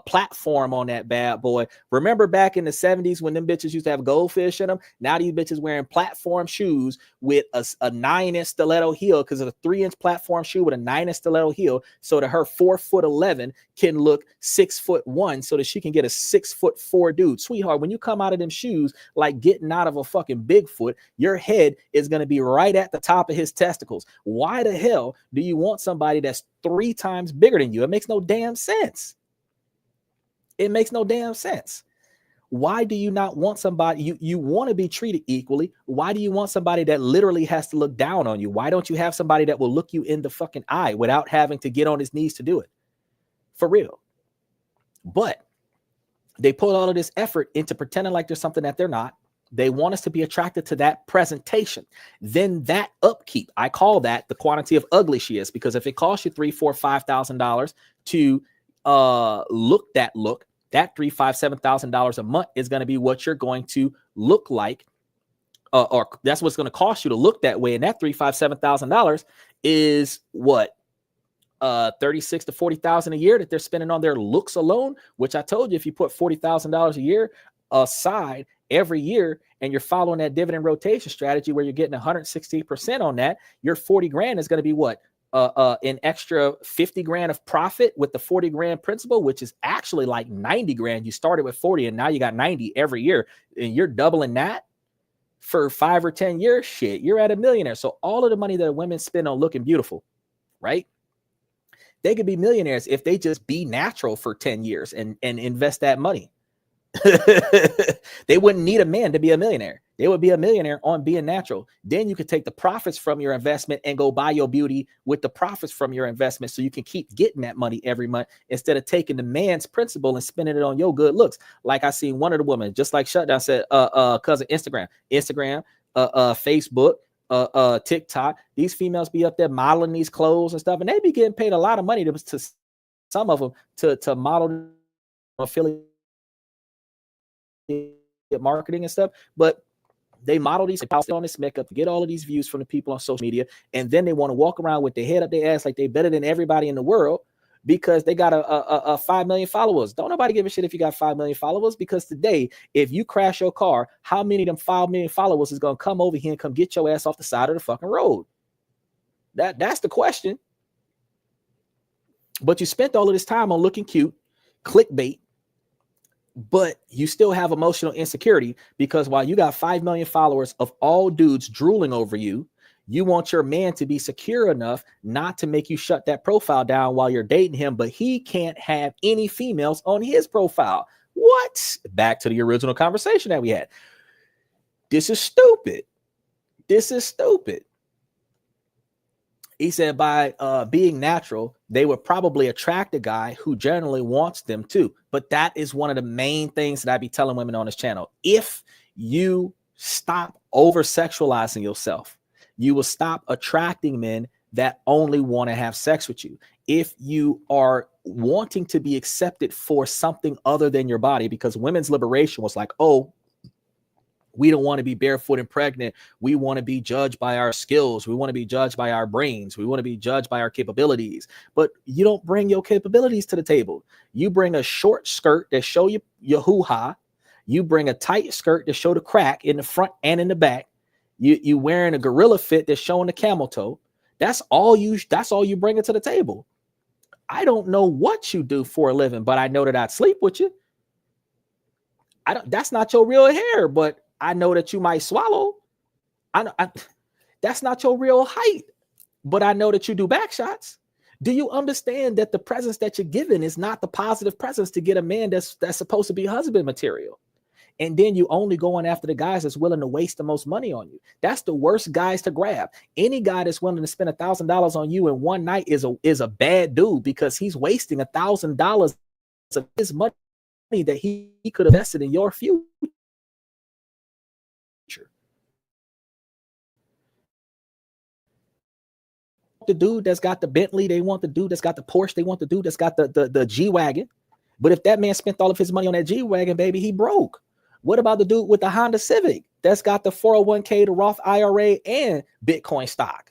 platform on that bad boy. Remember back in the 70s when them bitches used to have goldfish in them? Now these bitches wearing platform shoes with a 9-inch stiletto heel, because of a 3-inch platform shoe with a 9-inch stiletto heel, so that her 4'11" can look 6'1", so that she can get a 6'4" dude. Sweetheart, when you come out of them shoes like getting out of a fucking Bigfoot, your head is going to be right at the top of his testicles. Why the hell do you want somebody that's 3 times bigger than you? It makes no damn sense. It makes no damn sense. Why do you not want somebody, you want to be treated equally? Why do you want somebody that literally has to look down on you? Why don't you have somebody that will look you in the fucking eye without having to get on his knees to do it? For real. But they put all of this effort into pretending like there's something that they're not. They want us to be attracted to that presentation. Then that upkeep, I call that the quantity of ugly she is, because if it costs you $3,000, $4,000, $5,000 to look, that $3,000, $5,000, $7,000 a month is going to be what you're going to look like, or that's what's going to cost you to look that way. And that $3,000, $5,000, $7,000 is what, $36,000 to $40,000 a year that they're spending on their looks alone. Which I told you, if you put $40,000 a year aside every year, and you're following that dividend rotation strategy where you're getting 160% on that, your 40 grand is going to be what? An extra 50 grand of profit with the 40 grand principal, which is actually like 90 grand. You started with 40 and now you got 90 every year, and you're doubling that for 5 or 10 years. Shit, you're at $1 millionaire. So all of the money that women spend on looking beautiful, right? They could be millionaires if they just be natural for 10 years and invest that money. They wouldn't need a man to be a millionaire. They would be a millionaire on being natural. Then you could take the profits from your investment and go buy your beauty with the profits from your investment, so you can keep getting that money every month instead of taking the man's principal and spending it on your good looks. Like I seen one of the women, just like Shutdown said, cousin, Instagram, Facebook, TikTok. These females be up there modeling these clothes and stuff, and they be getting paid a lot of money to some of them to model affiliate marketing and stuff. But they model these, post on this makeup to get all of these views from the people on social media, and then they want to walk around with their head up their ass like they better than everybody in the world because they got a 5 million followers. Don't nobody give a shit if you got 5 million followers, because today, if you crash your car, how many of them 5 million followers is going to come over here and come get your ass off the side of the fucking road? That's the question. But you spent all of this time on looking cute, clickbait, but you still have emotional insecurity, because while you got 5 million followers of all dudes drooling over you, you want your man to be secure enough not to make you shut that profile down while you're dating him, but he can't have any females on his profile. What? Back to the original conversation that we had. This is stupid. This is stupid. He said by being natural, they would probably attract a guy who generally wants them too. But that is one of the main things that I be telling women on this channel. If you stop over-sexualizing yourself, you will stop attracting men that only want to have sex with you. If you are wanting to be accepted for something other than your body, because women's liberation was like, oh, we don't want to be barefoot and pregnant. We want to be judged by our skills. We want to be judged by our brains. We want to be judged by our capabilities. But you don't bring your capabilities to the table. You bring a short skirt that show you your hoo-ha. You bring a tight skirt to show the crack in the front and in the back. You wearing a gorilla fit that's showing the camel toe. That's all you bring it to the table. I don't know what you do for a living, but I know that I'd sleep with you. That's not your real hair, but I know that you might swallow. That's not your real height, but I know that you do back shots. Do you understand that the presence that you're given is not the positive presence to get a man that's supposed to be husband material? And then you only going after the guys that's willing to waste the most money on you. That's the worst guys to grab. Any guy that's willing to spend $1,000 on you in one night is a bad dude, because he's wasting $1,000 of his money that he could have invested in your future. The dude that's got the Bentley, they want the dude that's got the Porsche, they want the dude that's got the G-Wagon. But if that man spent all of his money on that G-Wagon, baby, he broke. What about the dude with the Honda Civic that's got the 401k, the Roth IRA, and Bitcoin stock?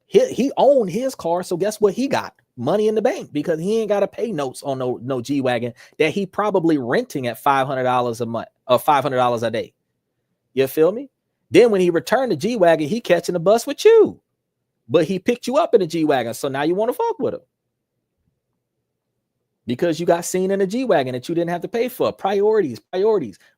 He owned his car, so guess what he got? Money in the bank, because he ain't got to pay notes on no G-Wagon that he probably renting at $500 a month or $500 a day. You feel me? Then when he returned the G-Wagon, he catching the bus with you. But he picked you up in a G-Wagon, so now you want to fuck with him. Because you got seen in a G-Wagon that you didn't have to pay for. Priorities.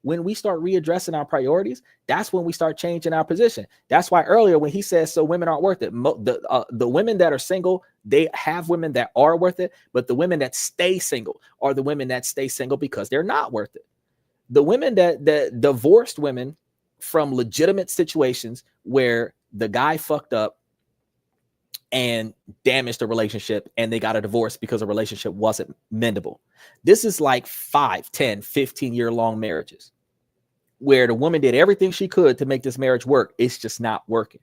When we start readdressing our priorities, that's when we start changing our position. That's why earlier when he says, so women aren't worth it, the women that are single, they have women that are worth it, but the women that stay single are the women that stay single because they're not worth it. The women that divorced women from legitimate situations where the guy fucked up and damaged the relationship and they got a divorce because the relationship wasn't mendable. This is like 5, 10, 15-year long marriages where the woman did everything she could to make this marriage work. It's just not working.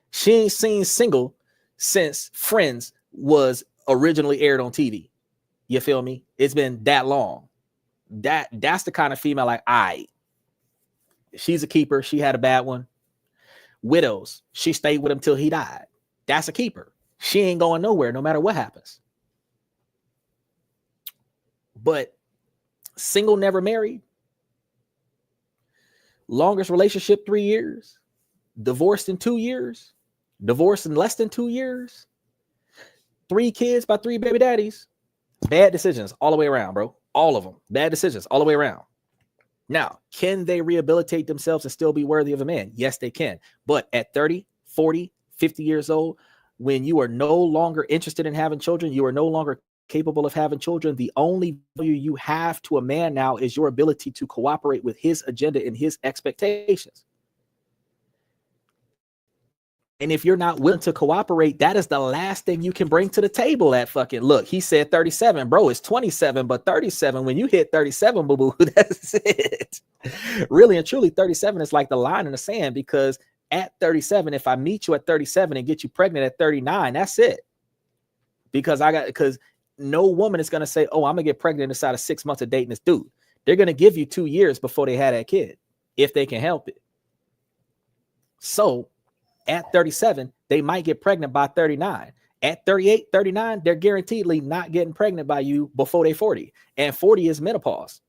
She ain't seen single since Friends was originally aired on TV. You feel me? It's been that long. That's the kind of female like, she's a keeper. She had a bad one. Widows, she stayed with him till he died. That's a keeper. She ain't going nowhere no matter what happens. But single, never married. Longest relationship, 3 years. Divorced in 2 years. Divorced in less than 2 years. 3 kids by 3 baby daddies. Bad decisions all the way around, bro. All of them. Bad decisions all the way around. Now, can they rehabilitate themselves and still be worthy of a man? Yes, they can. But at 30, 40, 50 years old, when you are no longer interested in having children, you are no longer capable of having children, the only value you have to a man now is your ability to cooperate with his agenda and his expectations. And if you're not willing to cooperate, that is the last thing you can bring to the table. That fucking look, he said 37, bro, it's 27, but 37, when you hit 37, boo-boo, that's it. Really and truly, 37 is like the line in the sand, because at 37, if I meet you at 37 and get you pregnant at 39, that's it. Because no woman is going to say, oh, I'm going to get pregnant inside of 6 months of dating this dude. They're going to give you 2 years before they had that kid, if they can help it. So at 37, they might get pregnant by 39. At 38, 39, they're guaranteedly not getting pregnant by you before they're 40. And 40 is menopause.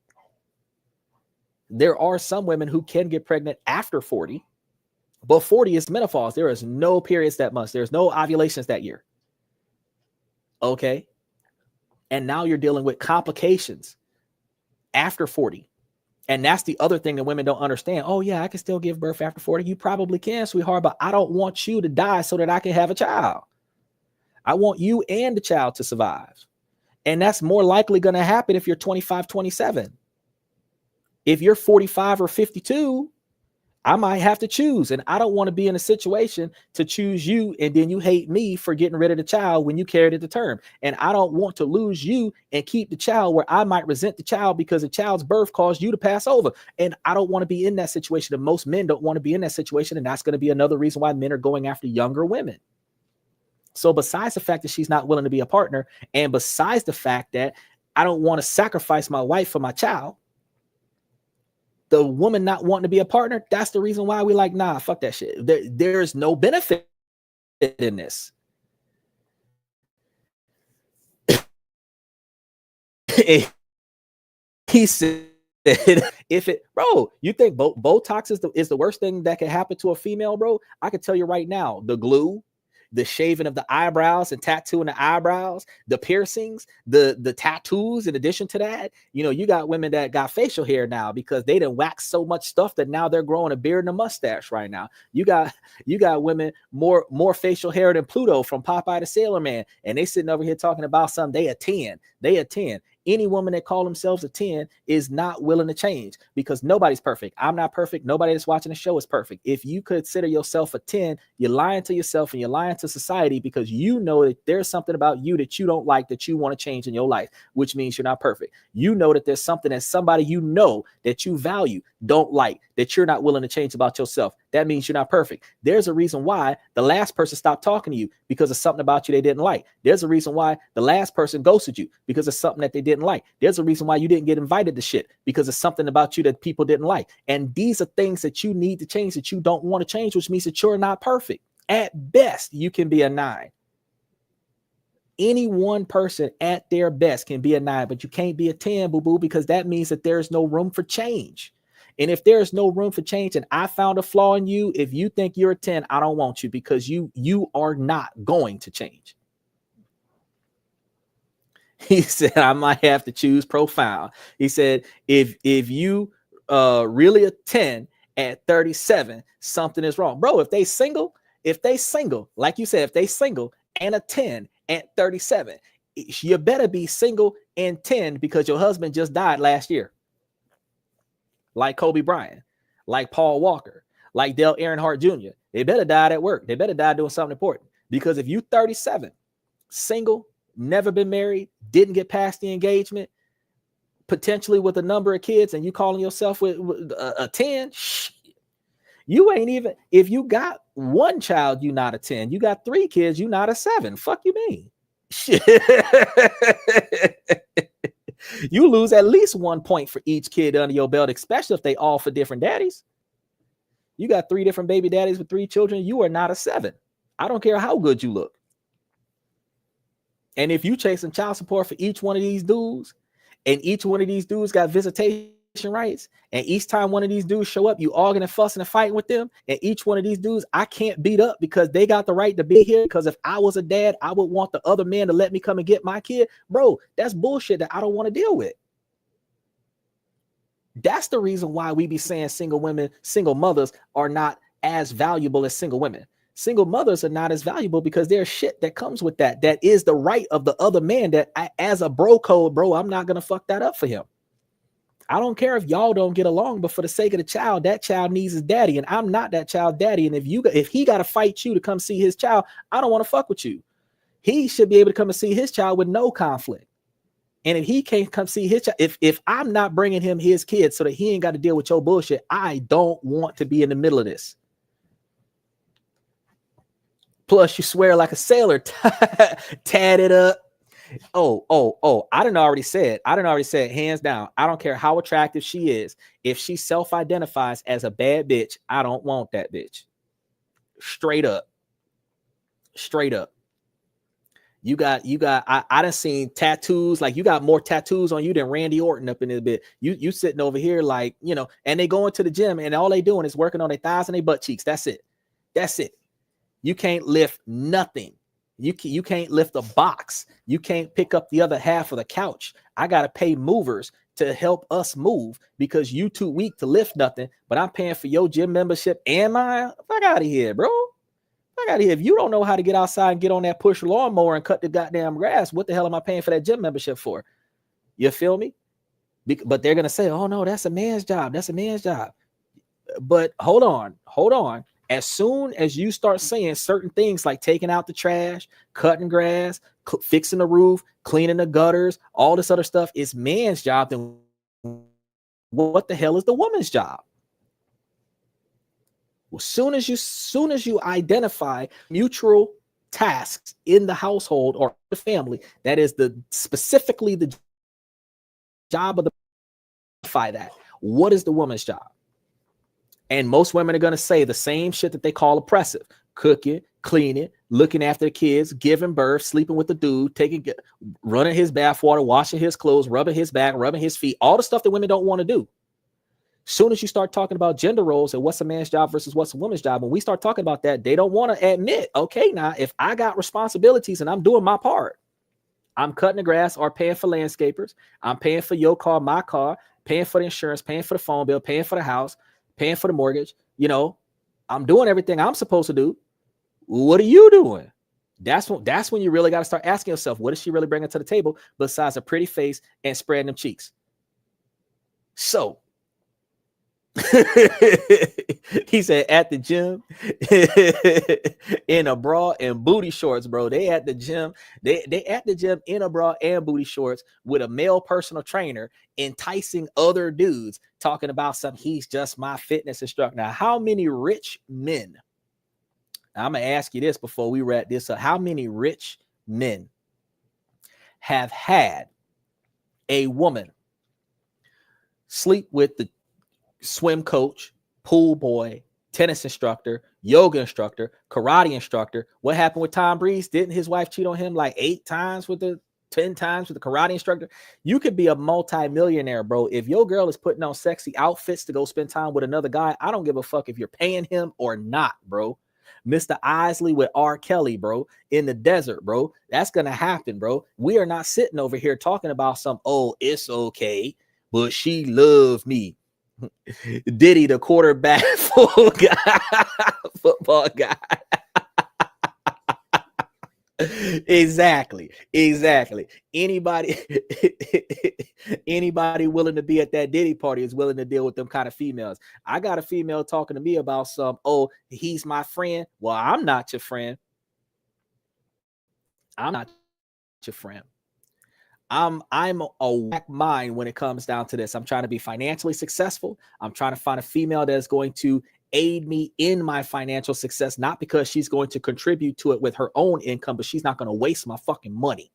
There are some women who can get pregnant after 40. But 40 is menopause. There is no periods that month. There's no ovulations that year. Okay. And now you're dealing with complications after 40. And that's the other thing that women don't understand. Oh, yeah, I can still give birth after 40. You probably can, sweetheart, but I don't want you to die so that I can have a child. I want you and the child to survive. And that's more likely going to happen if you're 25, 27. If you're 45 or 52, I might have to choose, and I don't want to be in a situation to choose you and then you hate me for getting rid of the child when you carried it to term. And I don't want to lose you and keep the child where I might resent the child because the child's birth caused you to pass over. And I don't want to be in that situation. And most men don't want to be in that situation. And that's going to be another reason why men are going after younger women. So besides the fact that she's not willing to be a partner, and besides the fact that I don't want to sacrifice my wife for my child, the woman not wanting to be a partner, that's the reason why we like, nah, fuck that shit. There's no benefit in this. He said, bro, you think Botox is the worst thing that can happen to a female, bro? I can tell you right now, the glue, the shaving of the eyebrows and tattooing the eyebrows, the piercings, the tattoos. In addition to that, you know, you got women that got facial hair now because they done waxed so much stuff that now they're growing a beard and a mustache right now. You got women more facial hair than Pluto from Popeye the Sailor Man, and they sitting over here talking about something. They a 10. Any woman that call themselves a 10 is not willing to change, because nobody's perfect. I'm not perfect. Nobody that's watching the show is perfect. If you consider yourself a 10, you're lying to yourself and you're lying to society, because you know that there's something about you that you don't like, that you want to change in your life, which means you're not perfect. You know that there's something that somebody you know that you value don't like, that you're not willing to change about yourself. That means you're not perfect. There's a reason why the last person stopped talking to you, because of something about you they didn't like. There's a reason why the last person ghosted you, because of something that they didn't like. There's a reason why you didn't get invited to shit, because of something about you that people didn't like. And these are things that you need to change, that you don't want to change, which means that you're not perfect. At best, you can be a 9. Any one person at their best can be a 9, but you can't be a 10, boo-boo, because that means that there's no room for change. And if there's no room for change, and I found a flaw in you, if you think you're a 10, I don't want you, because you are not going to change. He said, I might have to choose profound. He said, if you really a 10 at 37, something is wrong. Bro, if they single, like you said, if they single and a 10 at 37, you better be single and 10, because your husband just died last year. Like Kobe Bryant, like Paul Walker, like Dale Earnhardt Jr. They better die at work. They better die doing something important. Because if you 37, single, never been married, didn't get past the engagement, potentially with a number of kids, and you calling yourself with a 10, you ain't even, if you got one child, you not a 10. You got 3 kids, you not a 7. Fuck you mean? Shit. You lose at least 1 point for each kid under your belt, especially if they all for different daddies. You got 3 different baby daddies with 3 children. You are not a 7. I don't care how good you look. And if you chasing child support for each one of these dudes, and each one of these dudes got visitation rights, and each time one of these dudes show up, you arguing and fussing and fighting with them, and each one of these dudes I can't beat up because they got the right to be here, because if I was a dad, I would want the other man to let me come and get my kid. Bro, that's bullshit that I don't want to deal with. That's the reason why we be saying single women, single mothers are not as valuable as single women. Single mothers are not as valuable because there's shit that comes with that is the right of the other man, that as a bro code, bro, I'm not gonna fuck that up for him. I don't care if y'all don't get along, but for the sake of the child, that child needs his daddy, and I'm not that child's daddy. And if he got to fight you to come see his child, I don't want to fuck with you. He should be able to come and see his child with no conflict. And if he can't come see his child, if I'm not bringing him his kids so that he ain't got to deal with your bullshit, I don't want to be in the middle of this. Plus, you swear like a sailor, tatted up. Oh, I done already said, hands down, I don't care how attractive she is. If she self-identifies as a bad bitch, I don't want that bitch. Straight up. You got, I done seen tattoos, like you got more tattoos on you than Randy Orton up in this bit. You sitting over here like, you know, and they going to the gym and all they doing is working on their thighs and their butt cheeks. That's it. You can't lift nothing. You can't lift a box. You can't pick up the other half of the couch. I got to pay movers to help us move because you too weak to lift nothing, but I'm paying for your gym membership and mine. Fuck out of here, bro. Fuck out of here. If you don't know how to get outside and get on that push lawnmower and cut the goddamn grass, what the hell am I paying for that gym membership for? You feel me? But they're going to say, oh no, that's a man's job. That's a man's job. But hold on. As soon as you start saying certain things like taking out the trash, cutting grass, fixing the roof, cleaning the gutters, all this other stuff is man's job, then what the hell is the woman's job? Well, soon as you identify mutual tasks in the household or the family, that is specifically the job of that. What is the woman's job? And most women are going to say the same shit that they call oppressive: cooking, cleaning, looking after the kids, giving birth, sleeping with the dude, running his bath water, washing his clothes, rubbing his back, rubbing his feet, all the stuff that women don't want to do. Soon as you start talking about gender roles and what's a man's job versus what's a woman's job, when we start talking about that, they don't want to admit, okay, now if I got responsibilities and I'm doing my part, I'm cutting the grass or paying for landscapers, I'm paying for your car, my car, paying for the insurance, paying for the phone bill, paying for the house, paying for the mortgage, I'm doing everything I'm supposed to do. What are you doing? That's when you really got to start asking yourself, what is she really bringing to the table besides a pretty face and spreading them cheeks? So he said at the gym in a bra and booty shorts, bro. They at the gym in a bra and booty shorts with a male personal trainer enticing other dudes talking about something. He's just my fitness instructor. Now, how many rich men, I'm gonna ask you this before we wrap this up, how many rich men have had a woman sleep with the swim coach, pool boy, tennis instructor, yoga instructor, karate instructor? What happened with Tom Breeze? Didn't his wife cheat on him like 10 times with the karate instructor? You could be a multi-millionaire, bro. If your girl is putting on sexy outfits to go spend time with another guy, I don't give a fuck if you're paying him or not, bro. Mr. Isley with R. Kelly, bro, in the desert, bro. That's gonna happen, bro. We are not sitting over here talking about it's okay, but she loved me. Diddy, the quarterback football guy. Exactly. Anybody willing to be at that Diddy party is willing to deal with them kind of females. I got a female talking to me about he's my friend. Well, I'm not your friend. I'm a whack mind when it comes down to this. I'm trying to be financially successful. I'm trying to find a female that is going to aid me in my financial success, not because she's going to contribute to it with her own income, but she's not going to waste my fucking money.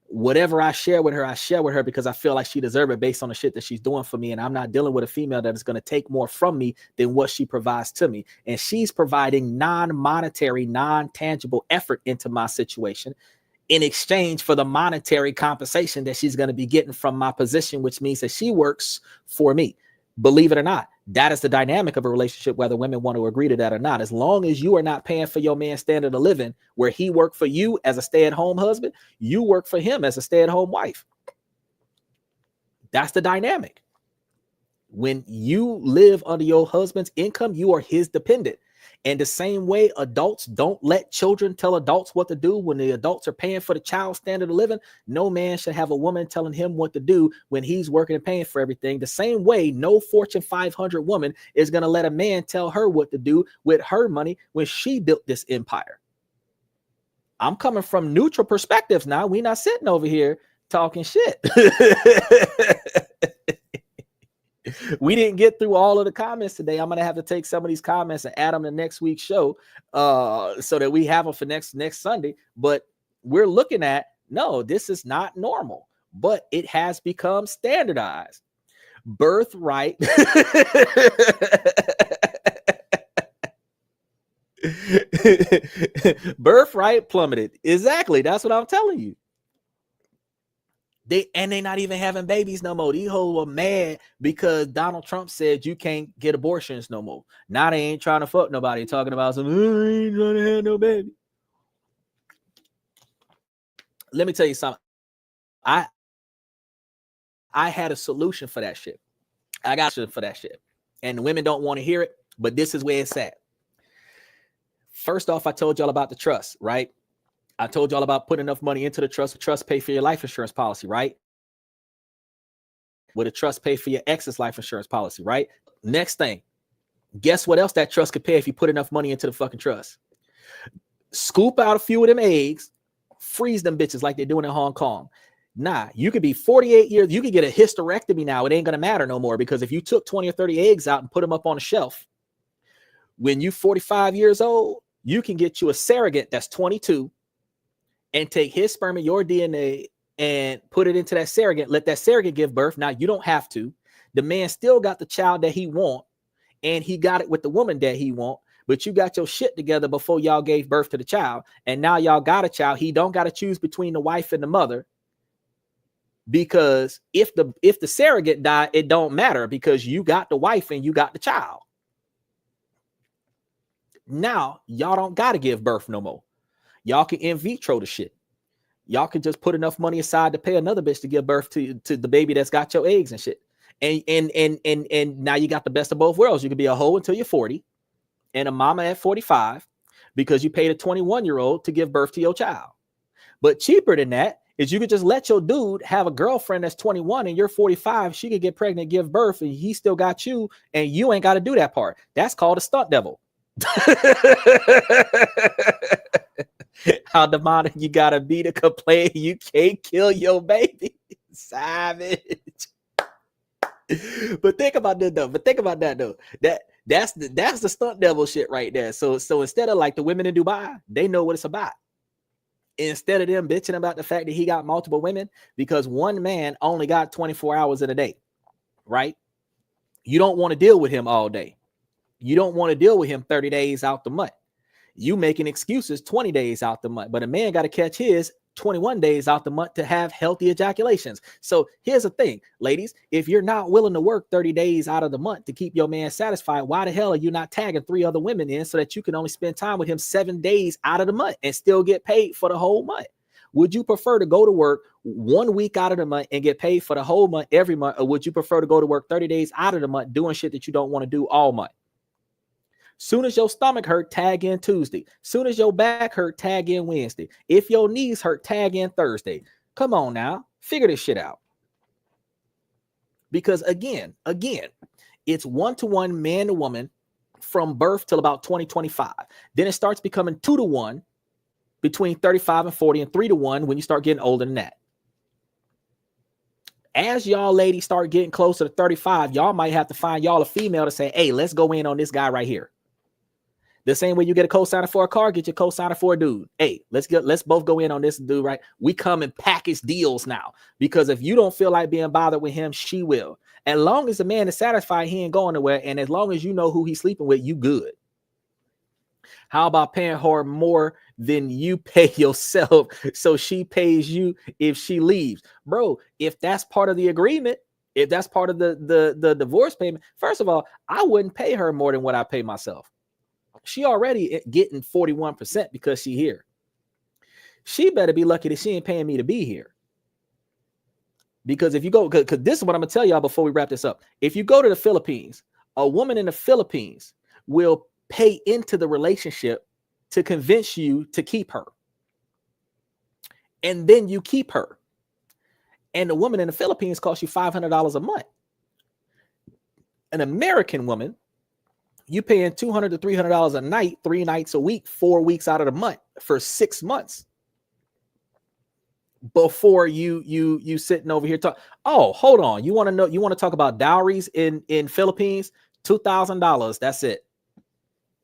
Whatever I share with her because I feel like she deserves it based on the shit that she's doing for me. And I'm not dealing with a female that is going to take more from me than what she provides to me. And she's providing non-monetary, non-tangible effort into my situation in exchange for the monetary compensation that she's going to be getting from my position, which means that she works for me. Believe it or not, that is the dynamic of a relationship, whether women want to agree to that or not. As long as you are not paying for your man's standard of living, where he worked for you as a stay-at-home husband, you work for him as a stay-at-home wife. That's the dynamic. When you live under your husband's income, you are his dependent. And the same way adults don't let children tell adults what to do when the adults are paying for the child's standard of living, no man should have a woman telling him what to do when he's working and paying for everything. The same way no Fortune 500 woman is going to let a man tell her what to do with her money when she built this empire. I'm coming from neutral perspectives now. We're not sitting over here talking shit. We didn't get through all of the comments today. I'm going to have to take some of these comments and add them to next week's show so that we have them for next Sunday. But we're looking at, no, this is not normal, but it has become standardized. Birthright. Birthright plummeted. Exactly. That's what I'm telling you. They not even having babies no more. These hoes were mad because Donald Trump said you can't get abortions no more. Now they ain't trying to fuck nobody, talking about I ain't trying to have no baby. Let me tell you something. I had a solution for that shit. I got a solution for that shit. And the women don't want to hear it, but this is where it's at. First off, I told y'all about the trust, right? I told y'all about putting enough money into the trust. Trust pay for your life insurance policy, right? Would a trust pay for your ex's life insurance policy, right? Next thing, guess what else that trust could pay if you put enough money into the fucking trust? Scoop out a few of them eggs, freeze them bitches like they're doing in Hong Kong. Nah, you could be 48 years. You could get a hysterectomy now. It ain't going to matter no more because if you took 20 or 30 eggs out and put them up on a shelf, when you 45 years old, you can get you a surrogate that's 22 and take his sperm and your DNA and put it into that surrogate, let that surrogate give birth. Now, you don't have to. The man still got the child that he want, and he got it with the woman that he want, but you got your shit together before y'all gave birth to the child, and now y'all got a child. He don't got to choose between the wife and the mother, because if the surrogate died, it don't matter because you got the wife and you got the child. Now y'all don't got to give birth no more. Y'all can in vitro the shit. Y'all can just put enough money aside to pay another bitch to give birth to the baby that's got your eggs and shit. And now you got the best of both worlds. You can be a hoe until you're 40 and a mama at 45 because you paid a 21-year-old to give birth to your child. But cheaper than that is you could just let your dude have a girlfriend that's 21 and you're 45. She could get pregnant, give birth, and he still got you, and you ain't got to do that part. That's called a stunt devil. How demonic you gotta be to complain you can't kill your baby. Savage. But think about that though. That's the stunt devil shit right there. So instead of like the women in Dubai, they know what it's about. Instead of them bitching about the fact that he got multiple women, because one man only got 24 hours in a day, right? You don't want to deal with him all day. You don't want to deal with him 30 days out the month. You making excuses 20 days out the month, but a man got to catch his 21 days out the month to have healthy ejaculations. So here's the thing, ladies, if you're not willing to work 30 days out of the month to keep your man satisfied, why the hell are you not tagging 3 other women in so that you can only spend time with him 7 days out of the month and still get paid for the whole month? Would you prefer to go to work 1 week out of the month and get paid for the whole month every month? Or would you prefer to go to work 30 days out of the month doing shit that you don't want to do all month? Soon as your stomach hurt, tag in Tuesday. Soon as your back hurt, tag in Wednesday. If your knees hurt, tag in Thursday. Come on now, figure this shit out. Because again, it's 1-to-1 man to woman from birth till about 2025. Then it starts becoming 2-to-1 between 35 and 40 and 3-to-1 when you start getting older than that. As y'all ladies start getting closer to 35, y'all might have to find y'all a female to say, hey, let's go in on this guy right here. The same way you get a co-signer for a car, get your co-signer for a dude. Hey, let's both go in on this dude, right? We come in package deals now, because if you don't feel like being bothered with him, she will. As long as the man is satisfied, he ain't going nowhere. And as long as you know who he's sleeping with, you good. How about paying her more than you pay yourself so she pays you if she leaves? Bro, if that's part of the agreement, if that's part of the divorce payment, first of all, I wouldn't pay her more than what I pay myself. She already getting 41% because she here. She better be lucky that she ain't paying me to be here. Because if you go, because this is what I'm gonna tell y'all before we wrap this up. If you go to the Philippines, a woman in the Philippines will pay into the relationship to convince you to keep her. And then you keep her. And the woman in the Philippines costs you $500 a month. An American woman, you paying $200 to $300 a night, 3 nights a week, 4 weeks out of the month for 6 months. Before you sitting over here talk. Oh, hold on. You want to talk about dowries in Philippines? $2,000. That's it.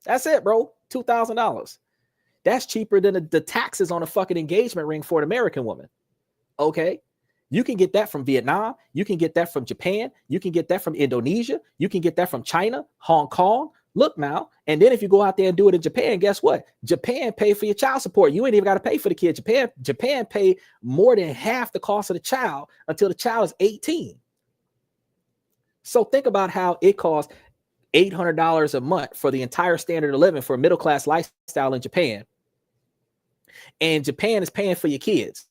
That's it, bro. $2,000. That's cheaper than the taxes on a fucking engagement ring for an American woman. Okay. You can get that from Vietnam. You can get that from Japan. You can get that from Indonesia. You can get that from China, Hong Kong. Look now. And then if you go out there and do it in Japan, guess what? Japan pay for your child support. You ain't even got to pay for the kid. Japan pay more than half the cost of the child until the child is 18. So think about how it costs $800 a month for the entire standard of living for a middle-class lifestyle in Japan. And Japan is paying for your kids.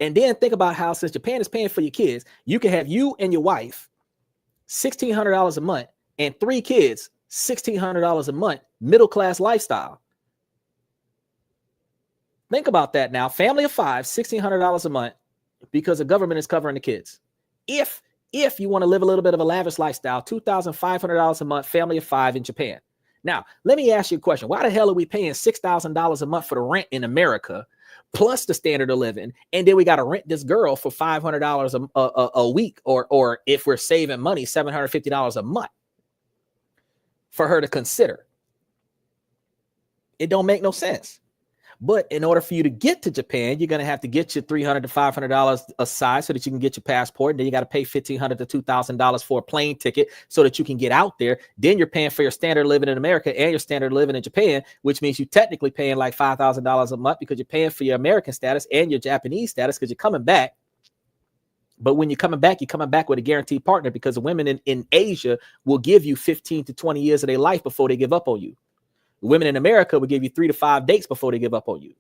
And then think about how, since Japan is paying for your kids, you can have you and your wife $1,600 a month and 3 kids, $1,600 a month, middle-class lifestyle. Think about that now. Family of 5, $1,600 a month because the government is covering the kids. If you want to live a little bit of a lavish lifestyle, $2,500 a month, family of 5 in Japan. Now, let me ask you a question. Why the hell are we paying $6,000 a month for the rent in America, plus the standard of living, and then we got to rent this girl for $500 a week, or if we're saving money, $750 a month for her to consider? It don't make no sense. But in order for you to get to Japan, you're going to have to get your $300 to $500 aside so that you can get your passport. And then you got to pay $1,500 to $2,000 for a plane ticket so that you can get out there. Then you're paying for your standard living in America and your standard living in Japan, which means you're technically paying like $5,000 a month because you're paying for your American status and your Japanese status because you're coming back. But when you're coming back with a guaranteed partner, because the women in Asia will give you 15 to 20 years of their life before they give up on you. Women in America will give you 3 to 5 dates before they give up on you.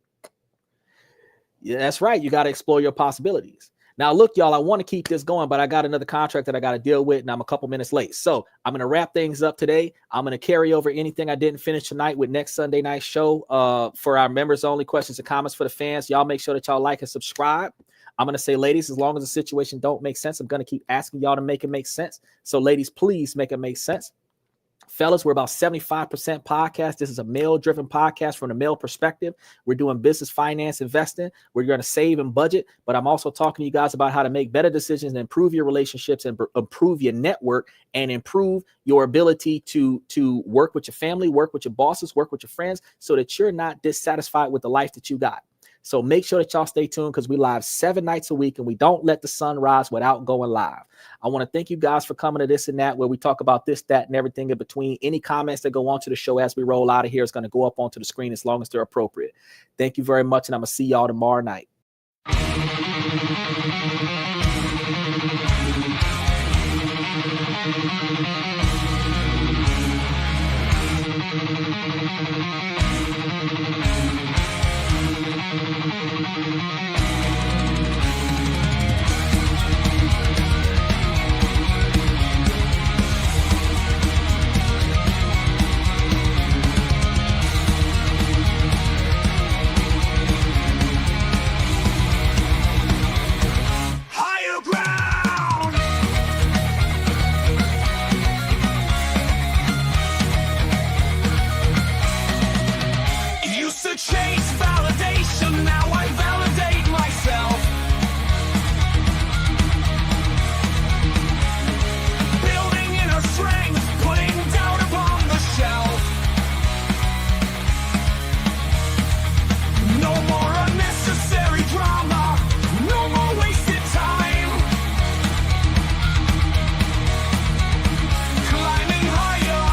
Yeah, that's right. You got to explore your possibilities. Now, look, y'all, I want to keep this going, but I got another contract that I got to deal with, and I'm a couple minutes late. So I'm going to wrap things up today. I'm going to carry over anything I didn't finish tonight with next Sunday night show for our members only, questions and comments for the fans. Y'all make sure that y'all like and subscribe. I'm going to say, ladies, as long as the situation don't make sense, I'm going to keep asking y'all to make it make sense. So, ladies, please make it make sense. Fellas, we're about 75% podcast. This is a male-driven podcast from the male perspective. We're doing business, finance, investing. We're going to save and budget, but I'm also talking to you guys about how to make better decisions and improve your relationships and improve your network and improve your ability to work with your family, work with your bosses, work with your friends so that you're not dissatisfied with the life that you got. So make sure that y'all stay tuned because we live 7 nights a week and we don't let the sun rise without going live. I want to thank you guys for coming to this and that, where we talk about this, that, and everything in between. Any comments that go onto the show as we roll out of here is going to go up onto the screen as long as they're appropriate. Thank you very much, and I'm going to see y'all tomorrow night. Higher ground. Used to chase validation, now I validate myself. Building inner strength, putting doubt upon the shelf. No more unnecessary drama, no more wasted time. Climbing higher,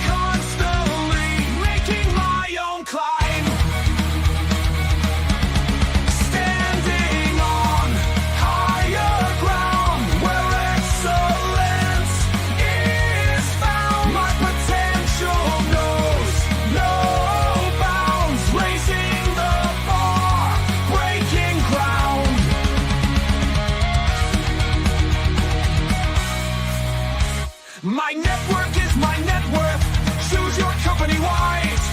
constantly making my own climb. Standing on higher ground where excellence is found. My potential knows no bounds, raising the bar, breaking ground. My network is my net worth. Choose your company wise.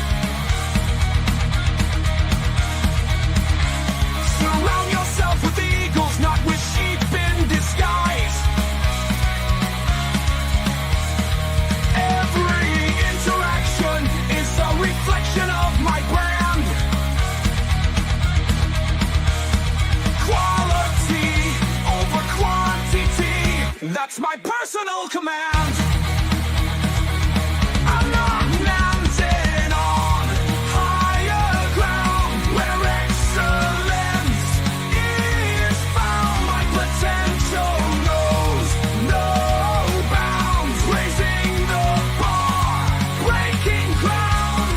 Surround yourself with eagles, not with sheep in disguise. Every interaction is a reflection of my brand. Quality over quantity, that's my personal command. I'm not landing on higher ground where excellence is found. My potential knows no bounds, raising the bar, breaking ground.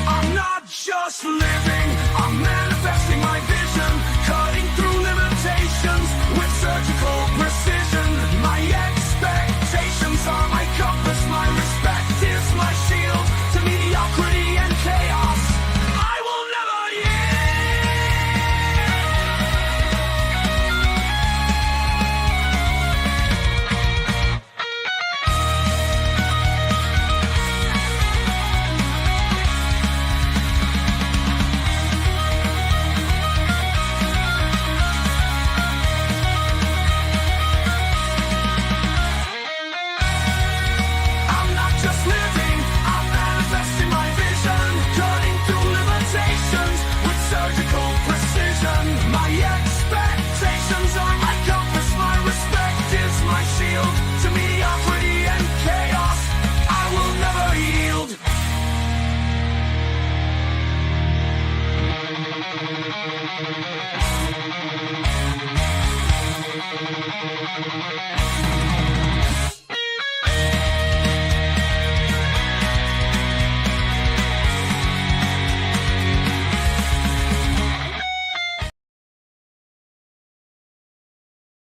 I'm not just living, I'm manifesting my vision, cutting through limitations with surgical precision. My expectations are my compass, my respect is my shield to mediocrity and chaos. I will never I'm not just living, I'm manifesting my vision, cutting through limitations with surgical precision. My expectations are my compass, my respect is my shield to mediocrity and chaos. I will never yield. Bye.